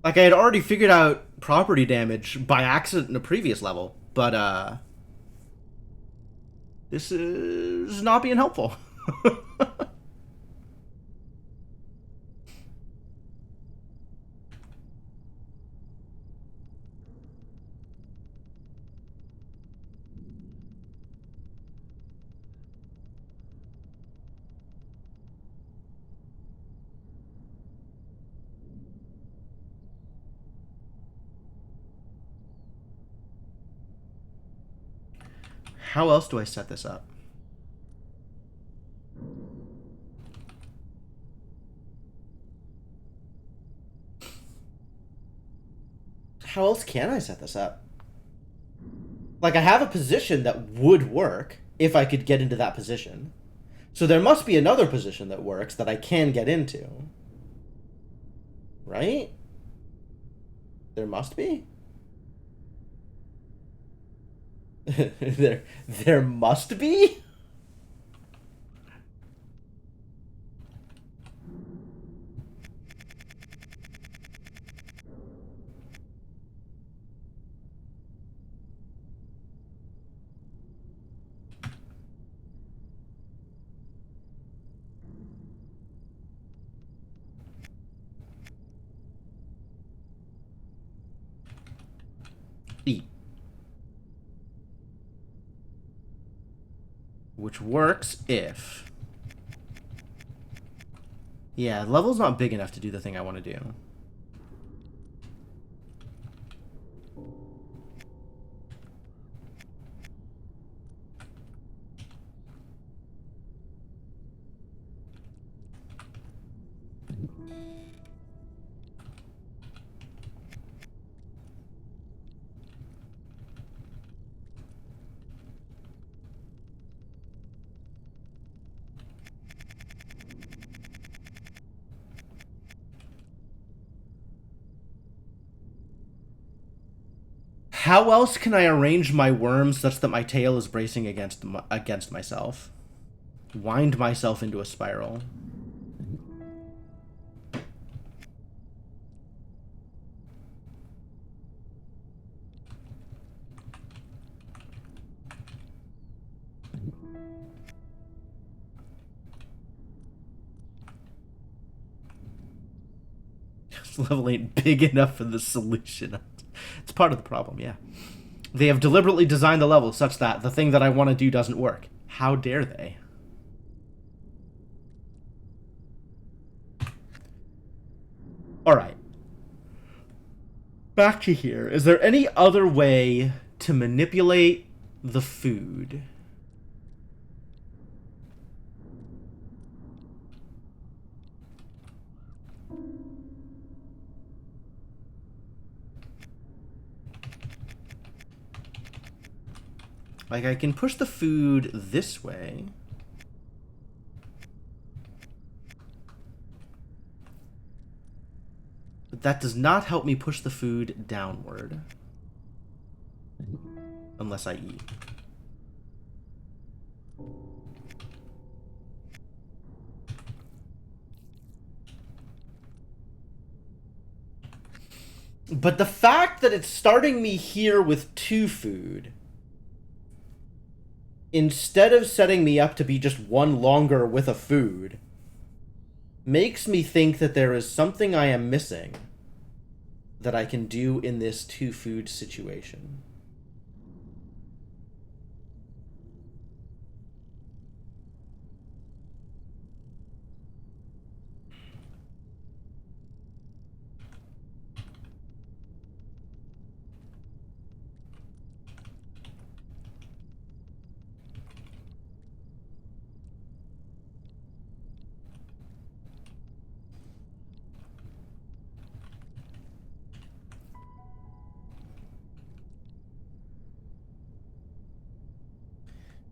[SPEAKER 1] Like, I had already figured out property damage by accident in a previous level, but, this is not being helpful. How else do I set this up? How else can I set this up? Like, I have a position that would work if I could get into that position. So there must be another position that works that I can get into. Right? There must be? there must be? Eat. Which works if... Yeah, the level's not big enough to do the thing I want to do. How else can I arrange my worms such that my tail is bracing against myself? Wind myself into a spiral. This level ain't big enough for the solution. It's part of the problem, yeah. They have deliberately designed the level such that the thing that I want to do doesn't work. How dare they? Alright. Back to here. Is there any other way to manipulate the food? Like, I can push the food this way. But that does not help me push the food downward. Unless I eat. But the fact that it's starting me here with 2 food, instead of setting me up to be just 1 longer with a food, makes me think that there is something I am missing that I can do in this 2 food situation.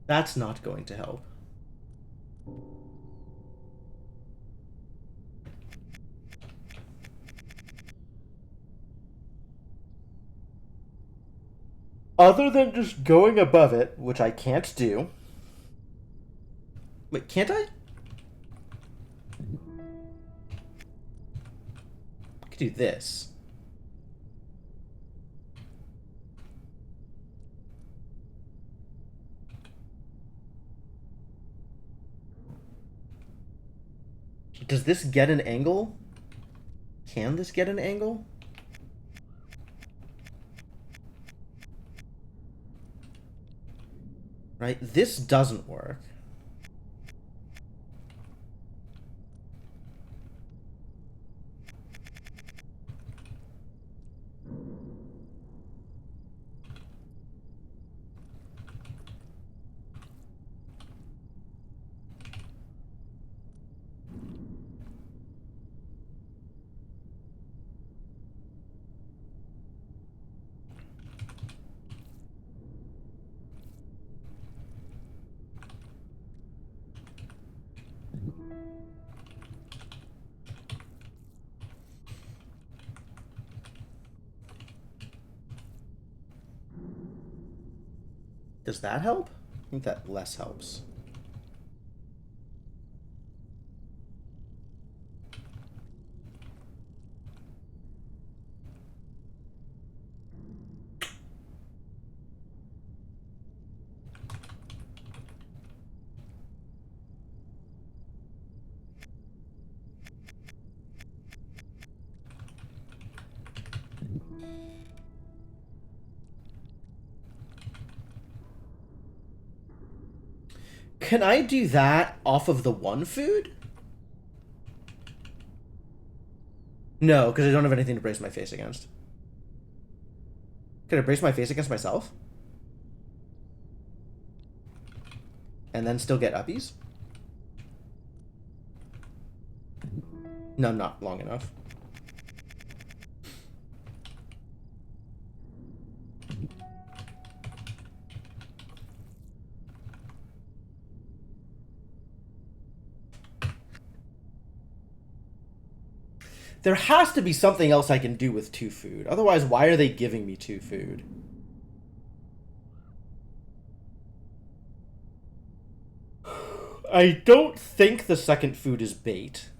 [SPEAKER 1] That's not going to help. Other than just going above it, which I can't do. Wait, can't I? I could do this. Does this get an angle? Can this get an angle? Right, this doesn't work. Does that help? I think that less helps. Can I do that off of the 1 food? No, because I don't have anything to brace my face against. Can I brace my face against myself? And then still get uppies? No, not long enough. There has to be something else I can do with 2 food. Otherwise, why are they giving me 2 food? I don't think the second food is bait.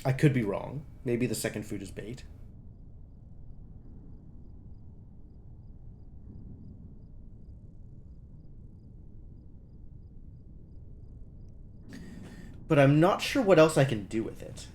[SPEAKER 1] I could be wrong. Maybe the second food is bait. But I'm not sure what else I can do with it.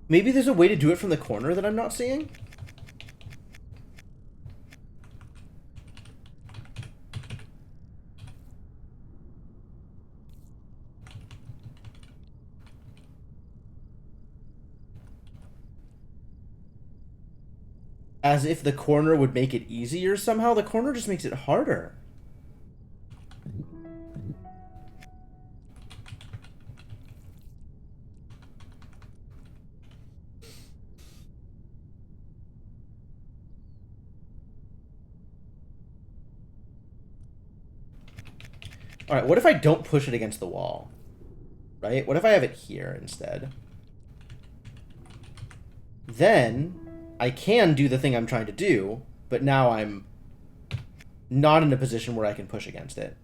[SPEAKER 1] Maybe there's a way to do it from the corner that I'm not seeing? As if the corner would make it easier somehow. The corner just makes it harder. Alright, what if I don't push it against the wall? Right? What if I have it here instead? Then I can do the thing I'm trying to do, but now I'm not in a position where I can push against it.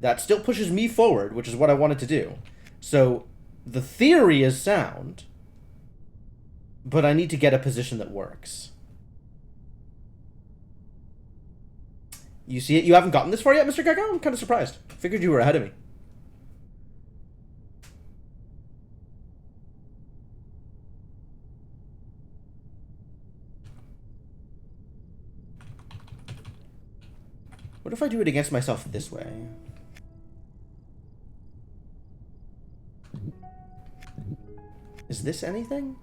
[SPEAKER 1] That still pushes me forward, which is what I wanted to do. So the theory is sound, but I need to get a position that works. You see it? You haven't gotten this far yet, Mr. Gecko? I'm kind of surprised. Figured you were ahead of me. What if I do it against myself this way? Is this anything?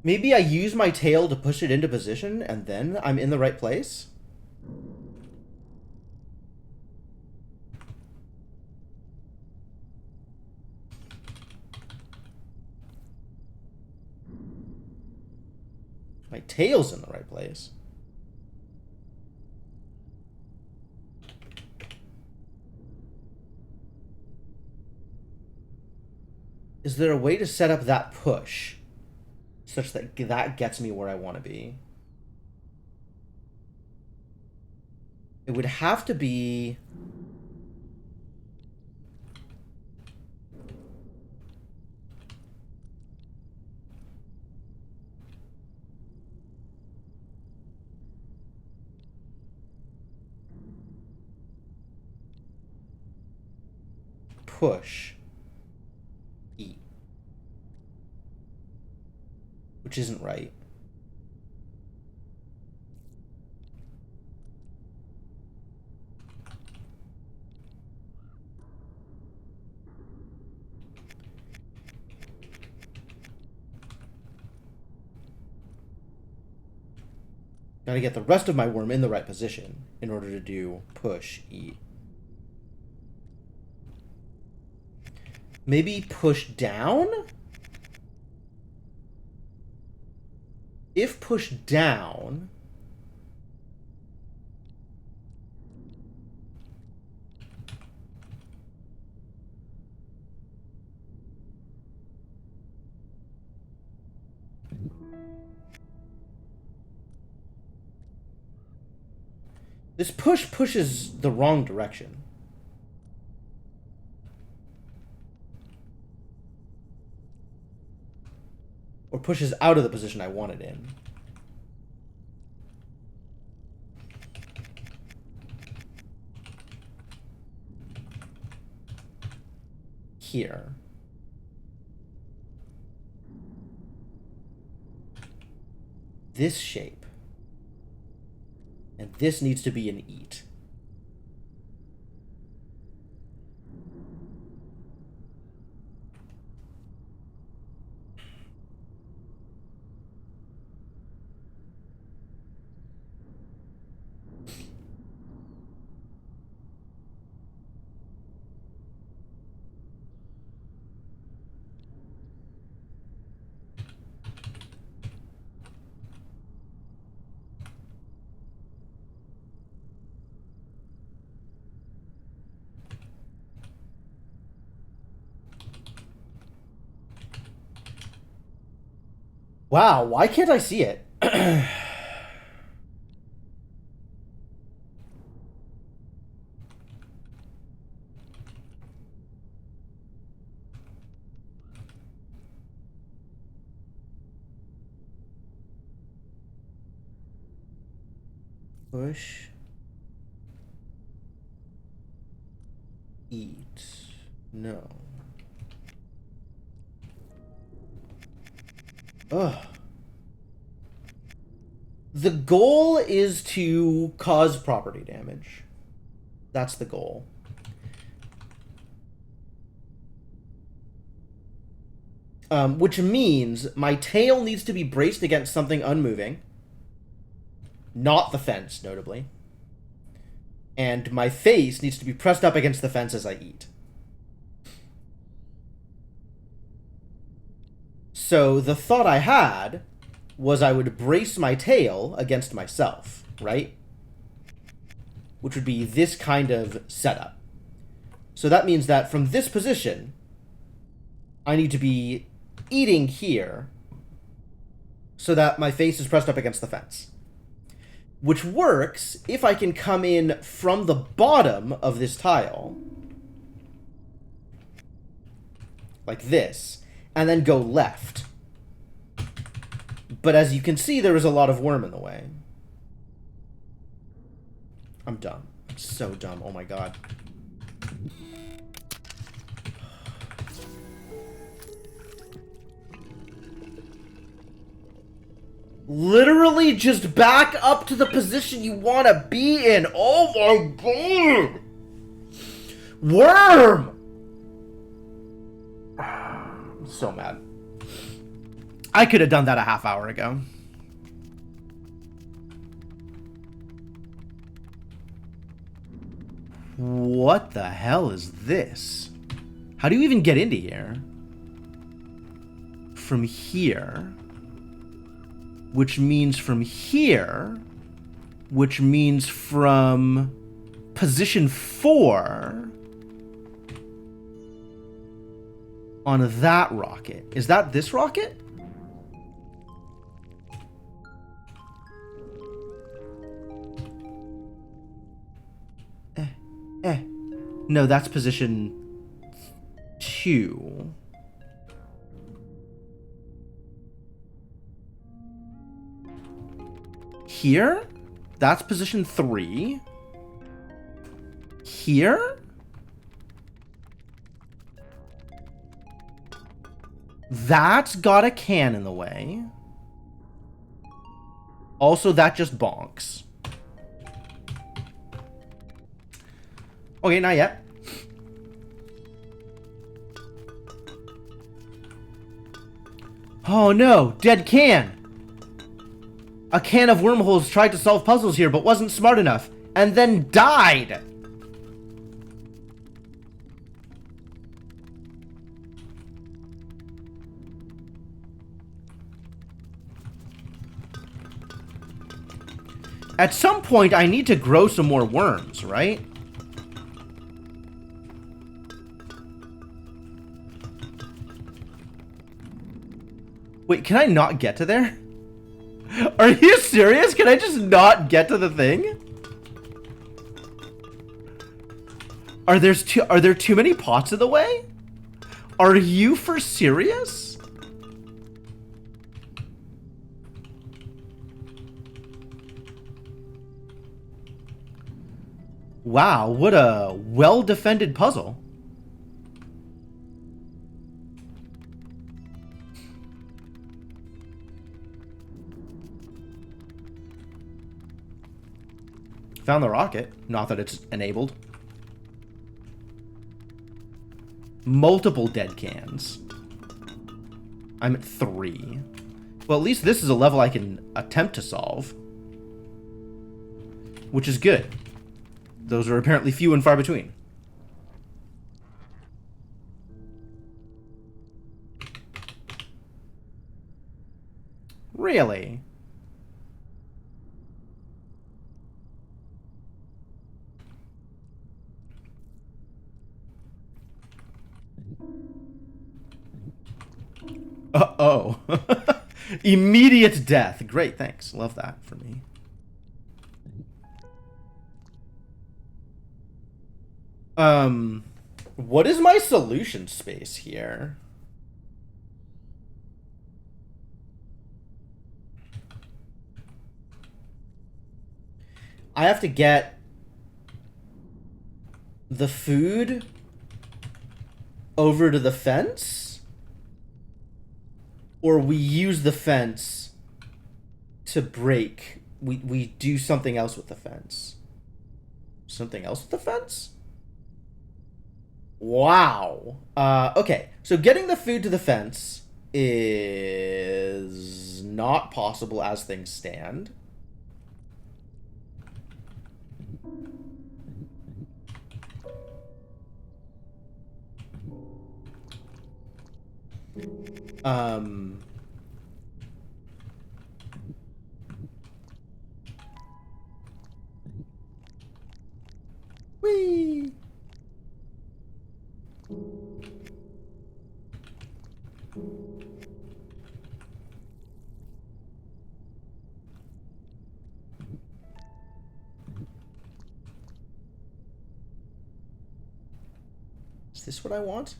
[SPEAKER 1] Maybe I use my tail to push it into position, and then I'm in the right place? My tail's in the right place. Is there a way to set up that push such that that gets me where I want to be? It would have to be... push. E. Which isn't right. Gotta get the rest of my worm in the right position in order to do push E. Maybe push down? If push down... This push pushes the wrong direction. Or pushes out of the position I want it in. Here. This shape. And this needs to be an eat. Wow, why can't I see it? Push. Eat. No. Ugh. The goal is to cause property damage. That's the goal. Which means my tail needs to be braced against something unmoving. Not the fence, notably. And my face needs to be pressed up against the fence as I eat. So the thought I had was I would brace my tail against myself, right? Which would be this kind of setup. So that means that from this position, I need to be eating here so that my face is pressed up against the fence. Which works if I can come in from the bottom of this tile, like this, and then go left. But as you can see, there is a lot of worm in the way. I'm dumb. I'm so dumb. Oh my god. Literally just back up to the position you want to be in. Oh my god. Worm! I'm so mad. I could have done that a half hour ago. What the hell is this? How do you even get into here? From here. Which means from here. Which means from position 4 on that rocket. Is that this rocket? No, that's position 2. Here? That's position 3. Here? That's got a can in the way. Also, that just bonks. Okay, not yet. Oh no, dead can! A can of wormholes tried to solve puzzles here but wasn't smart enough, and then died! At some point, I need to grow some more worms, right? Wait, can I not get to there? Are you serious? Can I just not get to the thing? Are there too many pots in the way? Are you for serious? Wow, what a well-defended puzzle. Found the rocket. Not that it's enabled. Multiple dead cans. I'm at 3. Well, at least this is a level I can attempt to solve. Which is good. Those are apparently few and far between. Really? Uh-oh. Immediate death. Great, thanks. Love that for me. What is my solution space here? I have to get the food over to the fence? Or we use the fence to break. We do something else with the fence. Something else with the fence? Wow. Okay. So getting the food to the fence is not possible as things stand. Whee! Is this what I want?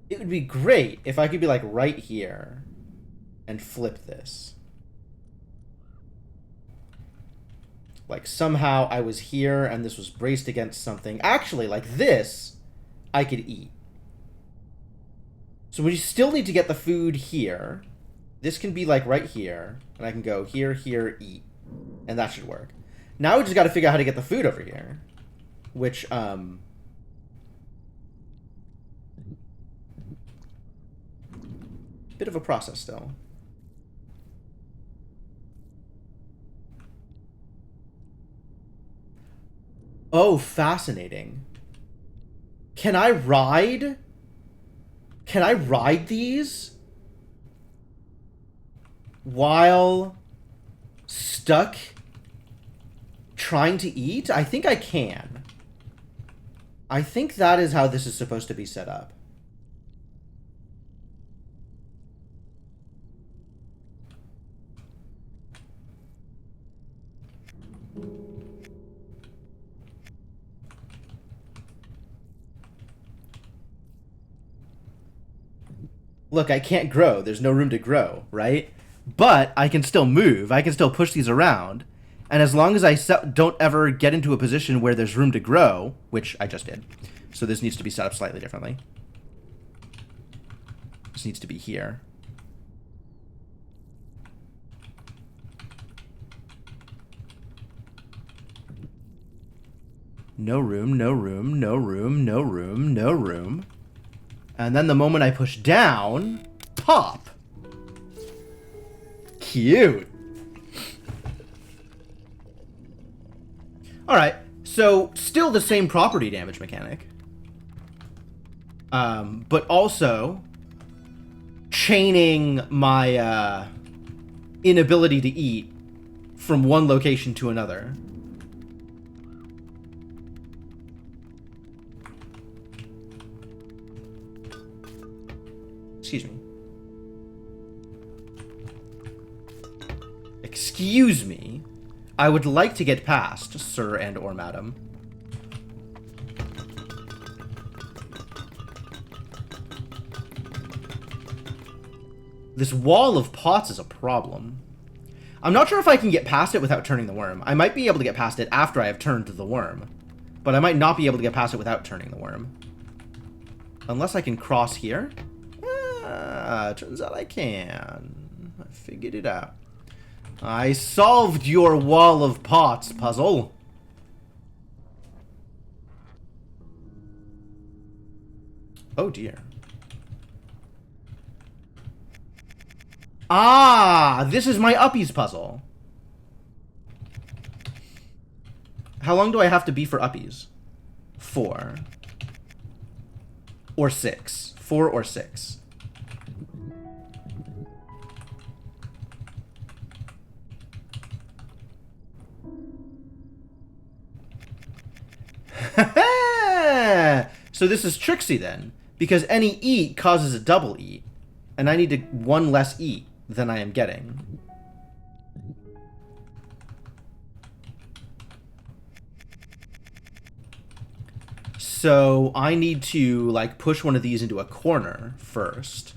[SPEAKER 1] It would be great if I could be like right here and flip this. Like somehow I was here and this was braced against something. Actually, like this, I could eat. So we still need to get the food here. This can be like right here. And I can go here, here, eat. And that should work. Now we just got to figure out how to get the food over here. Which, bit of a process still. Oh, fascinating. Can I ride? Can I ride these while stuck trying to eat? I think I can. I think that is how this is supposed to be set up. Look, I can't grow. There's no room to grow, right? But I can still move. I can still push these around. And as long as I don't ever get into a position where there's room to grow, which I just did. So this needs to be set up slightly differently. This needs to be here. No room, no room, no room, no room, no room. And then the moment I push down, pop. Cute. Alright, so still the same property damage mechanic. But also chaining my inability to eat from one location to another. Excuse me. Excuse me. I would like to get past, sir and or madam. This wall of pots is a problem. I'm not sure if I can get past it without turning the worm. I might be able to get past it after I have turned the worm. But I might not be able to get past it without turning the worm. Unless I can cross here. Turns out I can. I figured it out. I solved your wall of pots puzzle. Oh dear. Ah, this is my uppies puzzle. How long do I have to be for uppies? 4. Or 6. 4 or 6. So this is tricksy then, because any eat causes a double eat, and I need to one less eat. than I am getting. So I need to, like, push one of these into a corner first.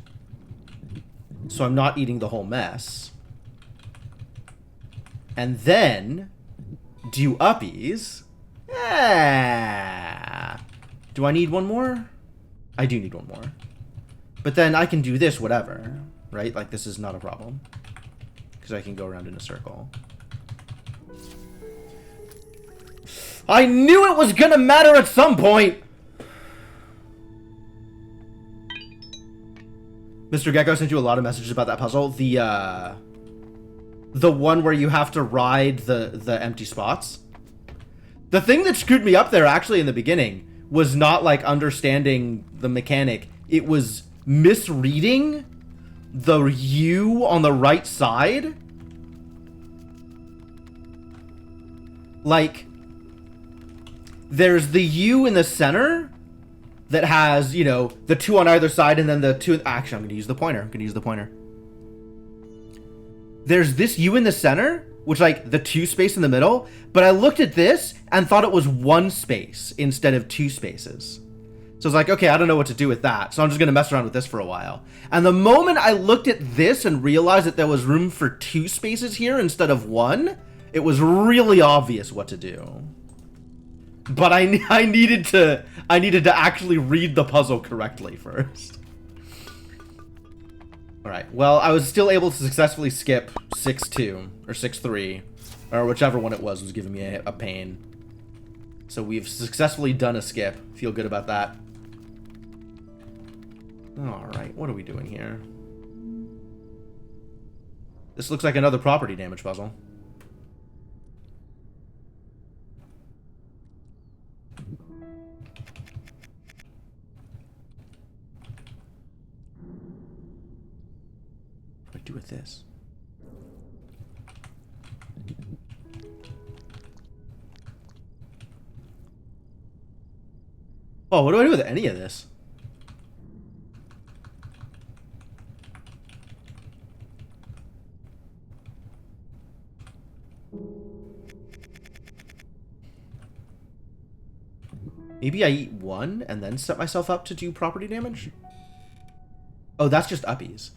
[SPEAKER 1] So I'm not eating the whole mess. And then do uppies. Ah. Do I need one more? I do need one more. But then I can do this, whatever. Right? Like, this is not a problem. Because I can go around in a circle. I knew it was gonna matter at some point! Mr. Gecko sent you a lot of messages about that puzzle. The one where you have to ride the empty spots. The thing that screwed me up there, actually, in the beginning, was not, like, understanding the mechanic. It was misreading the U on the right side. Like, there's the U in the center that has, you know, the two on either side, and then the two... Actually, I'm going to use the pointer. There's this U in the center, which, like, the two space in the middle, but I looked at this and thought it was one space instead of two spaces. So I was like, okay, I don't know what to do with that, so I'm just going to mess around with this for a while. And the moment I looked at this and realized that there was room for two spaces here instead of one, it was really obvious what to do. But I needed to actually read the puzzle correctly first. Alright, well, I was still able to successfully skip 6-2, or 6-3, or whichever one it was giving me a pain. So we've successfully done a skip. Feel good about that. Alright, what are we doing here? This looks like another property damage puzzle. What do I do with this? Oh, what do I do with any of this? Maybe I eat one and then set myself up to do property damage? Oh, that's just uppies.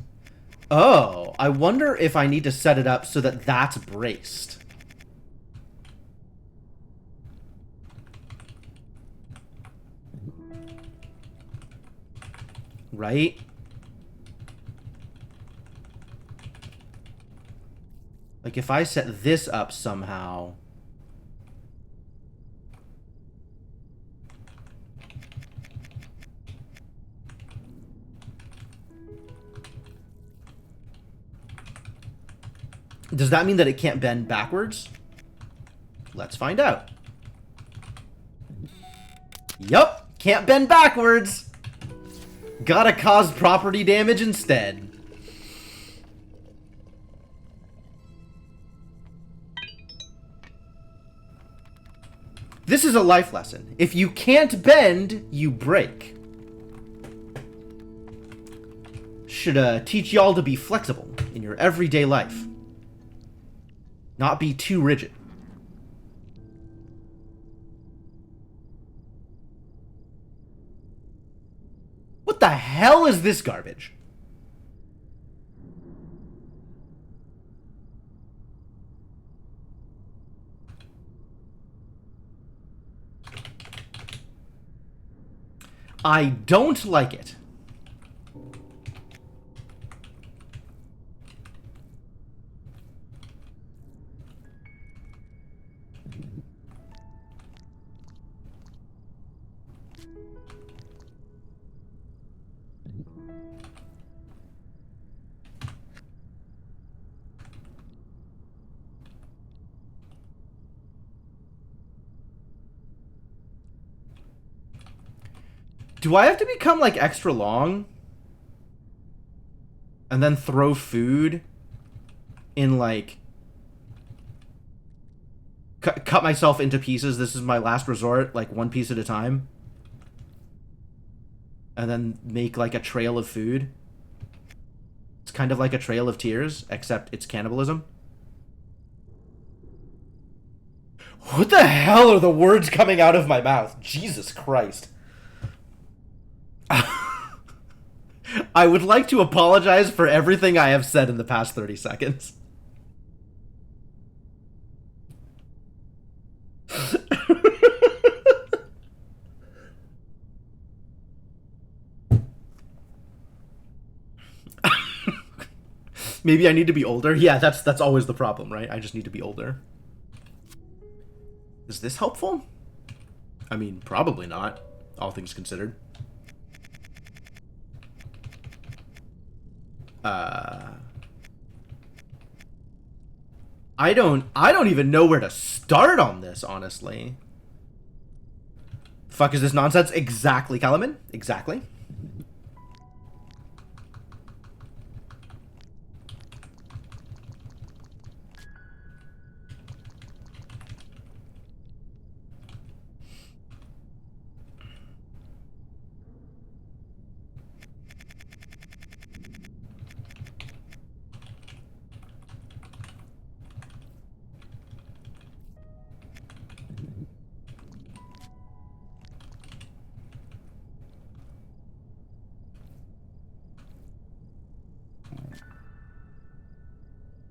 [SPEAKER 1] Oh, I wonder if I need to set it up so that that's braced. Right? Like, if I set this up somehow... Does that mean that it can't bend backwards? Let's find out. Yup, can't bend backwards. Gotta cause property damage instead. This is a life lesson. If you can't bend, you break. Should teach y'all to be flexible in your everyday life. Not be too rigid. What the hell is this garbage? I don't like it. Do I have to become, like, extra long? And then throw food in, like... Cut myself into pieces. This is my last resort, like, one piece at a time. And then make, like, a trail of food. It's kind of like a Trail of Tears, except it's cannibalism. What the hell are the words coming out of my mouth? Jesus Christ. I would like to apologize for everything I have said in the past 30 seconds. Maybe I need to be older. Yeah, that's always the problem, right? I just need to be older. Is this helpful? I mean, probably not, all things considered. I don't even know where to start on this, honestly. Fuck is this nonsense? Exactly, Kalaman. Exactly.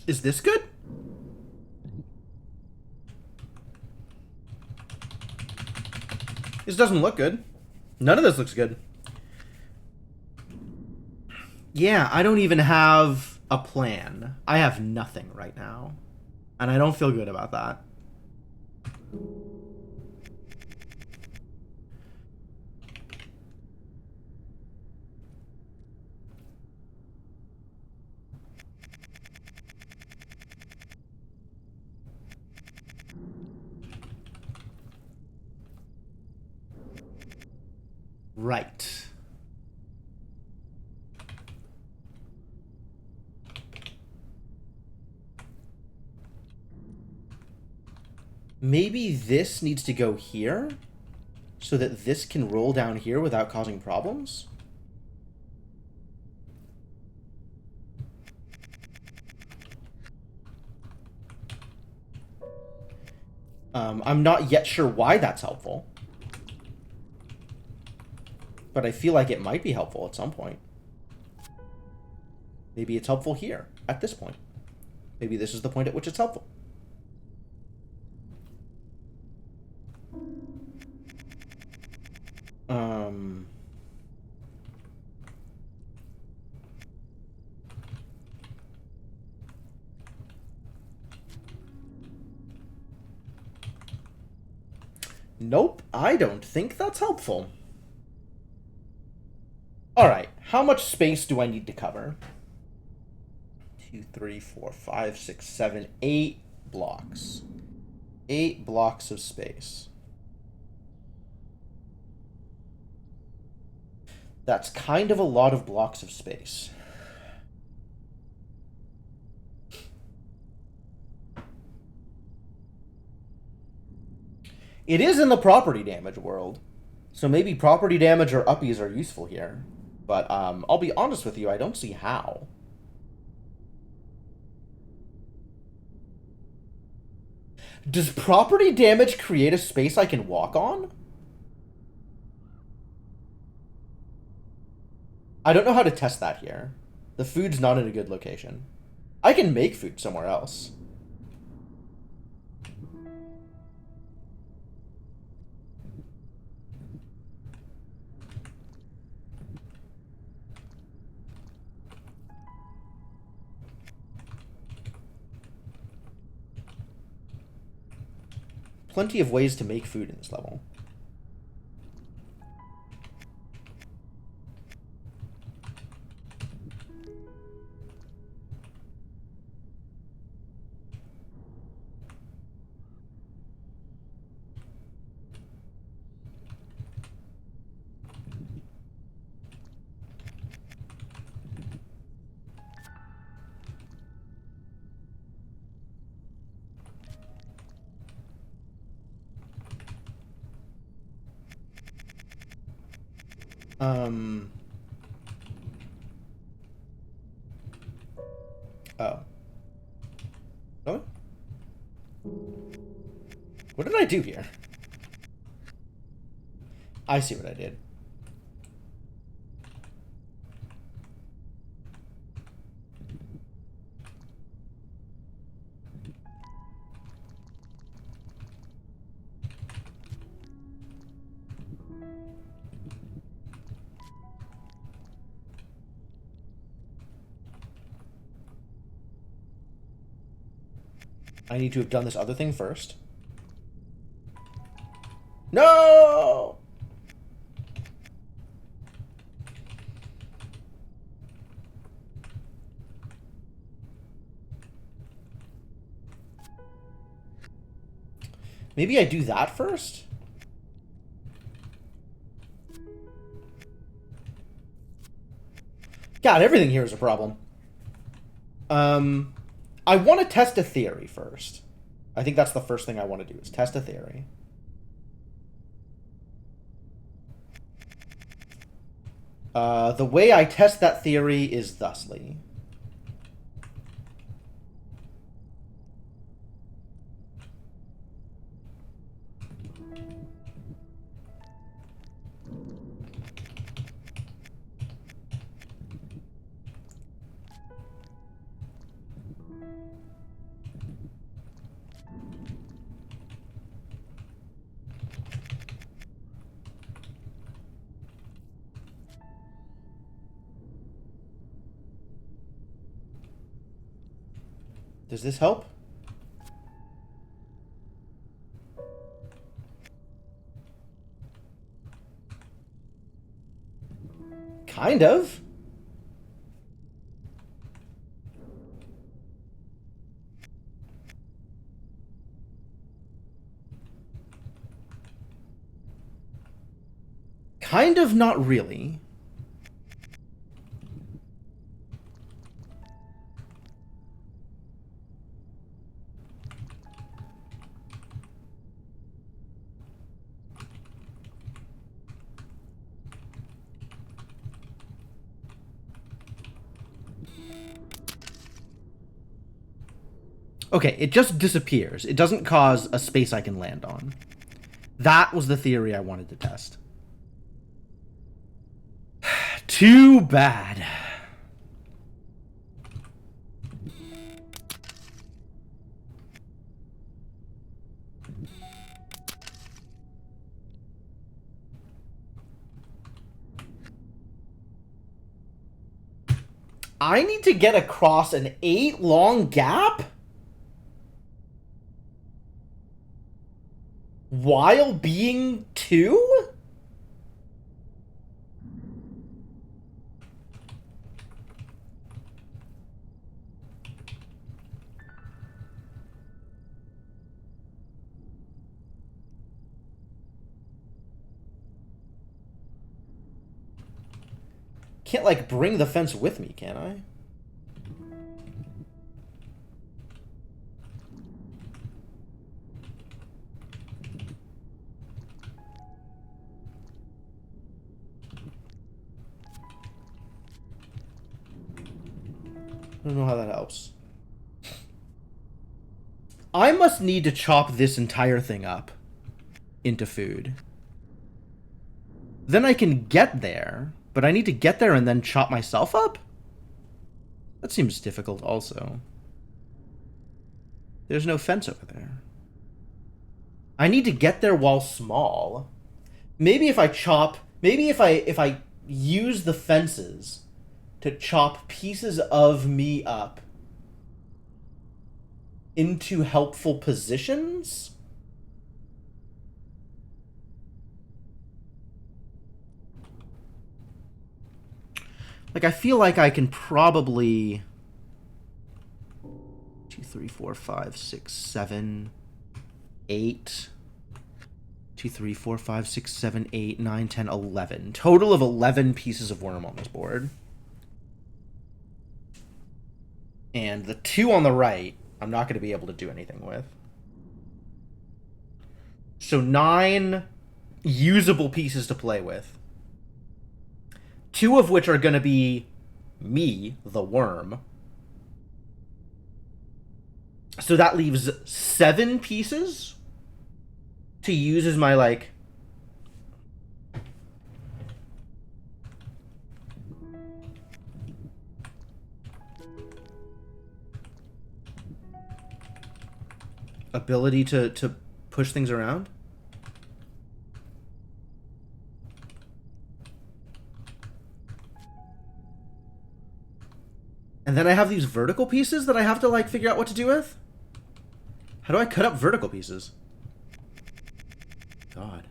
[SPEAKER 1] Is this good? This doesn't look good. None of this looks good. Yeah, I don't even have a plan. I have nothing right now. And I don't feel good about that. Right. Maybe this needs to go here so that this can roll down here without causing problems? I'm not yet sure why that's helpful. But I feel like it might be helpful at some point. Maybe it's helpful here, at this point. Maybe this is the point at which it's helpful. Nope, I don't think that's helpful. Alright, how much space do I need to cover? 2, 3, 4, 5, 6, 7, 8 blocks. 8 blocks of space. That's kind of a lot of blocks of space. It is in the property damage world. So maybe property damage or uppies are useful here. But I'll be honest with you, I don't see how. Does property damage create a space I can walk on? I don't know how to test that here. The food's not in a good location. I can make food somewhere else. Plenty of ways to make food in this level. What did I do here? I see what I did. I need to have done this other thing first. No! Maybe I do that first? God, everything here is a problem. I want to test a theory first. I think that's the first thing I want to do, is test a theory. The way I test that theory is thusly. Does this help? Kind of. Kind of, not really. Okay, it just disappears. It doesn't cause a space I can land on. That was the theory I wanted to test. Too bad. I need to get across an 8-long gap? While being 2? Can't, like, bring the fence with me, can I? I don't know how that helps. I must need to chop this entire thing up into food. Then I can get there, but I need to get there and then chop myself up? That seems difficult also. There's no fence over there. I need to get there while small. Maybe if I chop... Maybe if I use the fences to chop pieces of me up into helpful positions? Like, I feel like I can probably... 2, 3, 4, 5, 6, 7, 8... 2, 3, 4, 5, 6, 7, 8, 9, 10, 11. Total of 11 pieces of worm on this board. And the 2 on the right, I'm not going to be able to do anything with. So 9 usable pieces to play with. 2 of which are going to be me, the worm. So that leaves 7 pieces. to use as my, like... ability to push things around? And then I have these vertical pieces that I have to, like, figure out what to do with? How do I cut up vertical pieces? God.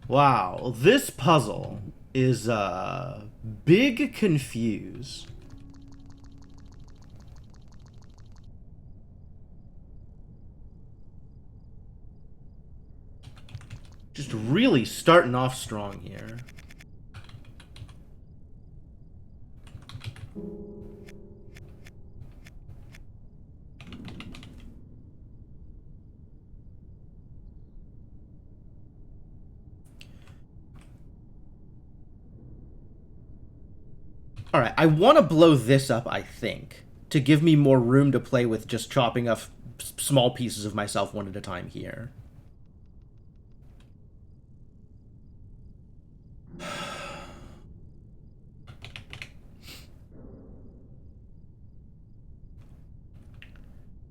[SPEAKER 1] Wow, this puzzle is, big confuse. Just really starting off strong here. Alright, I want to blow this up, I think, to give me more room to play with just chopping up small pieces of myself one at a time here.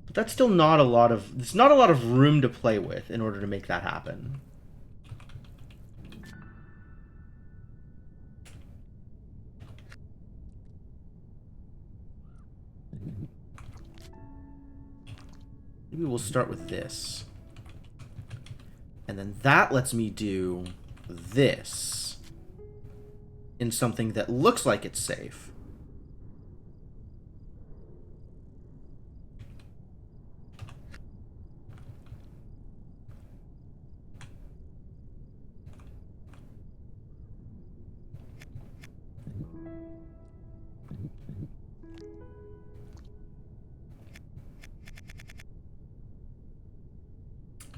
[SPEAKER 1] But that's still not a lot of... It's not a lot of room to play with in order to make that happen. Maybe we'll start with this. And then that lets me do this in something that looks like it's safe.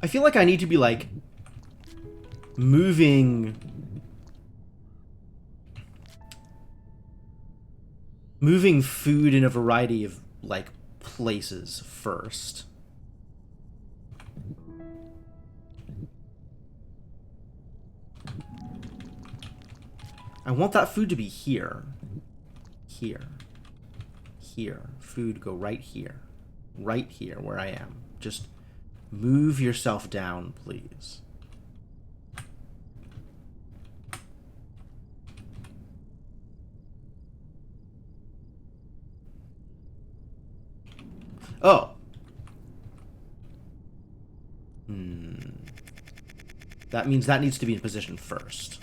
[SPEAKER 1] I feel like I need to be, like, moving food in a variety of, like, places first. I want that food to be here. Here. Here. Food go right here. Right here where I am. Just move yourself down, please. Oh. That means that needs to be in position first.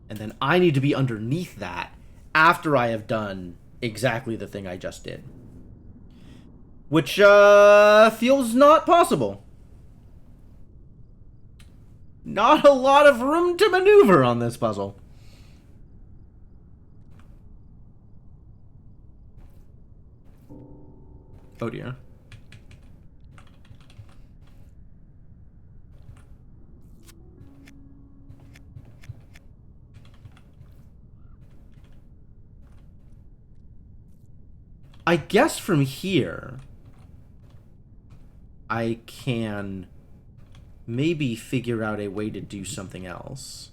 [SPEAKER 1] And then I need to be underneath that after I have done exactly the thing I just did. Which, feels not possible. Not a lot of room to maneuver on this puzzle. Oh dear. I guess from here, I can maybe figure out a way to do something else.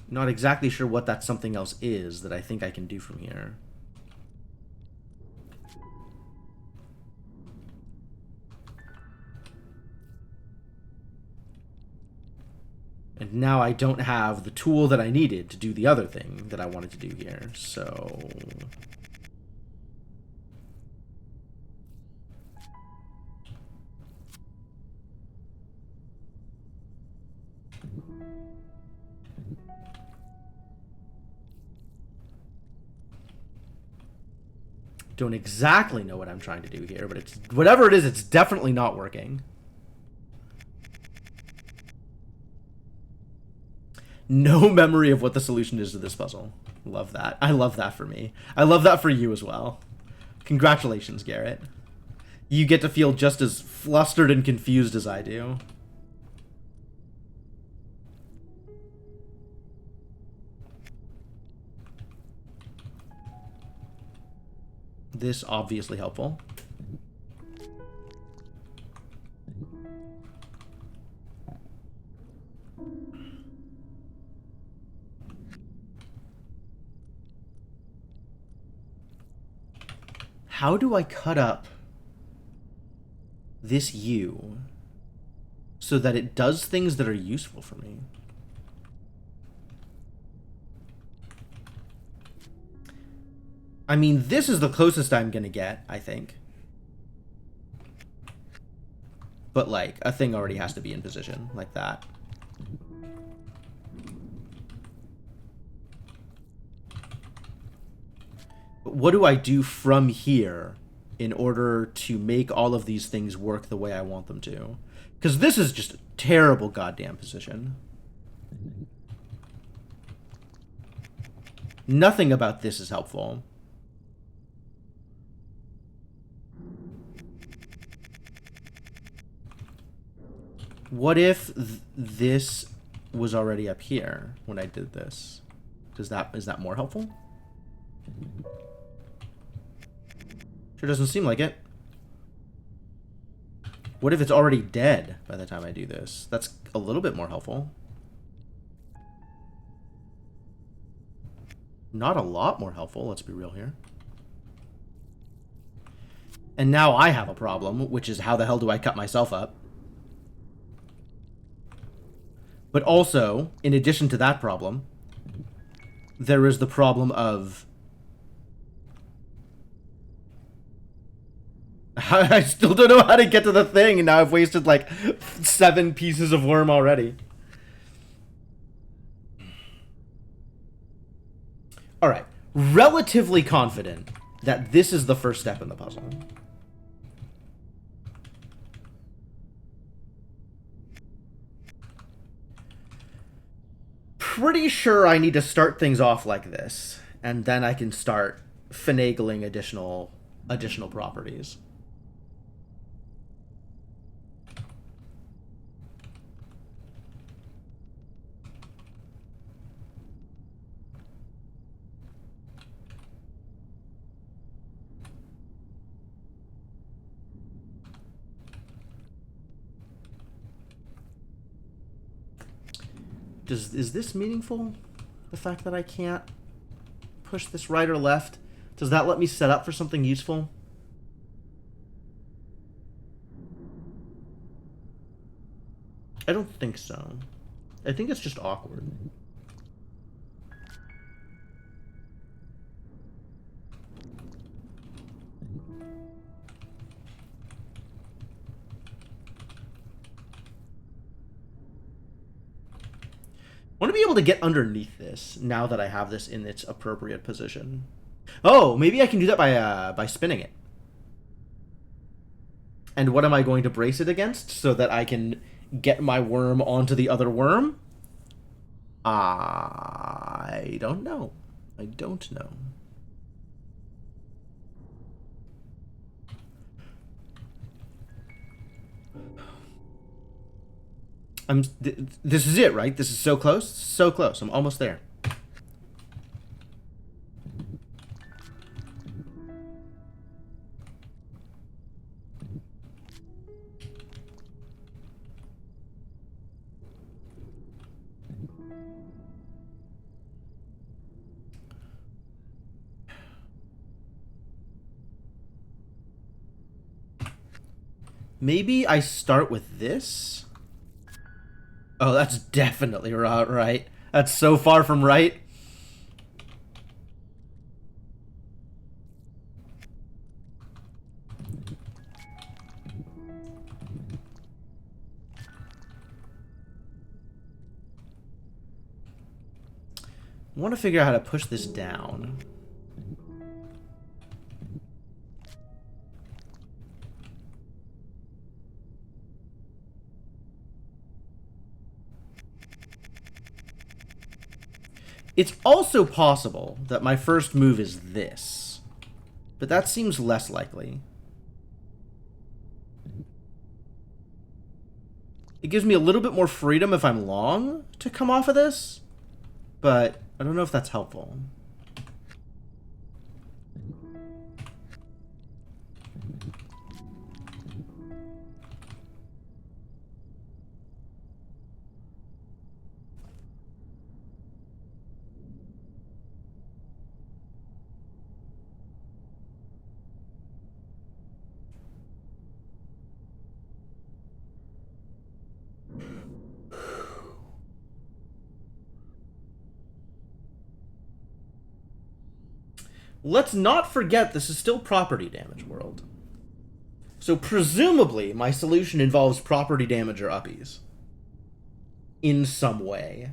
[SPEAKER 1] Not exactly sure what that something else is that I think I can do from here. And now I don't have the tool that I needed to do the other thing that I wanted to do here, so... Don't exactly know what I'm trying to do here, but it's whatever it is, it's definitely not working. No memory of what the solution is to this puzzle. Love that. I love that for me. I love that for you as well. Congratulations, Garrett. You get to feel just as flustered and confused as I do. This obviously helpful. How do I cut up this U so that it does things that are useful for me? I mean, this is the closest I'm gonna get, I think. But, like, a thing already has to be in position, like that. But what do I do from here in order to make all of these things work the way I want them to? Because this is just a terrible goddamn position. Nothing about this is helpful. What if this was already up here when I did this? Is that more helpful? Sure doesn't seem like it. What if it's already dead by the time I do this? That's a little bit more helpful. Not a lot more helpful, let's be real here. And now I have a problem, which is how the hell do I cut myself up? But also, in addition to that problem, there is the problem of... I still don't know how to get to the thing, and now I've wasted like 7 pieces of worm already. Alright, relatively confident that this is the first step in the puzzle. Pretty sure I need to start things off like this, and then I can start finagling additional properties. Is this meaningful? The fact that I can't push this right or left? Does that let me set up for something useful? I don't think so. I think it's just awkward. I want to be able to get underneath this now that I have this in its appropriate position. Oh, maybe I can do that by spinning it. And what am I going to brace it against so that I can get my worm onto the other worm? I don't know. I don't know. This is it, right? This is so close? So close. I'm almost there. Maybe I start with this? Oh, that's definitely right. That's so far from right. I want to figure out how to push this down. It's also possible that my first move is this, but that seems less likely. It gives me a little bit more freedom if I'm long to come off of this, but I don't know if that's helpful. Let's not forget this is still property damage world. So presumably my solution involves property damage or uppies. In some way.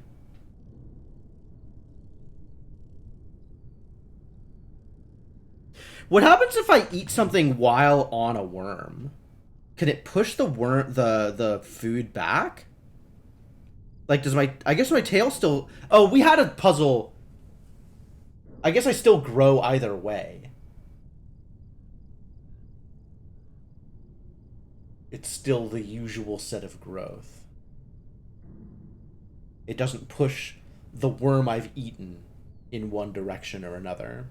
[SPEAKER 1] What happens if I eat something while on a worm? Can it push the the food back? Like, does I guess my tail still... Oh, we had a puzzle... I guess I still grow either way. It's still the usual set of growth. It doesn't push the worm I've eaten in one direction or another.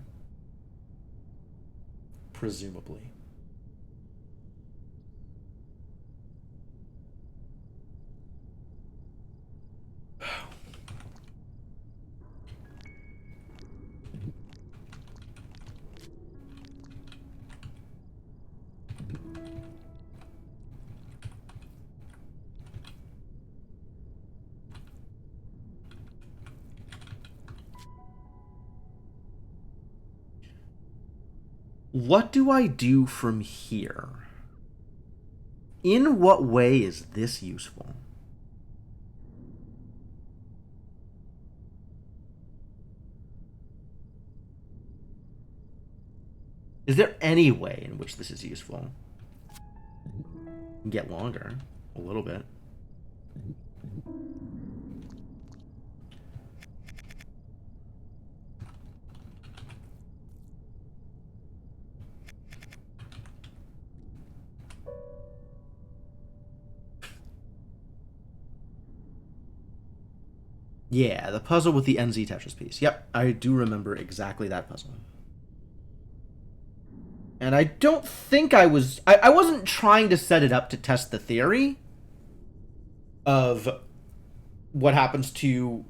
[SPEAKER 1] Presumably. What do I do from here? In what way is this useful? Is there any way in which this is useful? Get longer. A little bit. Yeah, the puzzle with the NZ Tetris piece. Yep, I do remember exactly that puzzle. And I don't think I was... I wasn't trying to set it up to test the theory of what happens to,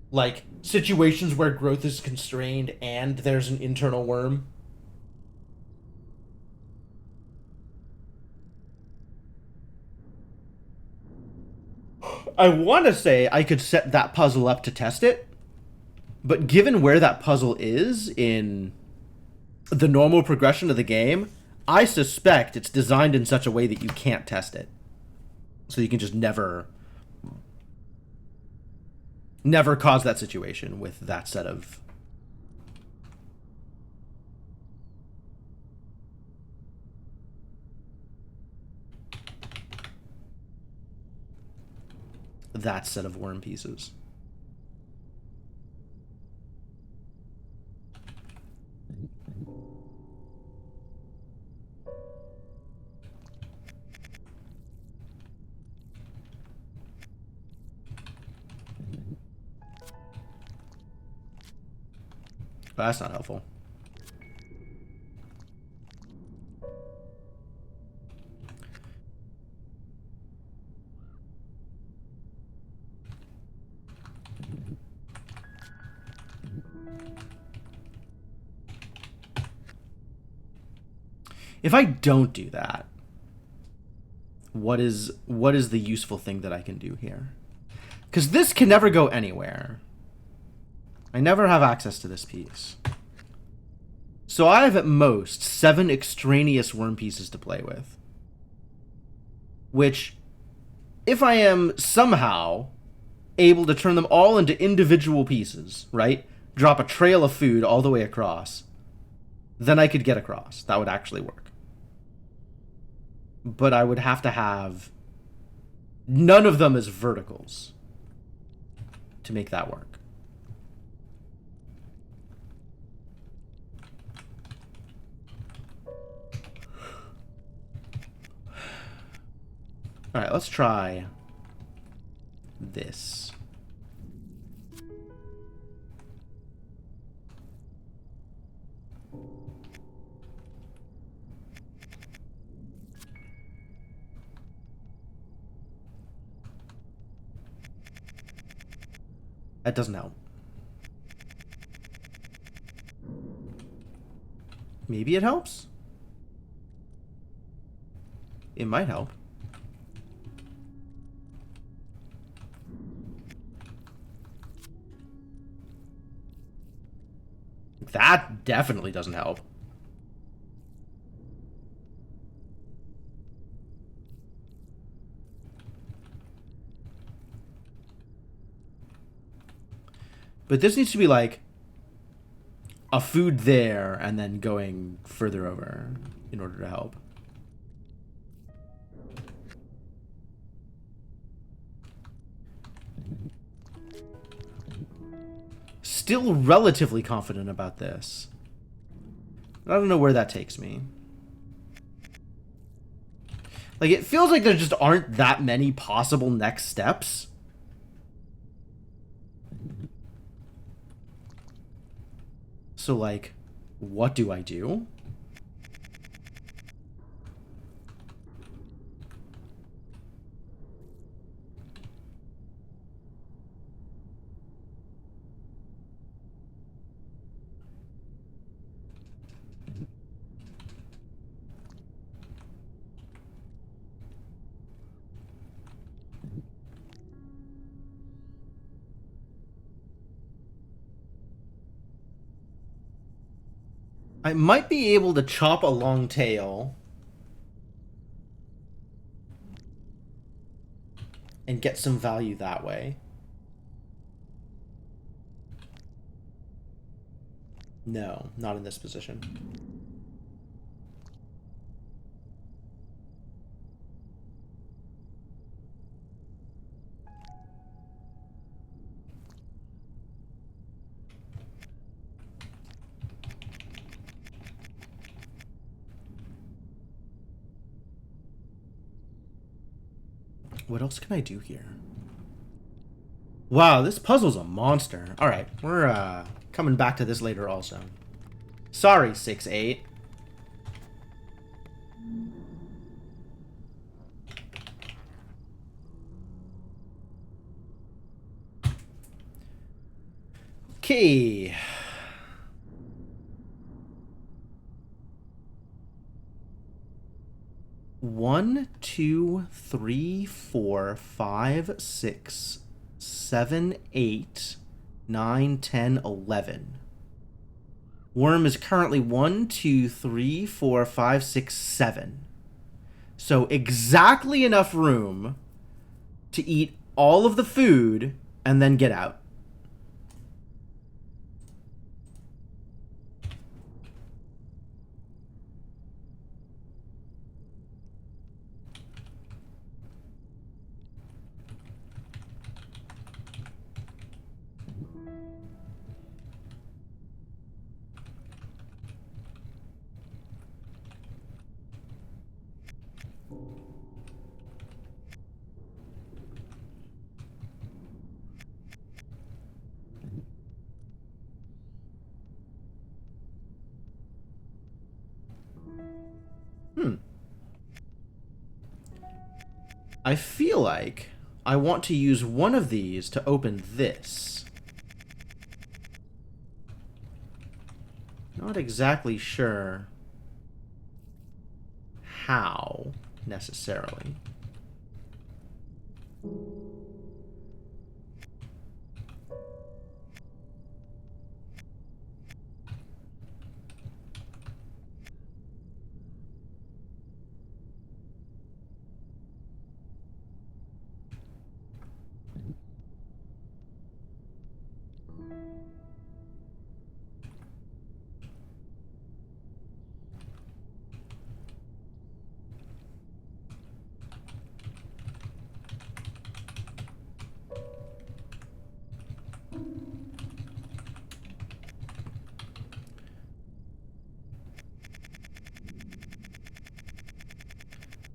[SPEAKER 1] like, situations where growth is constrained and there's an internal worm. I want to say I could set that puzzle up to test it, but given where that puzzle is in the normal progression of the game, I suspect it's designed in such a way that you can't test it. So you can just never cause that situation with that set of... that set of worm pieces. But that's not helpful. If I don't do that, what is the useful thing that I can do here? Because this can never go anywhere. I never have access to this piece. So I have at most 7 extraneous worm pieces to play with. Which, if I am somehow able to turn them all into individual pieces, right? Drop a trail of food all the way across, then I could get across. That would actually work. But I would have to have none of them as verticals to make that work. Alright, let's try this. That doesn't help. Maybe it helps? It might help. That definitely doesn't help. But this needs to be like a food there and then going further over in order to help. Still relatively confident about this. I don't know where that takes me. Like, it feels like there just aren't that many possible next steps. So, like, what do I do? I might be able to chop a long tail and get some value that way. No, not in this position. What else can I do here? Wow, this puzzle's a monster. Alright, we're coming back to this later also. Sorry, 6-8. Okay. One, 2, 3, 4, 5, 6, 7, 8, 9, 10, 11. Worm is currently 1, 2, 3, 4, 5, 6, 7. So exactly enough room to eat all of the food and then get out. I feel like I want to use one of these to open this. Not exactly sure how, necessarily.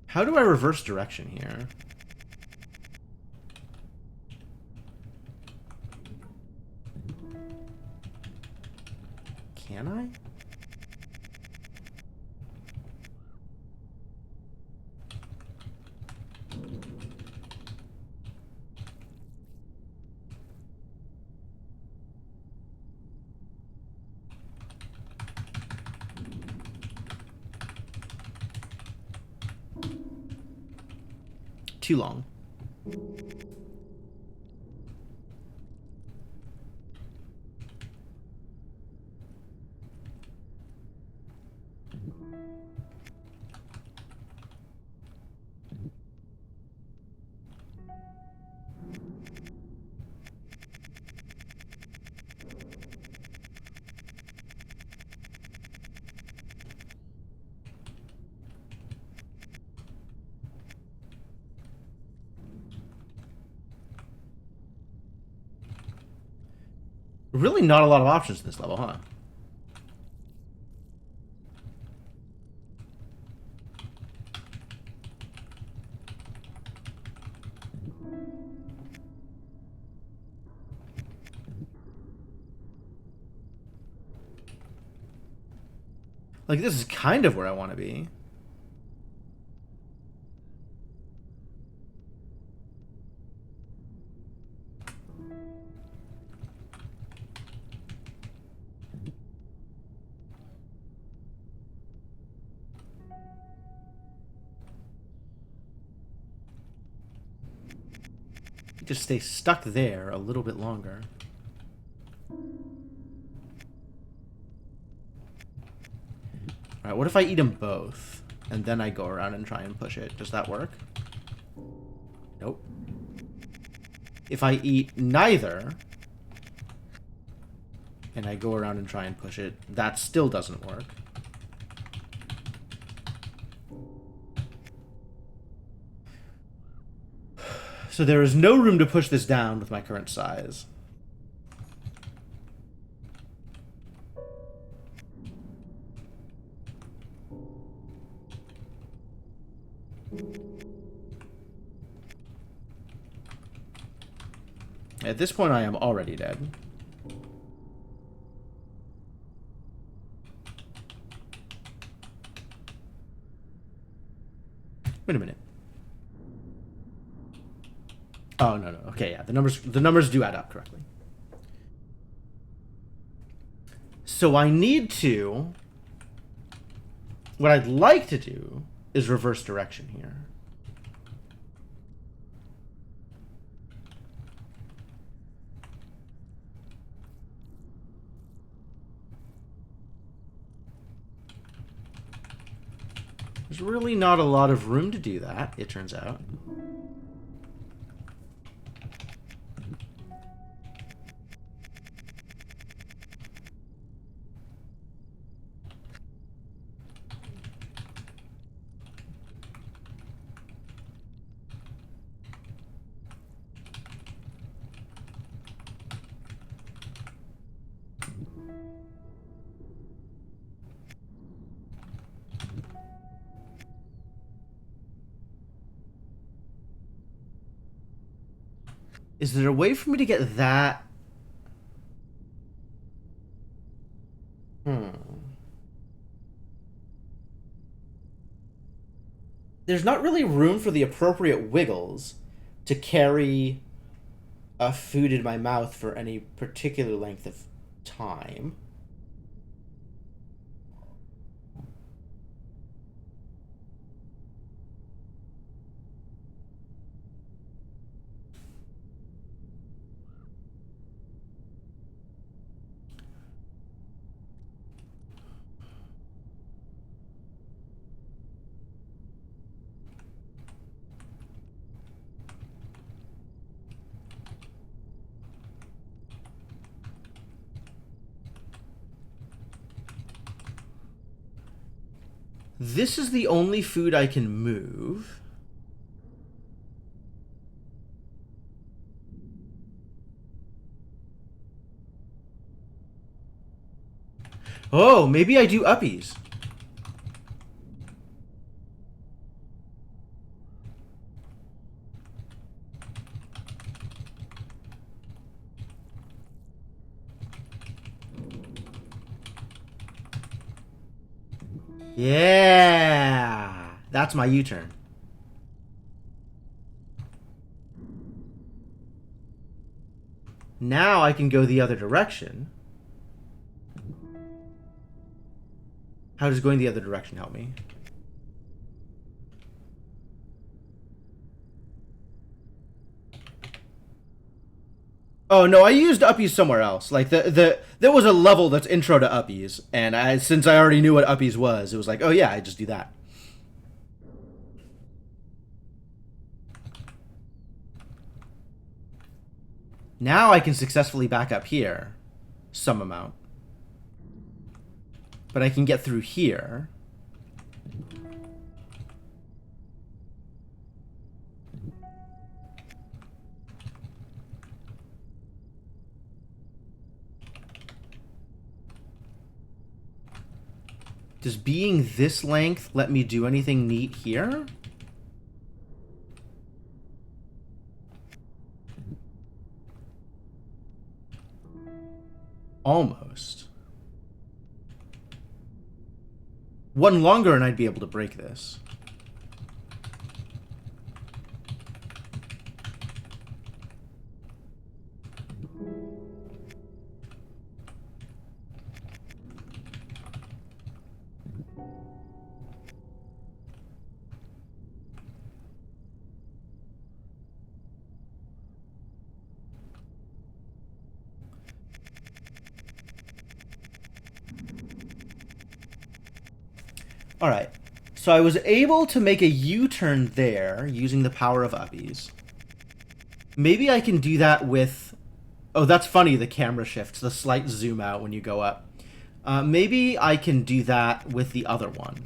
[SPEAKER 1] How do I reverse direction here? too long. Really not a lot of options in this level, huh? Like, this is kind of where I want to be. Just stay stuck there a little bit longer. Alright, what if I eat them both? And then I go around and try and push it. Does that work? Nope. If I eat neither, and I go around and try and push it, that still doesn't work. So there is no room to push this down with my current size. At this point, I am already dead. Wait a minute. Oh, no. Okay, yeah. The numbers do add up correctly. So I need to... What I'd like to do is reverse direction here. There's really not a lot of room to do that, it turns out. Is there a way for me to get that? There's not really room for the appropriate wiggles to carry a food in my mouth for any particular length of time. This is the only food I can move. Oh, maybe I do uppies. Yeah, that's my U-turn. Now I can go the other direction. How does going the other direction help me? Oh no, I used uppies somewhere else. Like there was a level that's intro to uppies, and since I already knew what uppies was, it was like, oh yeah, I just do that. Now I can successfully back up here, some amount, but I can get through here. Does being this length let me do anything neat here? Almost. One longer and I'd be able to break this. Alright, so I was able to make a U-turn there using the power of uppies. Maybe I can do that with... Oh, that's funny, the camera shifts, the slight zoom out when you go up. Maybe I can do that with the other one.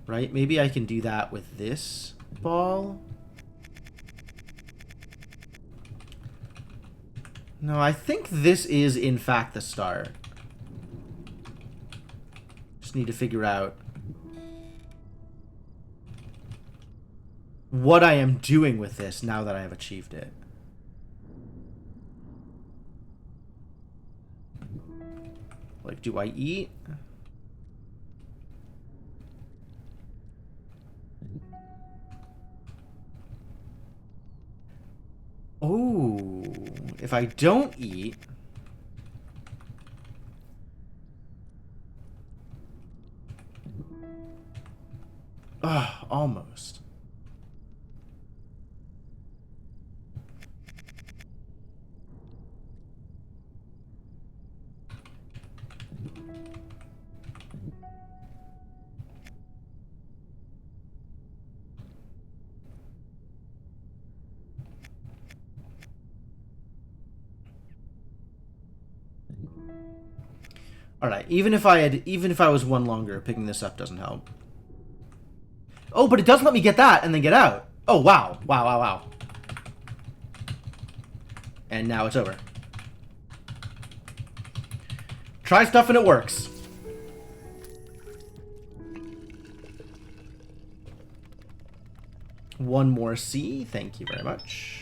[SPEAKER 1] Right? Maybe I can do that with this ball. No, I think this is, in fact, the start. Just need to figure out what I am doing with this now that I have achieved it. Like, do I eat? Oh, if I don't eat... Ugh, almost. Alright, even if I was one longer, picking this up doesn't help. Oh, but it does let me get that and then get out. Oh, wow. Wow, wow, wow. And now it's over. Try stuff and it works. One more C. Thank you very much.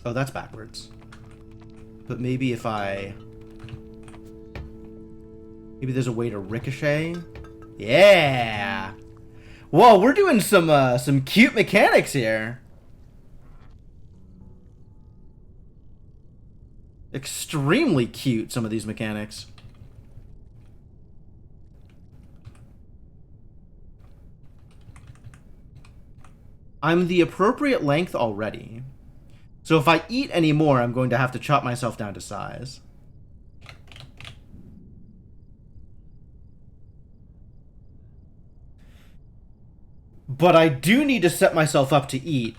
[SPEAKER 1] Oh, that's backwards. But maybe if I... Maybe there's a way to ricochet? Yeah! Whoa, we're doing some cute mechanics here. Extremely cute, some of these mechanics. I'm the appropriate length already. So if I eat any more, I'm going to have to chop myself down to size. But I do need to set myself up to eat.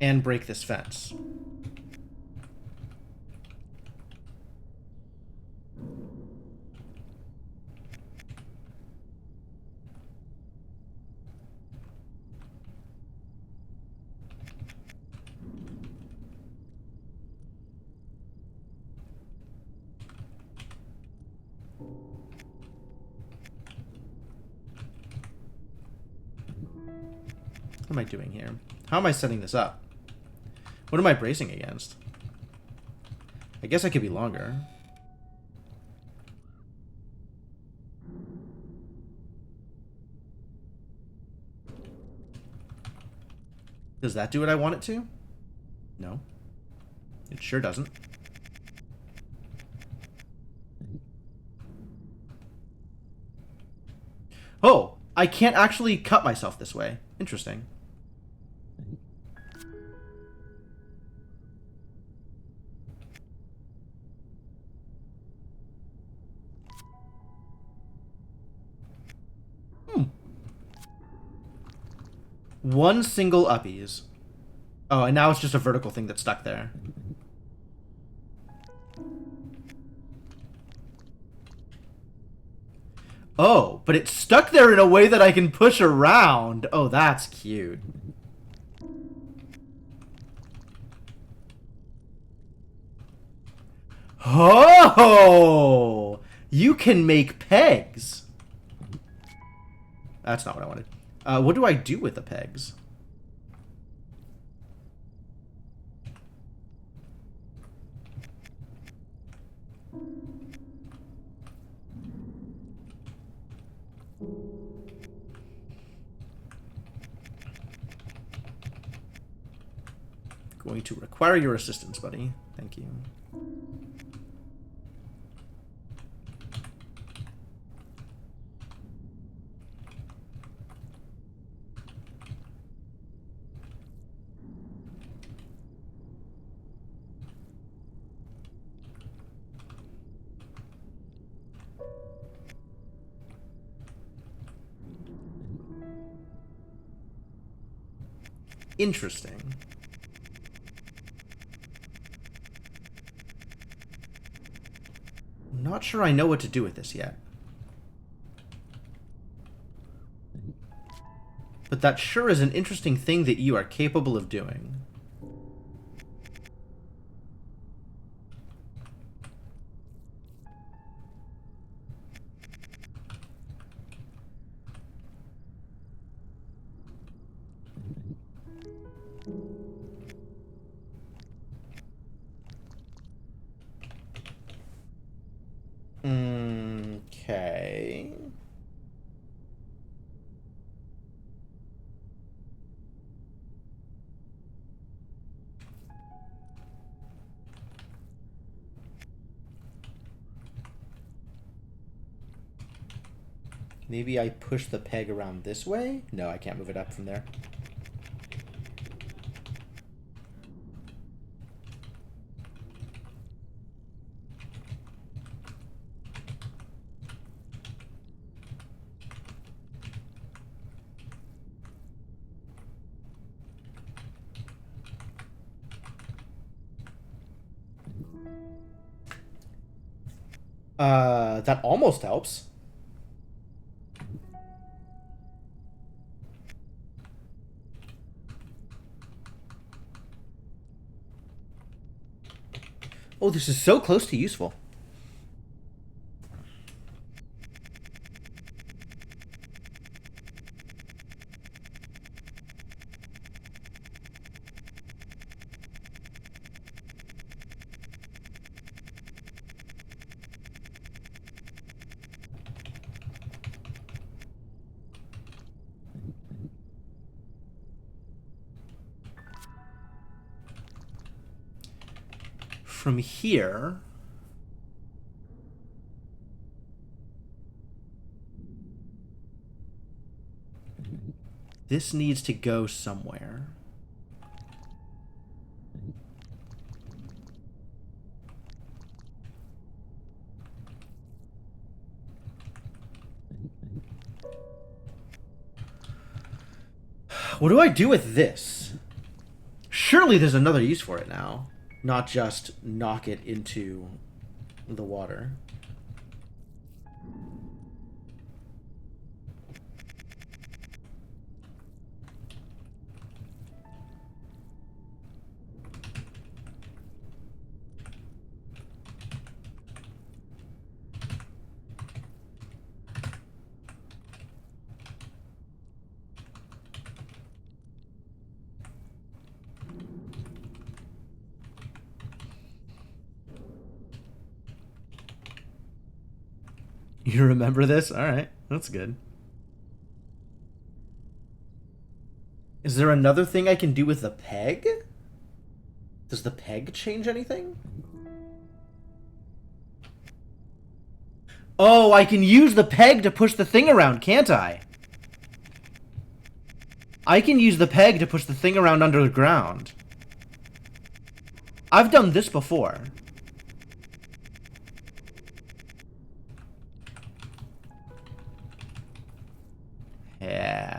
[SPEAKER 1] And break this fence. What am I doing here? How am I setting this up? What am I bracing against? I guess I could be longer. Does that do what I want it to? No. It sure doesn't. Oh, I can't actually cut myself this way. Interesting. Hmm. One single uppies. Oh, and now it's just a vertical thing that's stuck there. Oh, but it's stuck there in a way that I can push around. Oh, that's cute. Oh! You can make pegs. That's not what I wanted. What do I do with the pegs? Going to require your assistance, buddy. Thank you. Interesting. I'm not sure I know what to do with this yet. But that sure is an interesting thing that you are capable of doing. Okay. Maybe I push the peg around this way? No, I can't move it up from there. That almost helps. Oh, this is so close to useful. From here... This needs to go somewhere. What do I do with this? Surely there's another use for it now. Not just knock it into the water. You remember this? Alright, that's good. Is there another thing I can do with the peg? Does the peg change anything? Oh, I can use the peg to push the thing around, can't I? I can use the peg to push the thing around under the ground. I've done this before. Yeah.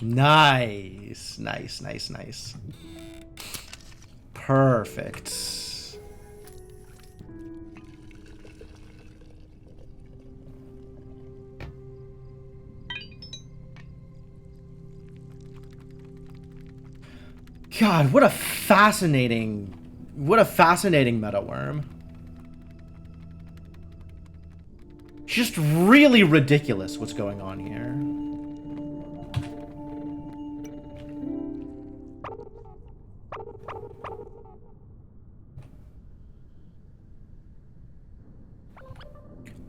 [SPEAKER 1] Nice. Nice, nice, nice. Perfect. God, what a fascinating meta worm. Just really ridiculous what's going on here.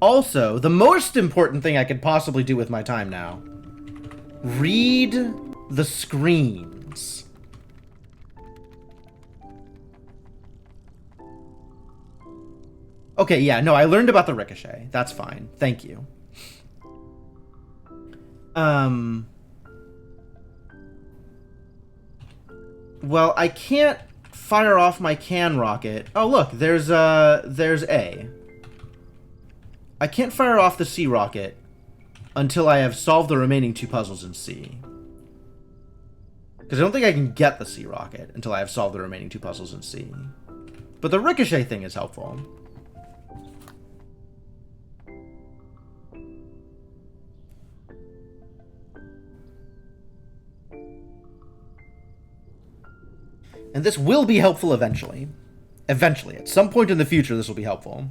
[SPEAKER 1] Also, the most important thing I could possibly do with my time now. Read the screens. Okay, yeah, no, I learned about the ricochet. That's fine. Thank you. Well, I can't fire off my can rocket. Oh, look, there's A. I can't fire off the C rocket until I have solved the remaining 2 puzzles in C. Because I don't think I can get the C rocket until I have solved the remaining 2 puzzles in C. But the ricochet thing is helpful. And this will be helpful eventually. Eventually. At some point in the future, this will be helpful.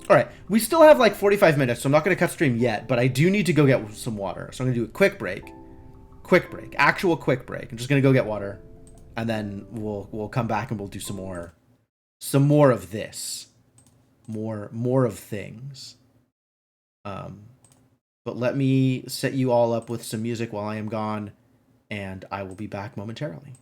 [SPEAKER 1] Alright. We still have like 45 minutes, so I'm not going to cut stream yet, but I do need to go get some water. So I'm going to do a quick break. Quick break. Actual quick break. I'm just going to go get water. And then we'll come back and we'll do some more of this. More of things. But let me set you all up with some music while I am gone, and I will be back momentarily.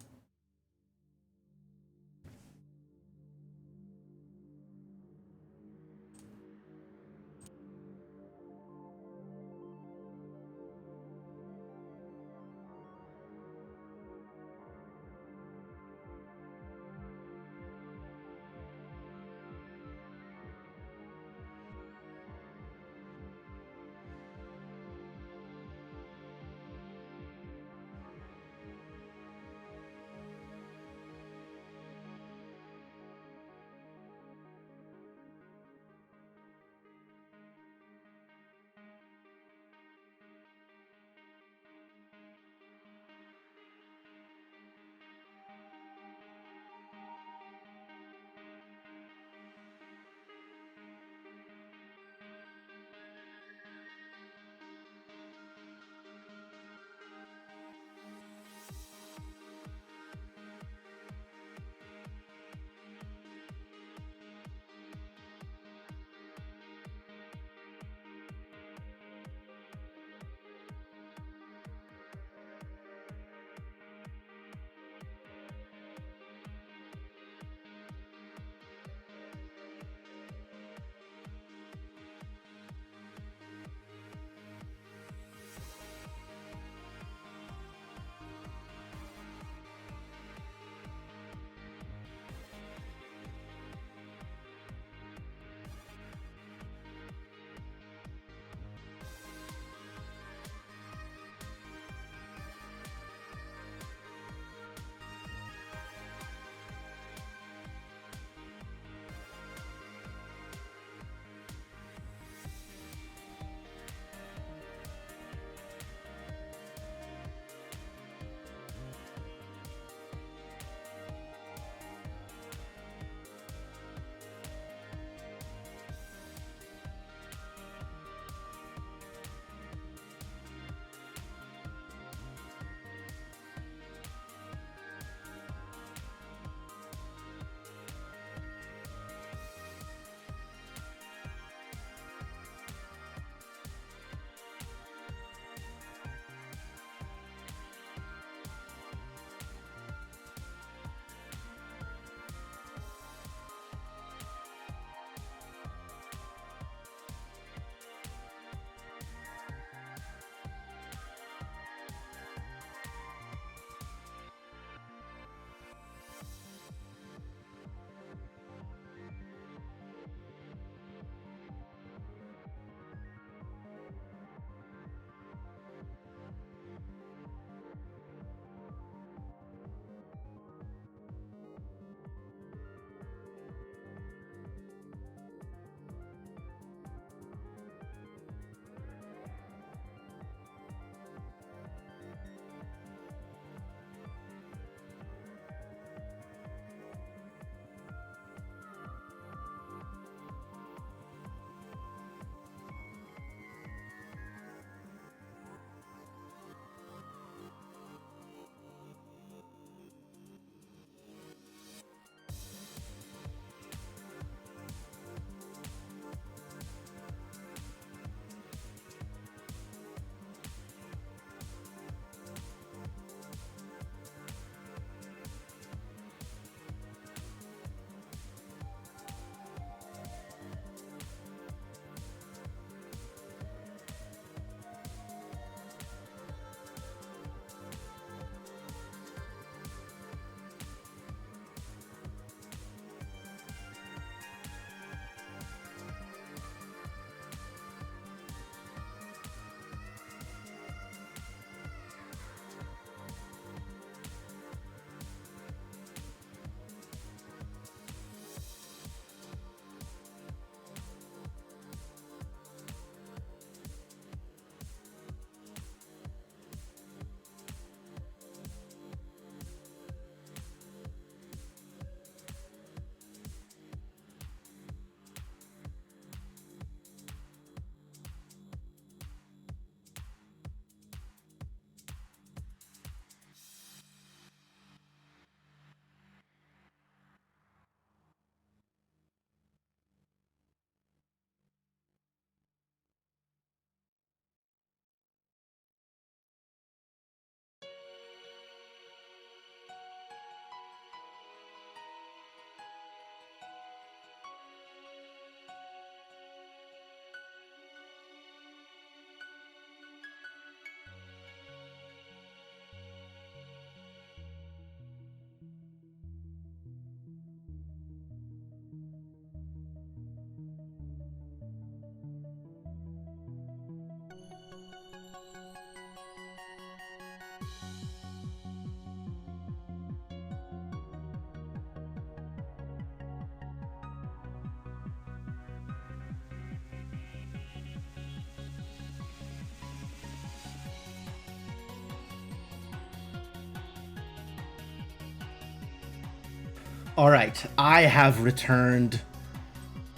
[SPEAKER 1] Alright, I have returned,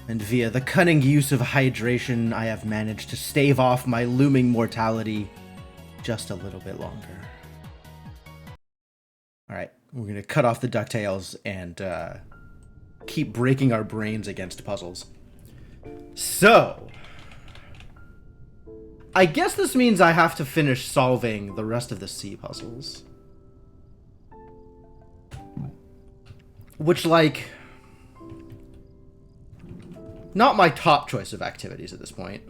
[SPEAKER 1] and via the cunning use of hydration, I have managed to stave off my looming mortality just a little bit longer. Alright, we're gonna cut off the DuckTales and keep breaking our brains against puzzles. So, I guess this means I have to finish solving the rest of the C puzzles. Which, like, not my top choice of activities at this point.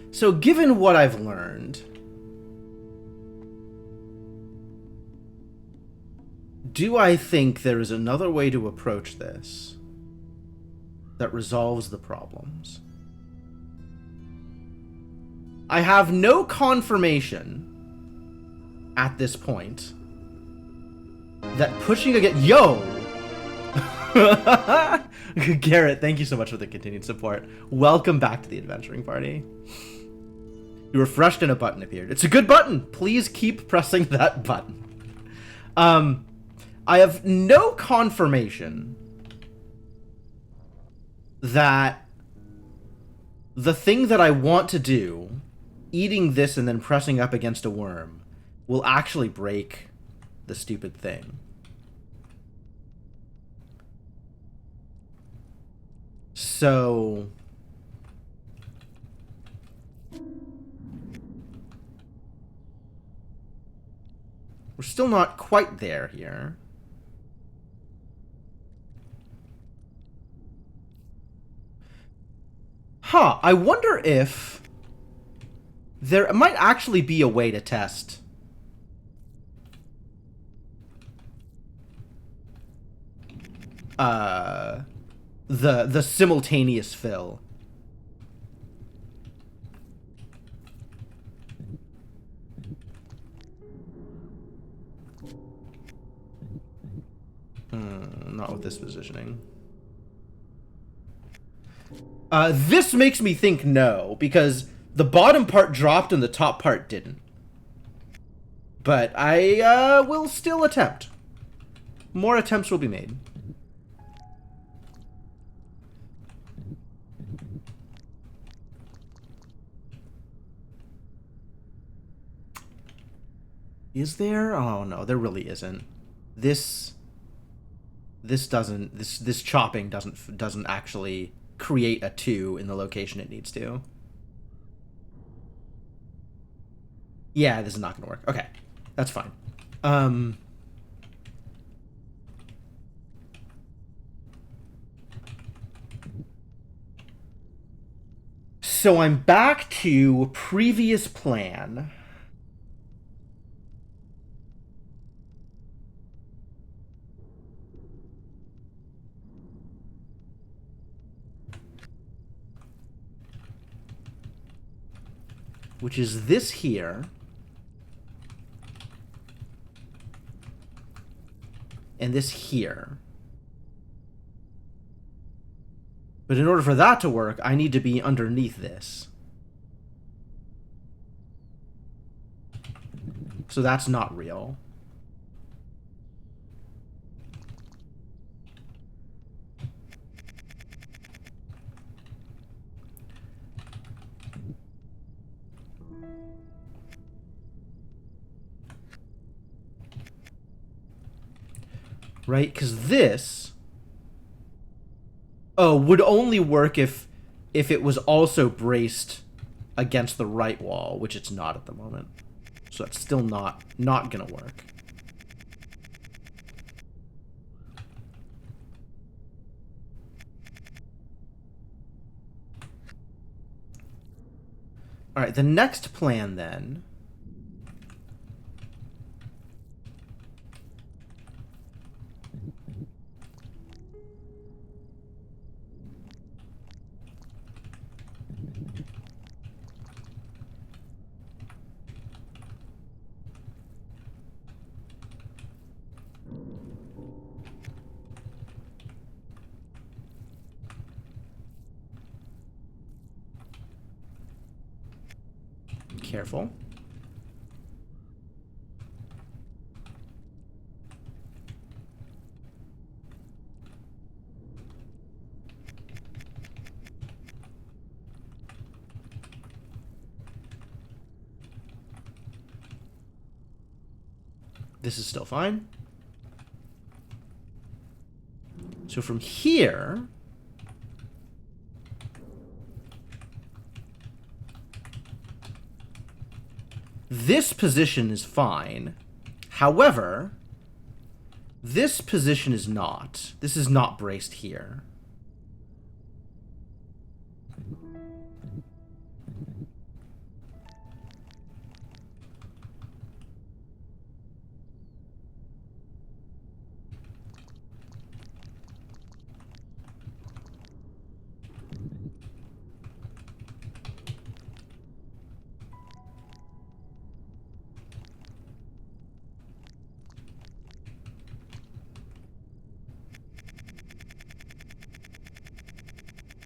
[SPEAKER 1] So, given what I've learned, do I think there is another way to approach this that resolves the problems? I have no confirmation at this point that pushing again. Yo! Garrett, thank you so much for the continued support. Welcome back to the adventuring party. You refreshed and a button appeared. It's a good button. Please keep pressing that button. I have no confirmation that the thing that I want to do, eating this and then pressing up against a worm, will actually break the stupid thing. So we're still not quite there here. Huh, I wonder if there might actually be a way to test the simultaneous fill. Not with this positioning. This makes me think no, because the bottom part dropped and the top part didn't. But I will still attempt. More attempts will be made. Is there? Oh no, there really isn't. This chopping doesn't actually create a 2 in the location it needs to. Yeah, this is not gonna work. Okay, that's fine. So I'm back to previous plan. Which is this here. And this here. But in order for that to work, I need to be underneath this. So that's not real. Right? Because this... Oh, would only work if it was also braced against the right wall, which it's not at the moment. So that's still not gonna work. Alright, the next plan then... careful. This is still fine. So from here, this position is fine. However, this position is not. This is not braced here.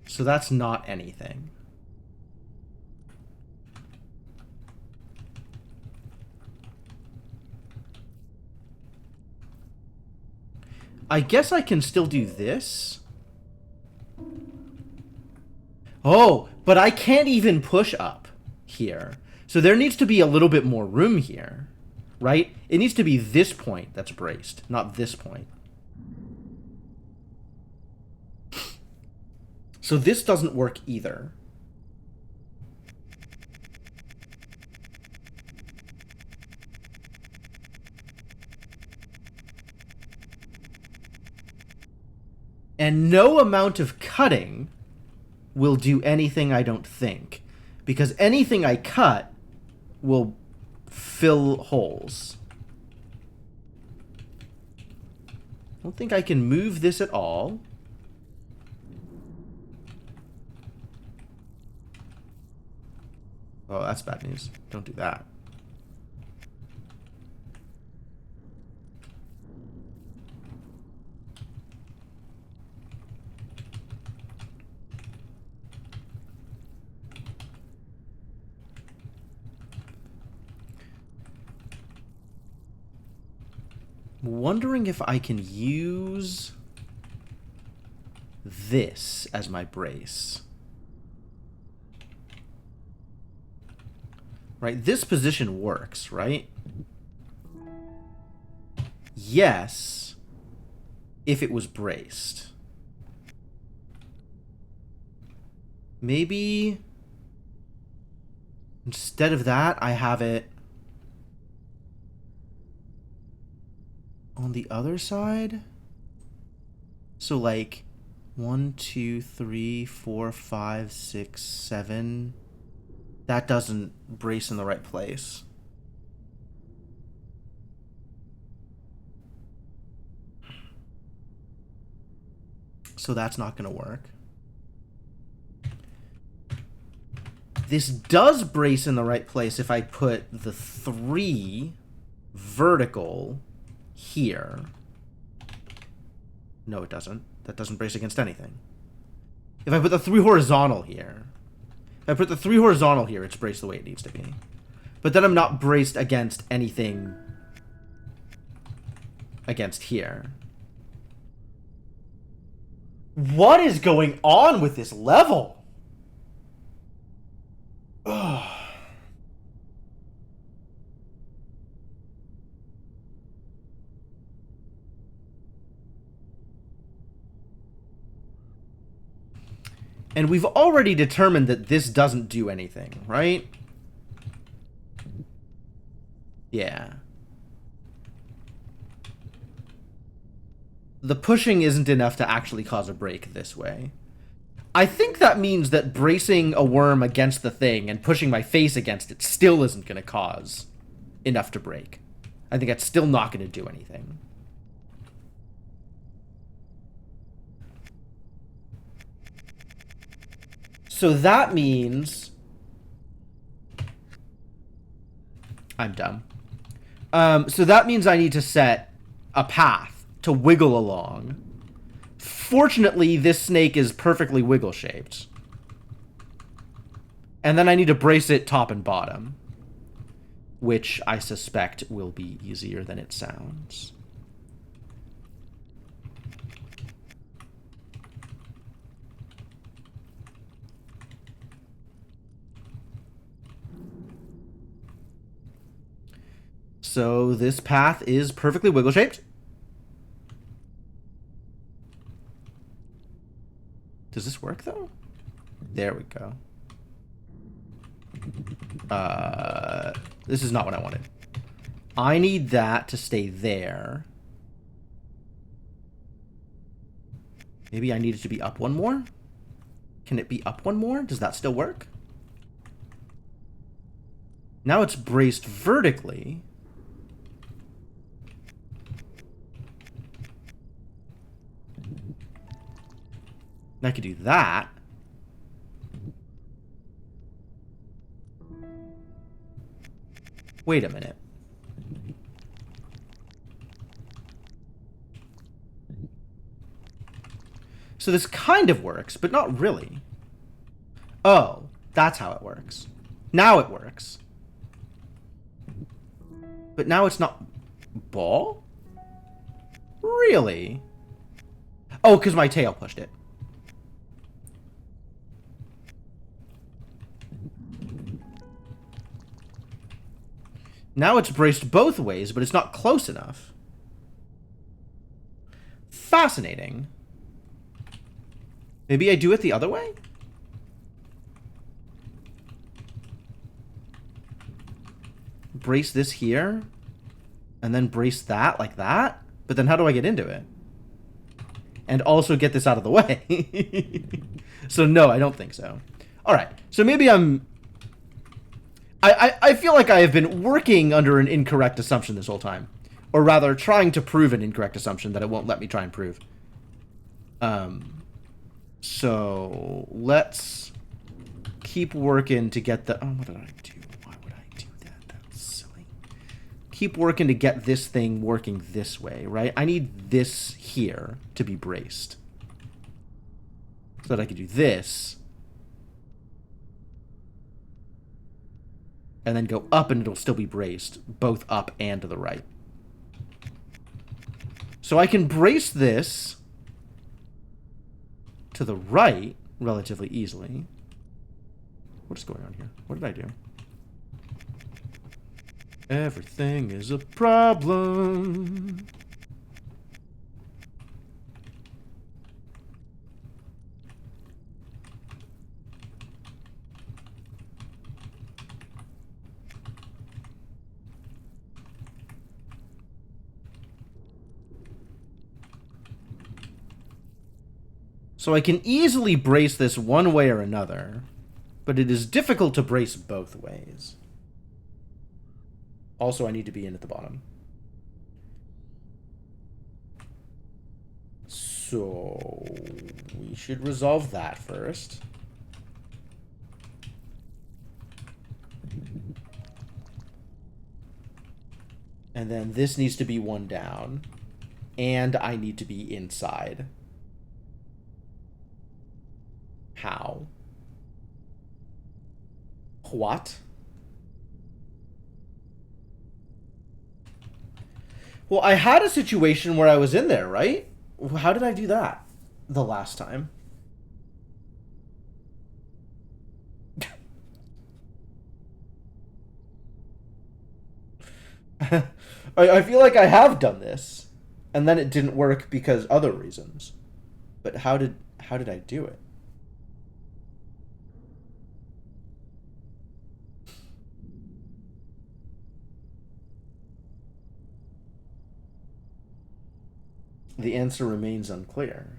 [SPEAKER 1] So that's not anything. I guess I can still do this. Oh, but I can't even push up here. So there needs to be a little bit more room here, right? It needs to be this point that's braced, not this point. So this doesn't work either. And no amount of cutting will do anything, I don't think. Because anything I cut will fill holes. I don't think I can move this at all. Oh, that's bad news. Don't do that. I'm wondering if I can use this as my brace. Right, this position works, right? Yes, if it was braced. Maybe instead of that, I have it on the other side. So like 1, 2, 3, 4, 5, 6, 7. That doesn't brace in the right place. So that's not going to work. This does brace in the right place if I put the 3 vertical here. No, it doesn't. That doesn't brace against anything. If I put the 3 horizontal here, if I put the 3 horizontal here, it's braced the way it needs to be. But then I'm not braced against anything against here. What is going on with this level? Ugh. And we've already determined that this doesn't do anything, right? Yeah. The pushing isn't enough to actually cause a break this way. I think that means that bracing a worm against the thing and pushing my face against it still isn't going to cause enough to break. I think that's still not going to do anything. So that means... I'm dumb. So that means I need to set a path to wiggle along. Fortunately, this snake is perfectly wiggle-shaped. And then I need to brace it top and bottom. which I suspect will be easier than it sounds. So this path is perfectly wiggle-shaped. Does this work, though? There we go. This is not what I wanted. I need that to stay there. Maybe I need it to be up one more? Can it be up one more? Does that still work? Now it's braced vertically. I could do that. Wait a minute. So this kind of works, but not really. Oh, that's how it works. Now it works. But now it's not... Ball? Really? Oh, because my tail pushed it. Now it's braced both ways, but it's not close enough. Fascinating. Maybe I do it the other way? Brace this here, and then brace that like that? But then how do I get into it? And also get this out of the way. So no, I don't think so. Alright, so maybe I feel like I have been working under an incorrect assumption this whole time. Or rather, trying to prove an incorrect assumption that it won't let me try and prove. So, let's keep working to get the... Oh, what did I do? Why would I do that? That's silly. Keep working to get this thing working this way, right? I need this here to be braced. So that I can do this. And then go up and it'll still be braced, both up and to the right. So I can brace this to the right relatively easily. What is going on here? What did I do? Everything is a problem. So I can easily brace this one way or another, but it is difficult to brace both ways. Also, I need to be in at the bottom. So we should resolve that first. And then this needs to be one down. And I need to be inside. How? What? Well, I had a situation where I was in there, right? How did I do that the last time? I feel like I have done this, and then it didn't work because other reasons. But how did I do it? The answer remains unclear.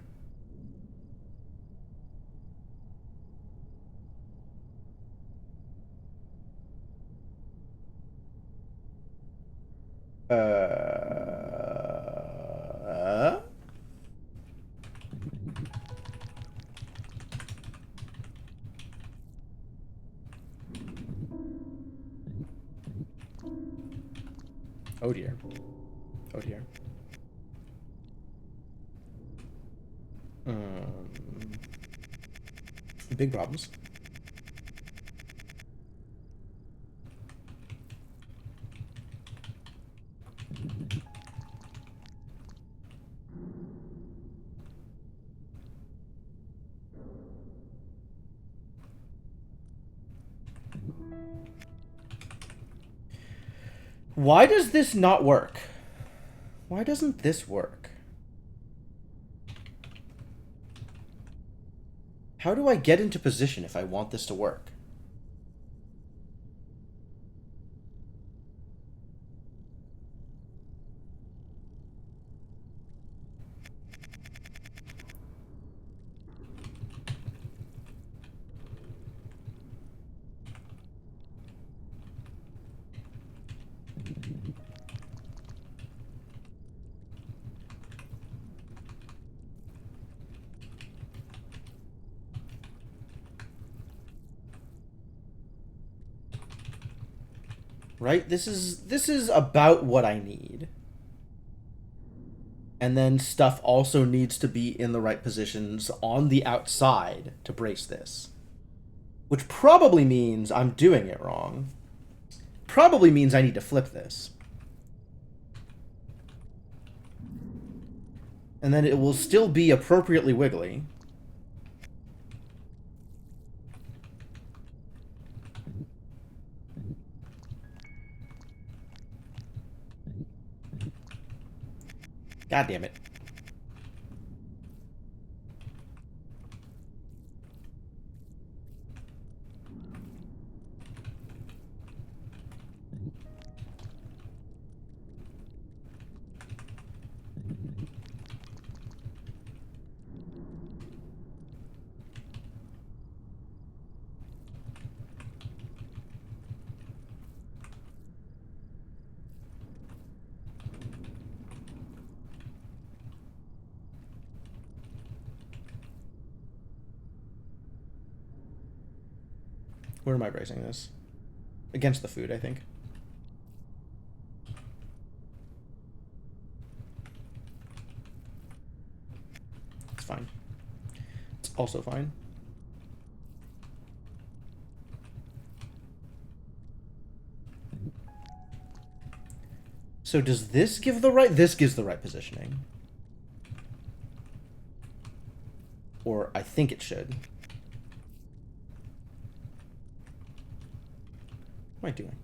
[SPEAKER 1] Oh dear. Oh dear. Big problems. Why does this not work? Why doesn't this work? How do I get into position if I want this to work? Right? This is about what I need. And then stuff also needs to be in the right positions on the outside to brace this. Which probably means I'm doing it wrong. Probably means I need to flip this. And then it will still be appropriately wiggly. God damn it. Where am I bracing this? Against the food, I think. It's fine. It's also fine. So does this give the right... This gives the right positioning. Or I think it should. What am I doing?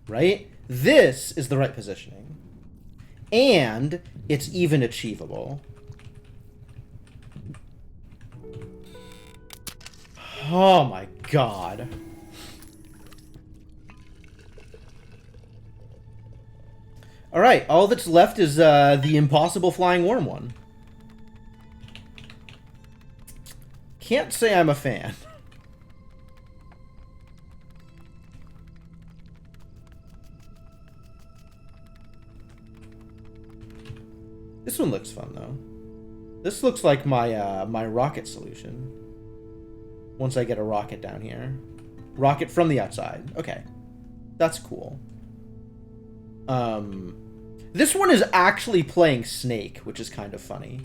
[SPEAKER 1] Right? This is the right positioning. And it's even achievable. Oh my god. Alright, all that's left is the impossible flying worm one. Can't say I'm a fan. This one looks fun, though. This looks like my my rocket solution. Once I get a rocket down here. Rocket from the outside. Okay. That's cool. This one is actually playing Snake, which is kind of funny.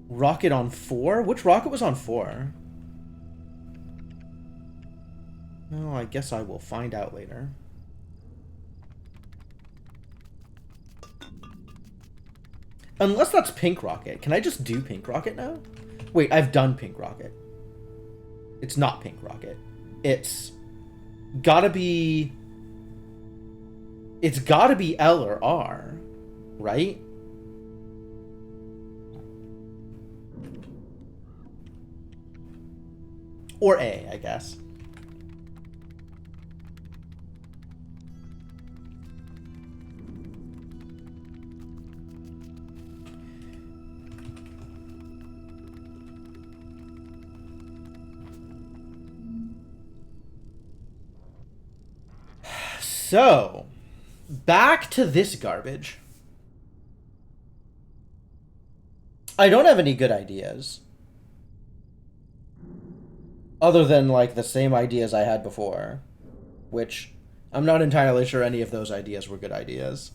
[SPEAKER 1] Rocket on 4? Which rocket was on 4? Oh, I guess I will find out later. Unless that's Pink Rocket. Can I just do Pink Rocket now? Wait, I've done Pink Rocket. It's not Pink Rocket. It's gotta be... It's gotta be L or R, right? Or A, I guess. So, back to this garbage. I don't have any good ideas. Other than, like, the same ideas I had before. Which, I'm not entirely sure any of those ideas were good ideas.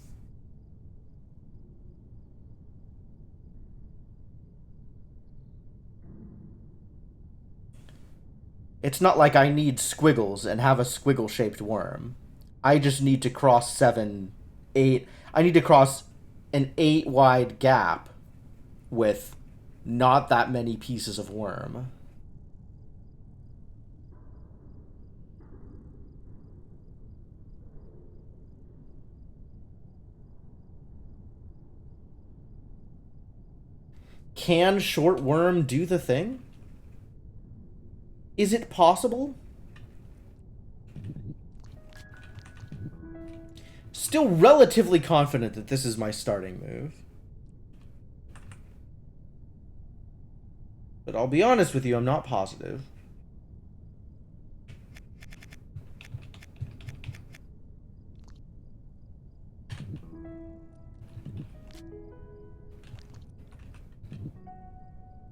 [SPEAKER 1] It's not like I need squiggles and have a squiggle-shaped worm. I just need to cross 7, 8. I need to cross an 8-wide gap with not that many pieces of worm. Can short worm do the thing? Is it possible? Still relatively confident that this is my starting move. But I'll be honest with you, I'm not positive.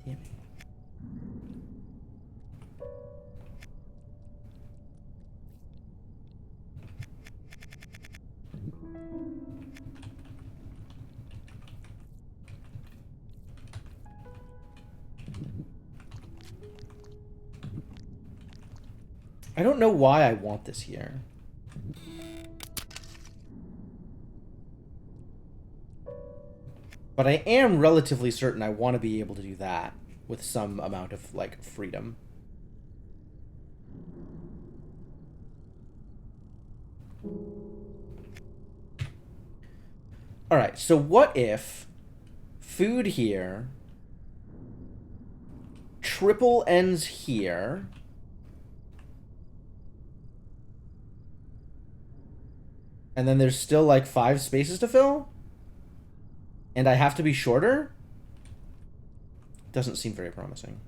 [SPEAKER 1] Damn it. I don't know why I want this here. But I am relatively certain I want to be able to do that with some amount of, like, freedom. Alright, so what if food here, triple ends here, and then there's still like 5 spaces to fill? And I have to be shorter? Doesn't seem very promising.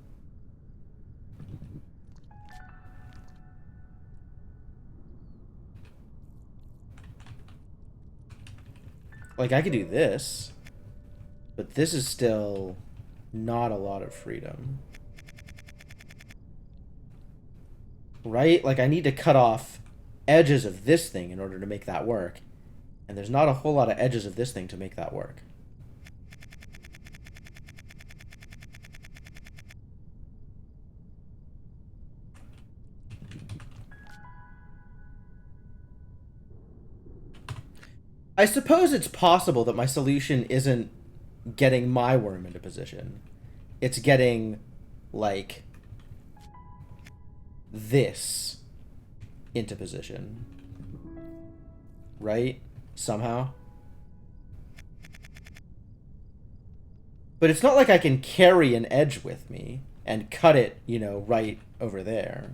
[SPEAKER 1] Like, I could do this, but this is still not a lot of freedom. Right? Like, I need to cut off edges of this thing in order to make that work. And there's not a whole lot of edges of this thing to make that work. I suppose it's possible that my solution isn't getting my worm into position. It's getting, like, this into position. Right? Somehow. But it's not like I can carry an edge with me and cut it, you know, right over there.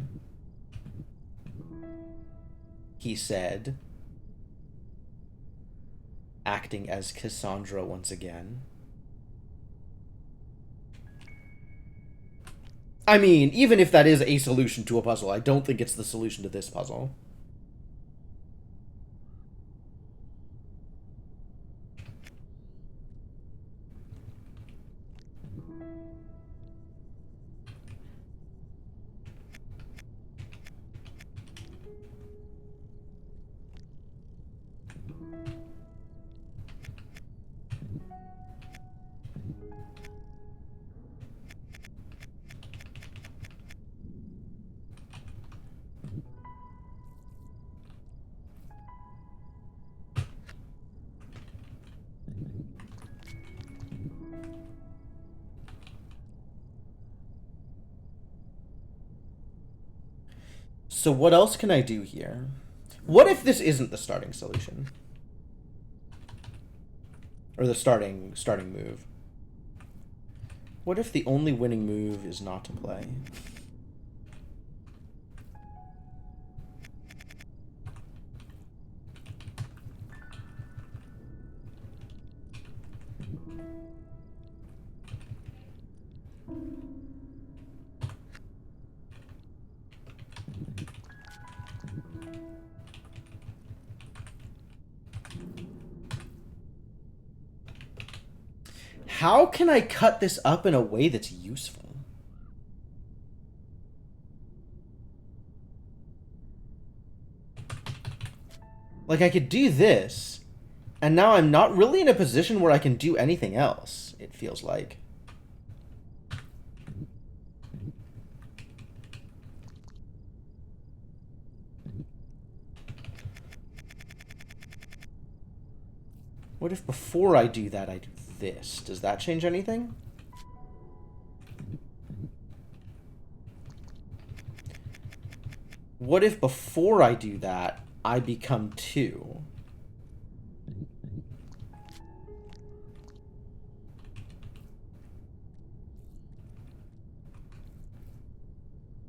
[SPEAKER 1] He said, acting as Cassandra once again. I mean, even if that is a solution to a puzzle, I don't think it's the solution to this puzzle. So what else can I do here? What if this isn't the starting solution? Or the starting move? What if the only winning move is not to play? How can I cut this up in a way that's useful? Like, I could do this, and now I'm not really in a position where I can do anything else, it feels like. What if before I do that, I do this? Does that change anything? What if before I do that, I become 2?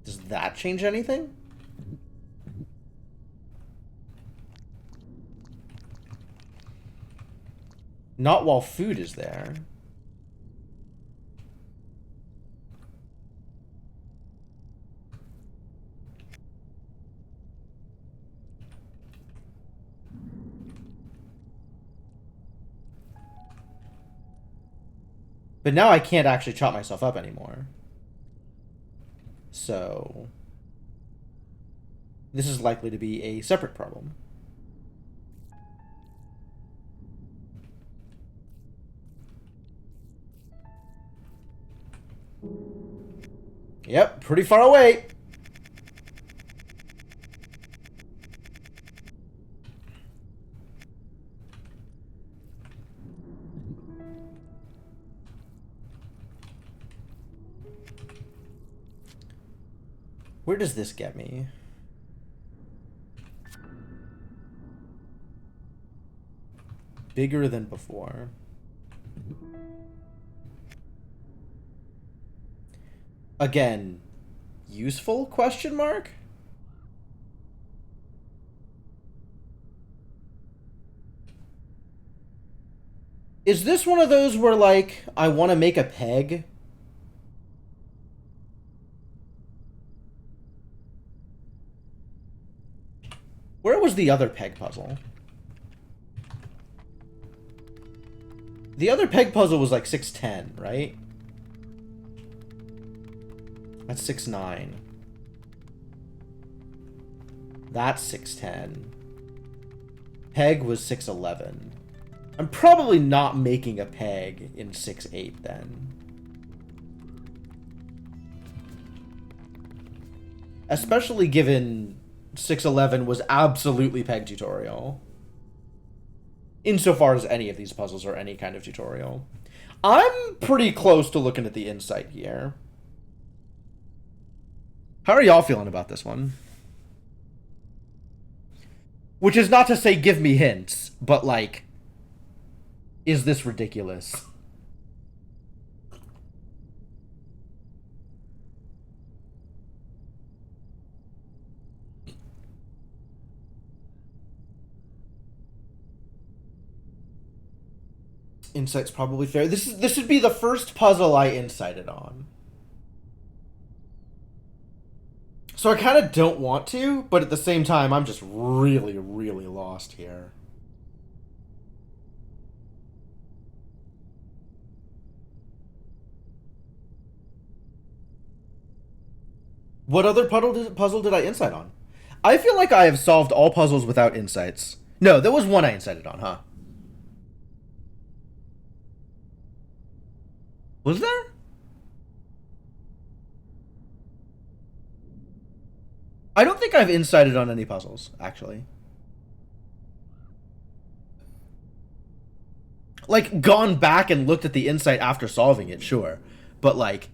[SPEAKER 1] Does that change anything? Not while food is there. But now I can't actually chop myself up anymore. So this is likely to be a separate problem. Yep, pretty far away. Where does this get me? Bigger than before. Again, useful question mark? Is this one of those where, like, I want to make a peg? Where was the other peg puzzle? The other peg puzzle was like 610, right? That's 6'9". That's 6'10". Peg was 6'11". I'm probably not making a peg in 6'8" then. Especially given 6'11" was absolutely peg tutorial. Insofar as any of these puzzles are any kind of tutorial. I'm pretty close to looking at the insight here. How are y'all feeling about this one? Which is not to say give me hints, but like, is this ridiculous? Insight's probably fair. This would be the first puzzle I insighted on. So I kind of don't want to, but at the same time, I'm just really, really lost here. What other puzzle did I insight on? I feel like I have solved all puzzles without insights. No, there was one I incited on, huh? Was there? I don't think I've incited on any puzzles, actually. Like, gone back and looked at the insight after solving it, sure. But, like,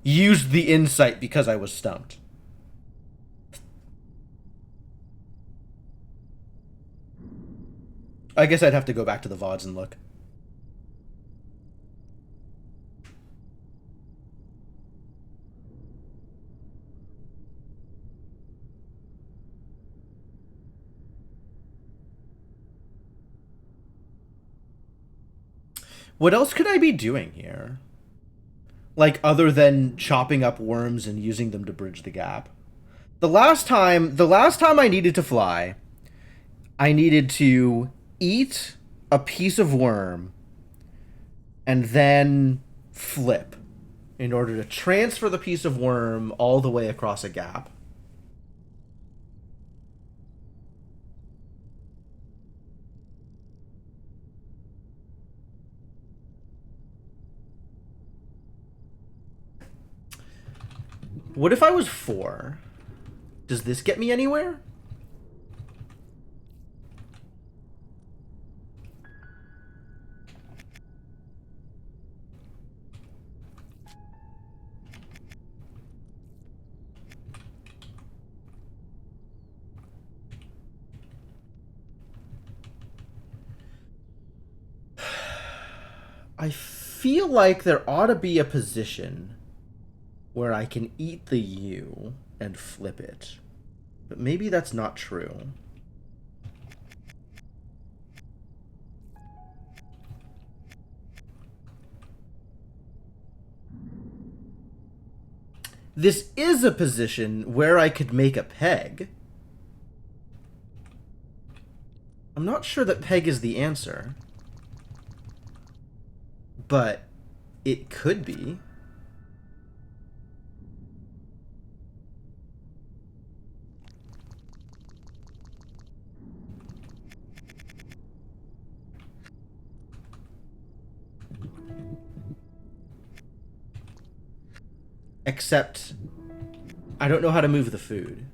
[SPEAKER 1] used the insight because I was stumped. I guess I'd have to go back to the VODs and look. What else could I be doing here? Like, other than chopping up worms and using them to bridge the gap. The last time I needed to fly, I needed to eat a piece of worm and then flip in order to transfer the piece of worm all the way across a gap. What if I was 4? Does this get me anywhere? I feel like there ought to be a position where I can eat the U and flip it. But maybe that's not true. This is a position where I could make a peg. I'm not sure that peg is the answer. But it could be. Except, I don't know how to move the food.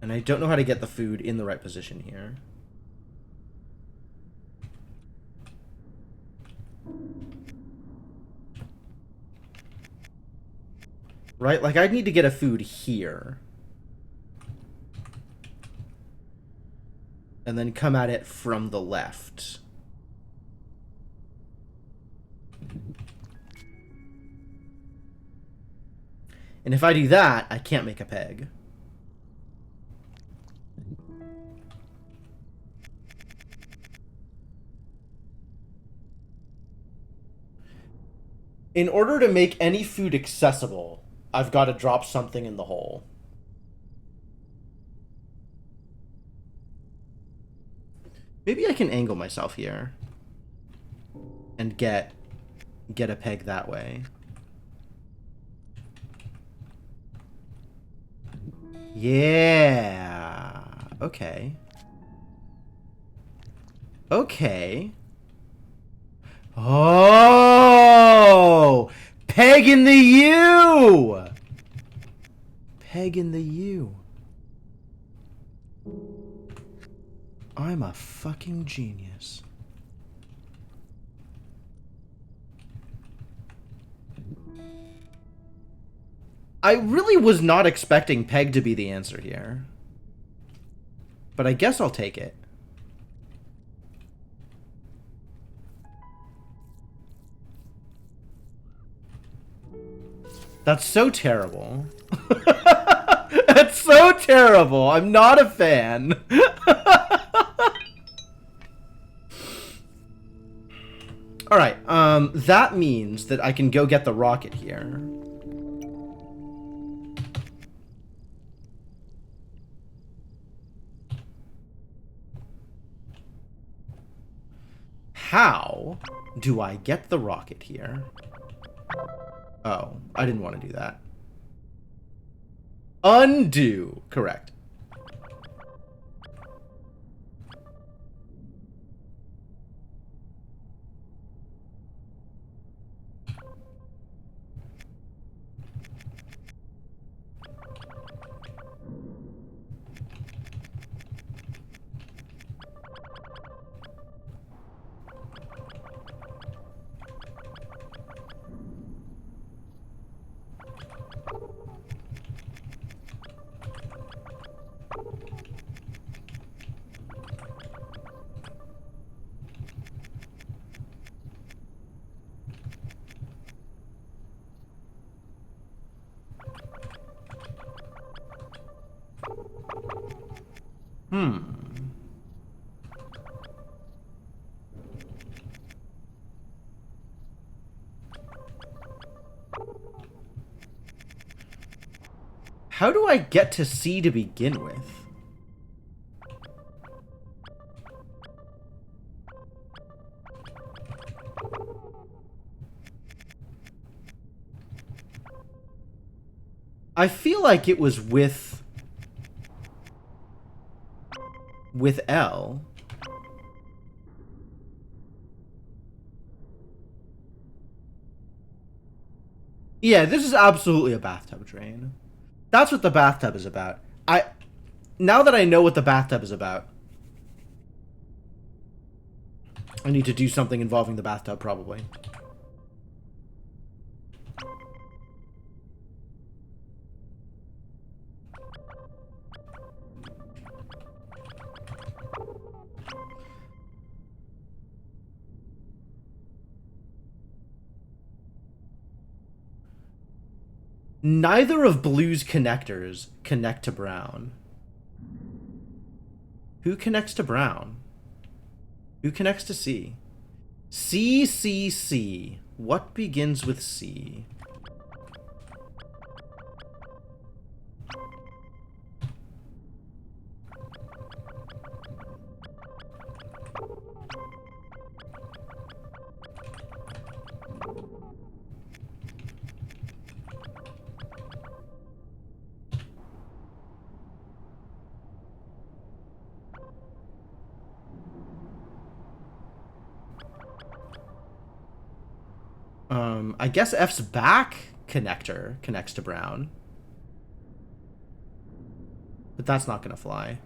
[SPEAKER 1] And I don't know how to get the food in the right position here. Right? Like, I'd need to get a food here. And then come at it from the left. And if I do that, I can't make a peg. In order to make any food accessible, I've got to drop something in the hole. Maybe I can angle myself here. And get a peg that way. Yeah. Okay. Okay. Oh! Peg in the U! Peg in the U. I'm a fucking genius. I really was not expecting peg to be the answer here. But I guess I'll take it. That's so terrible. That's so terrible. I'm not a fan. Alright, that means that I can go get the rocket here. How do I get the rocket here? Oh, I didn't want to do that. Undo. Correct. How do I get to C to begin with? I feel like it was with L. Yeah, this is absolutely a bathtub drain. That's what the bathtub is about. Now that I know what the bathtub is about, I need to do something involving the bathtub, probably. Neither of Blue's connectors connect to Brown. Who connects to Brown? Who connects to C? C, C, C. What begins with C? I guess F's back connector connects to Brown. But that's not gonna fly.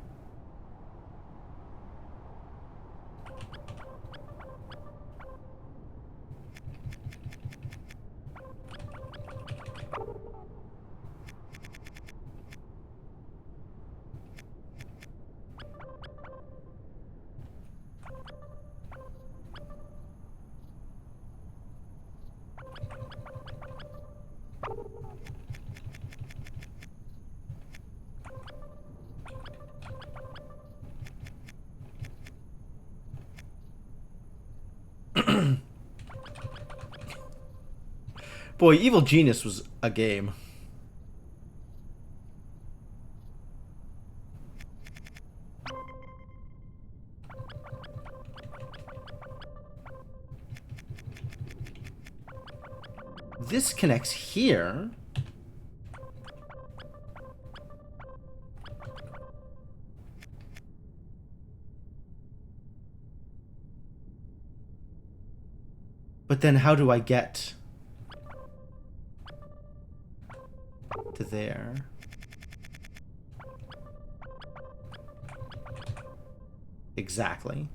[SPEAKER 1] Boy, Evil Genius was a game. This connects here. But then how do I get to there? Exactly.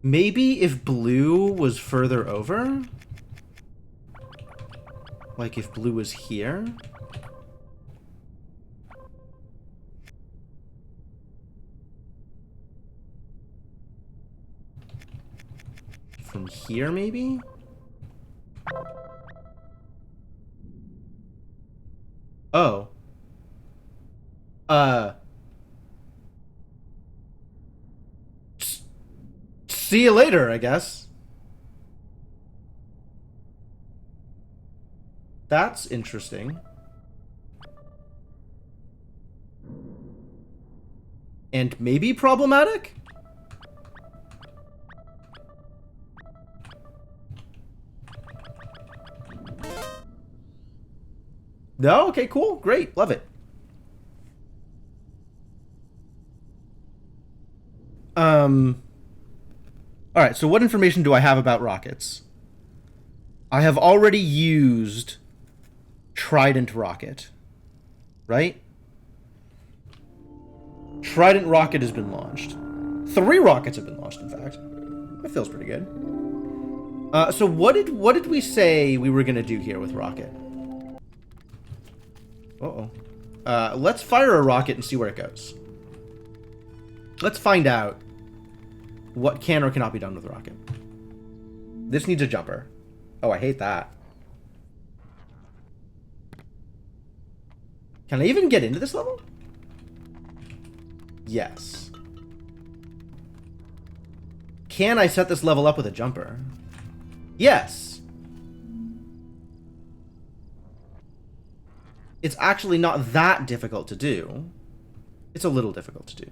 [SPEAKER 1] Maybe if Blue was further over? Like if Blue was here? From here, maybe? Oh. See you later, I guess. That's interesting. And maybe problematic? No? Okay, cool. Great. Love it. Alright, so what information do I have about rockets? I have already used Trident Rocket. Right? Trident Rocket has been launched. 3 rockets have been launched, in fact. That feels pretty good. So what did we say we were gonna do here with Rocket? Uh-oh. Let's fire a rocket and see where it goes. Let's find out what can or cannot be done with a rocket. This needs a jumper. Oh, I hate that. Can I even get into this level? Yes. Can I set this level up with a jumper? Yes. It's actually not that difficult to do. It's a little difficult to do.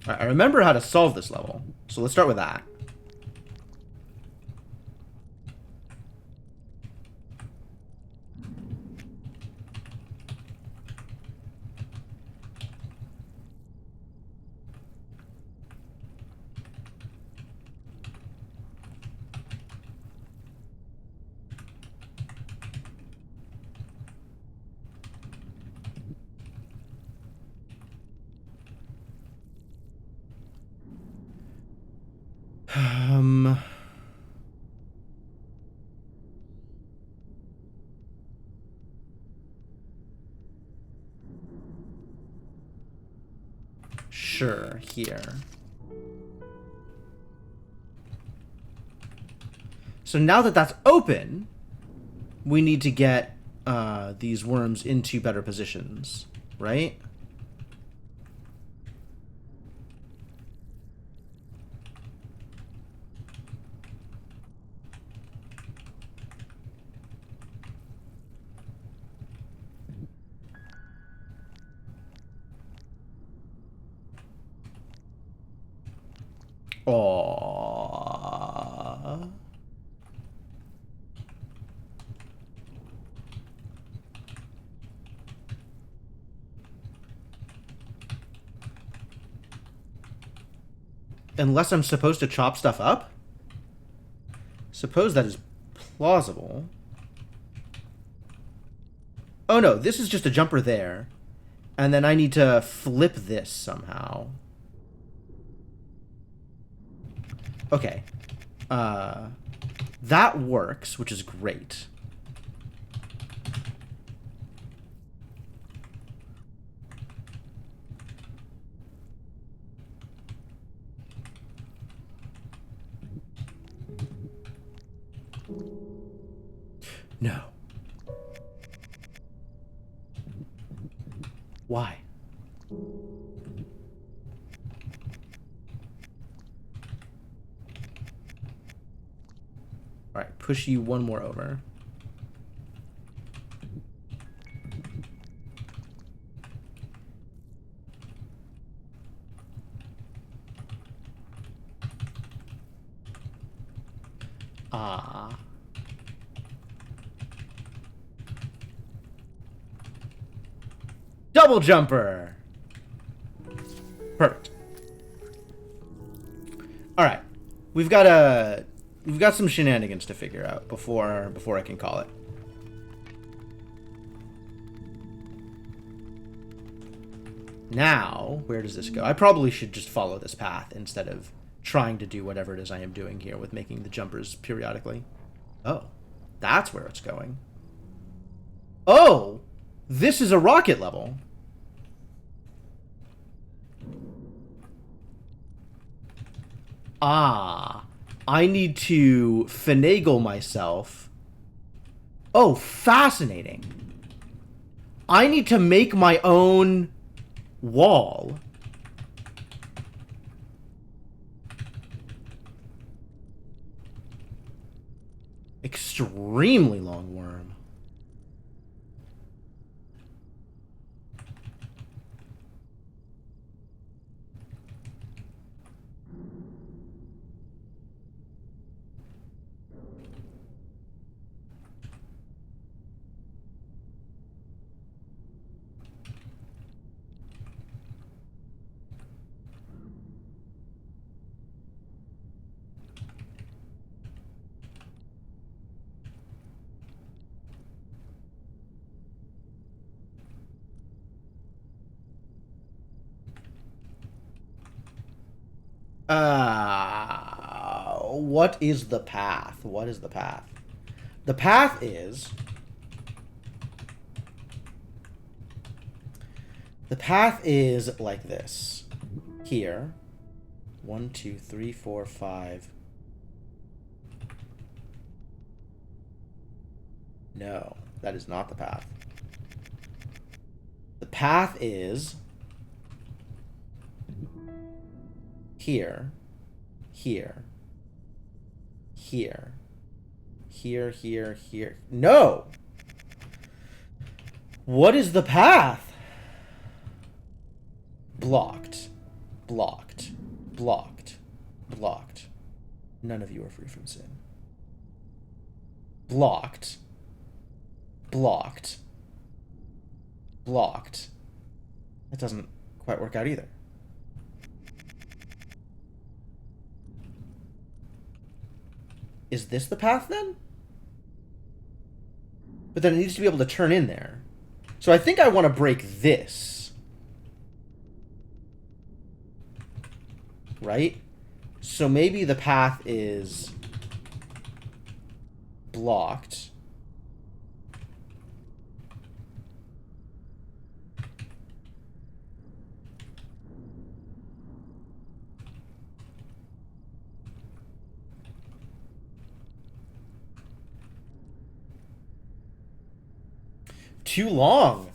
[SPEAKER 1] I remember how to solve this level, so let's start with that. Sure, here. So now that that's open, we need to get these worms into better positions, right? Aww. Unless I'm supposed to chop stuff up? Suppose that is plausible. Oh no, this is just a jumper there. And then I need to flip this somehow. Okay. That works, which is great. No. Why? Alright, push you one more over. Ah. Double jumper! Perfect. Alright. We've got some shenanigans to figure out before I can call it. Now, where does this go? I probably should just follow this path instead of trying to do whatever it is I am doing here with making the jumpers periodically. Oh, that's where it's going. Oh, this is a rocket level. Ah, I need to finagle myself. Oh, fascinating. I need to make my own wall. Extremely long worm. What is the path? What is the path? The path is... The path is like this. Here. 1, 2, 3, 4, 5. No, that is not the path. The path is... Here. Here. Here. Here, here, here. No! What is the path? Blocked. Blocked. Blocked. Blocked. None of you are free from sin. Blocked. Blocked. Blocked. That doesn't quite work out either. Is this the path then? But then it needs to be able to turn in there. So I think I want to break this. Right? So maybe the path is blocked. Too long.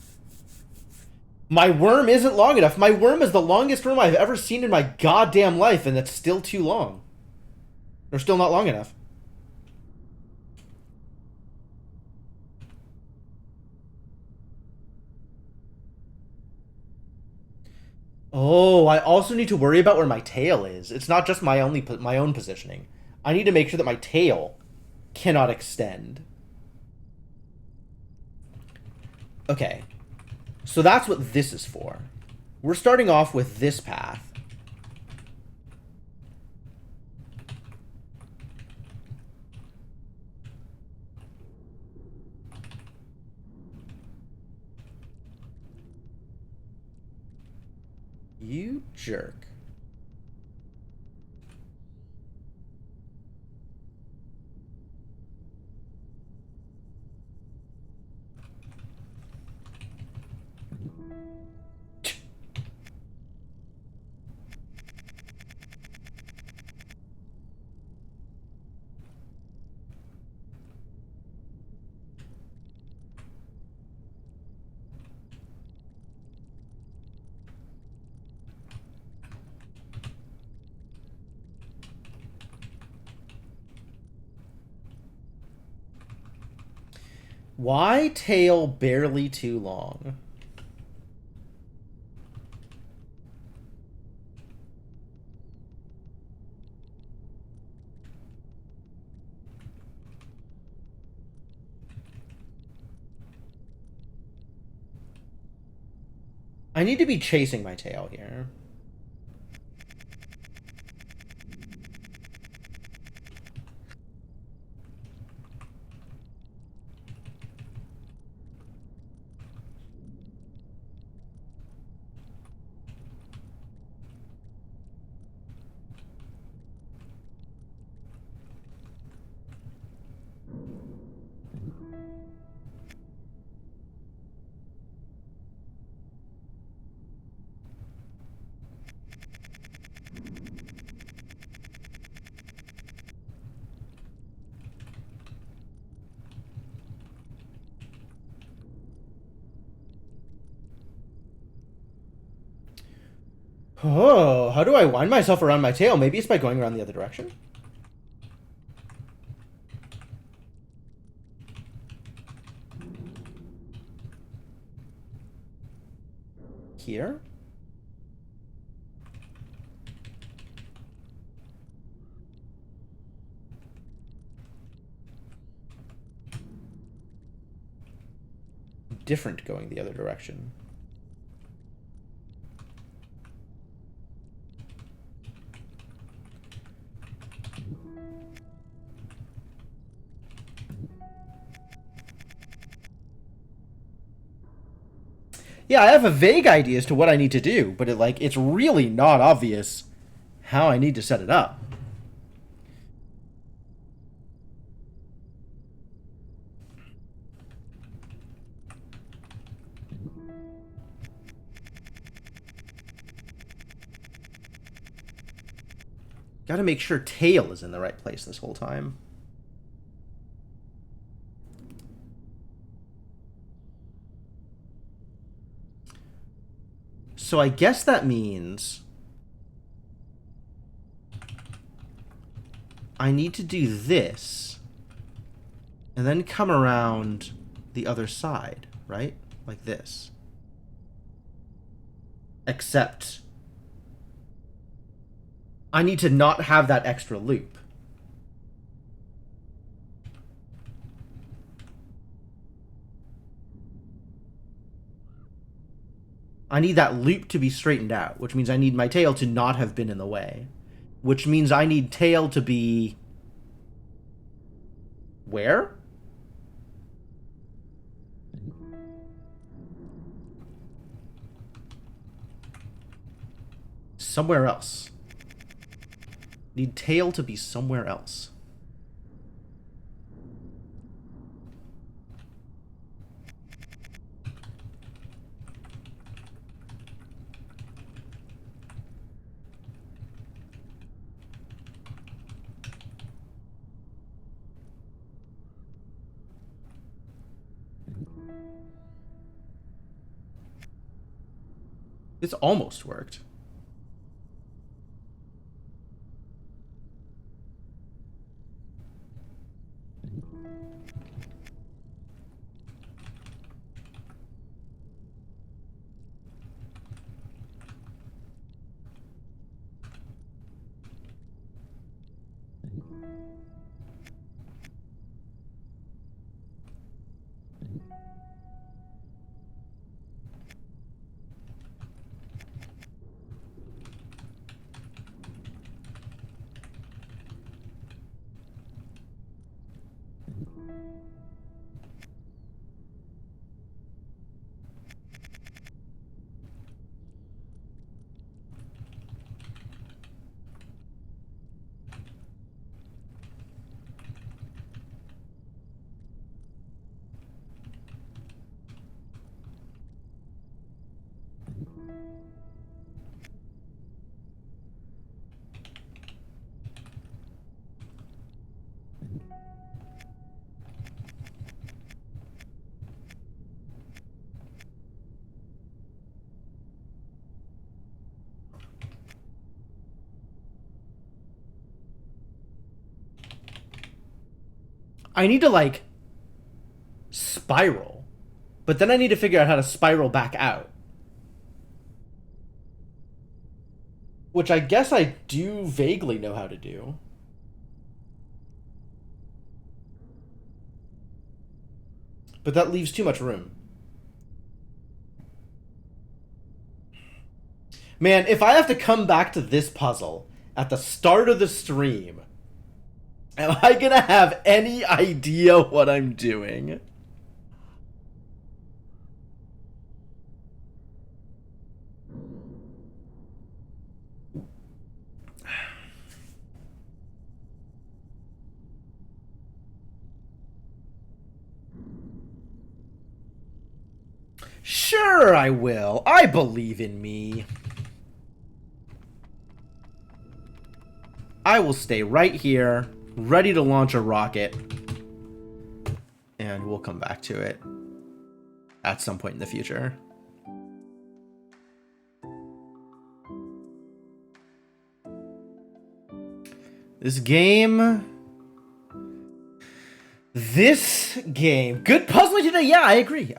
[SPEAKER 1] My worm isn't long enough. My worm is the longest worm I've ever seen in my goddamn life, and that's still too long. Or still not long enough. Oh, I also need to worry about where my tail is. It's not just my own positioning. I need to make sure that my tail cannot extend. Okay. So that's what this is for. We're starting off with this path. You jerk. Why tail barely too long? I need to be chasing my tail here. Oh, how do I wind myself around my tail? Maybe it's by going around the other direction? Here? Different going the other direction. Yeah, I have a vague idea as to what I need to do, but it's really not obvious how I need to set it up. Gotta make sure tail is in the right place this whole time. So I guess that means I need to do this and then come around the other side, right? Like this. Except I need to not have that extra loop. I need that loop to be straightened out, which means I need my tail to not have been in the way. Which means I need tail to be... Where? Somewhere else. Need tail to be somewhere else. It's almost worked. I need to, like, spiral. But then I need to figure out how to spiral back out. Which I guess I do vaguely know how to do. But that leaves too much room. Man, if I have to come back to this puzzle at the start of the stream, am I gonna have any idea what I'm doing? Sure I will. I believe in me. I will stay right here, ready to launch a rocket. And we'll come back to it at some point in the future. This game... Good puzzling today. Yeah, I agree.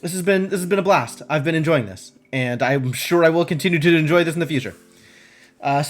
[SPEAKER 1] This has been a blast. I've been enjoying this, and I'm sure I will continue to enjoy this in the future.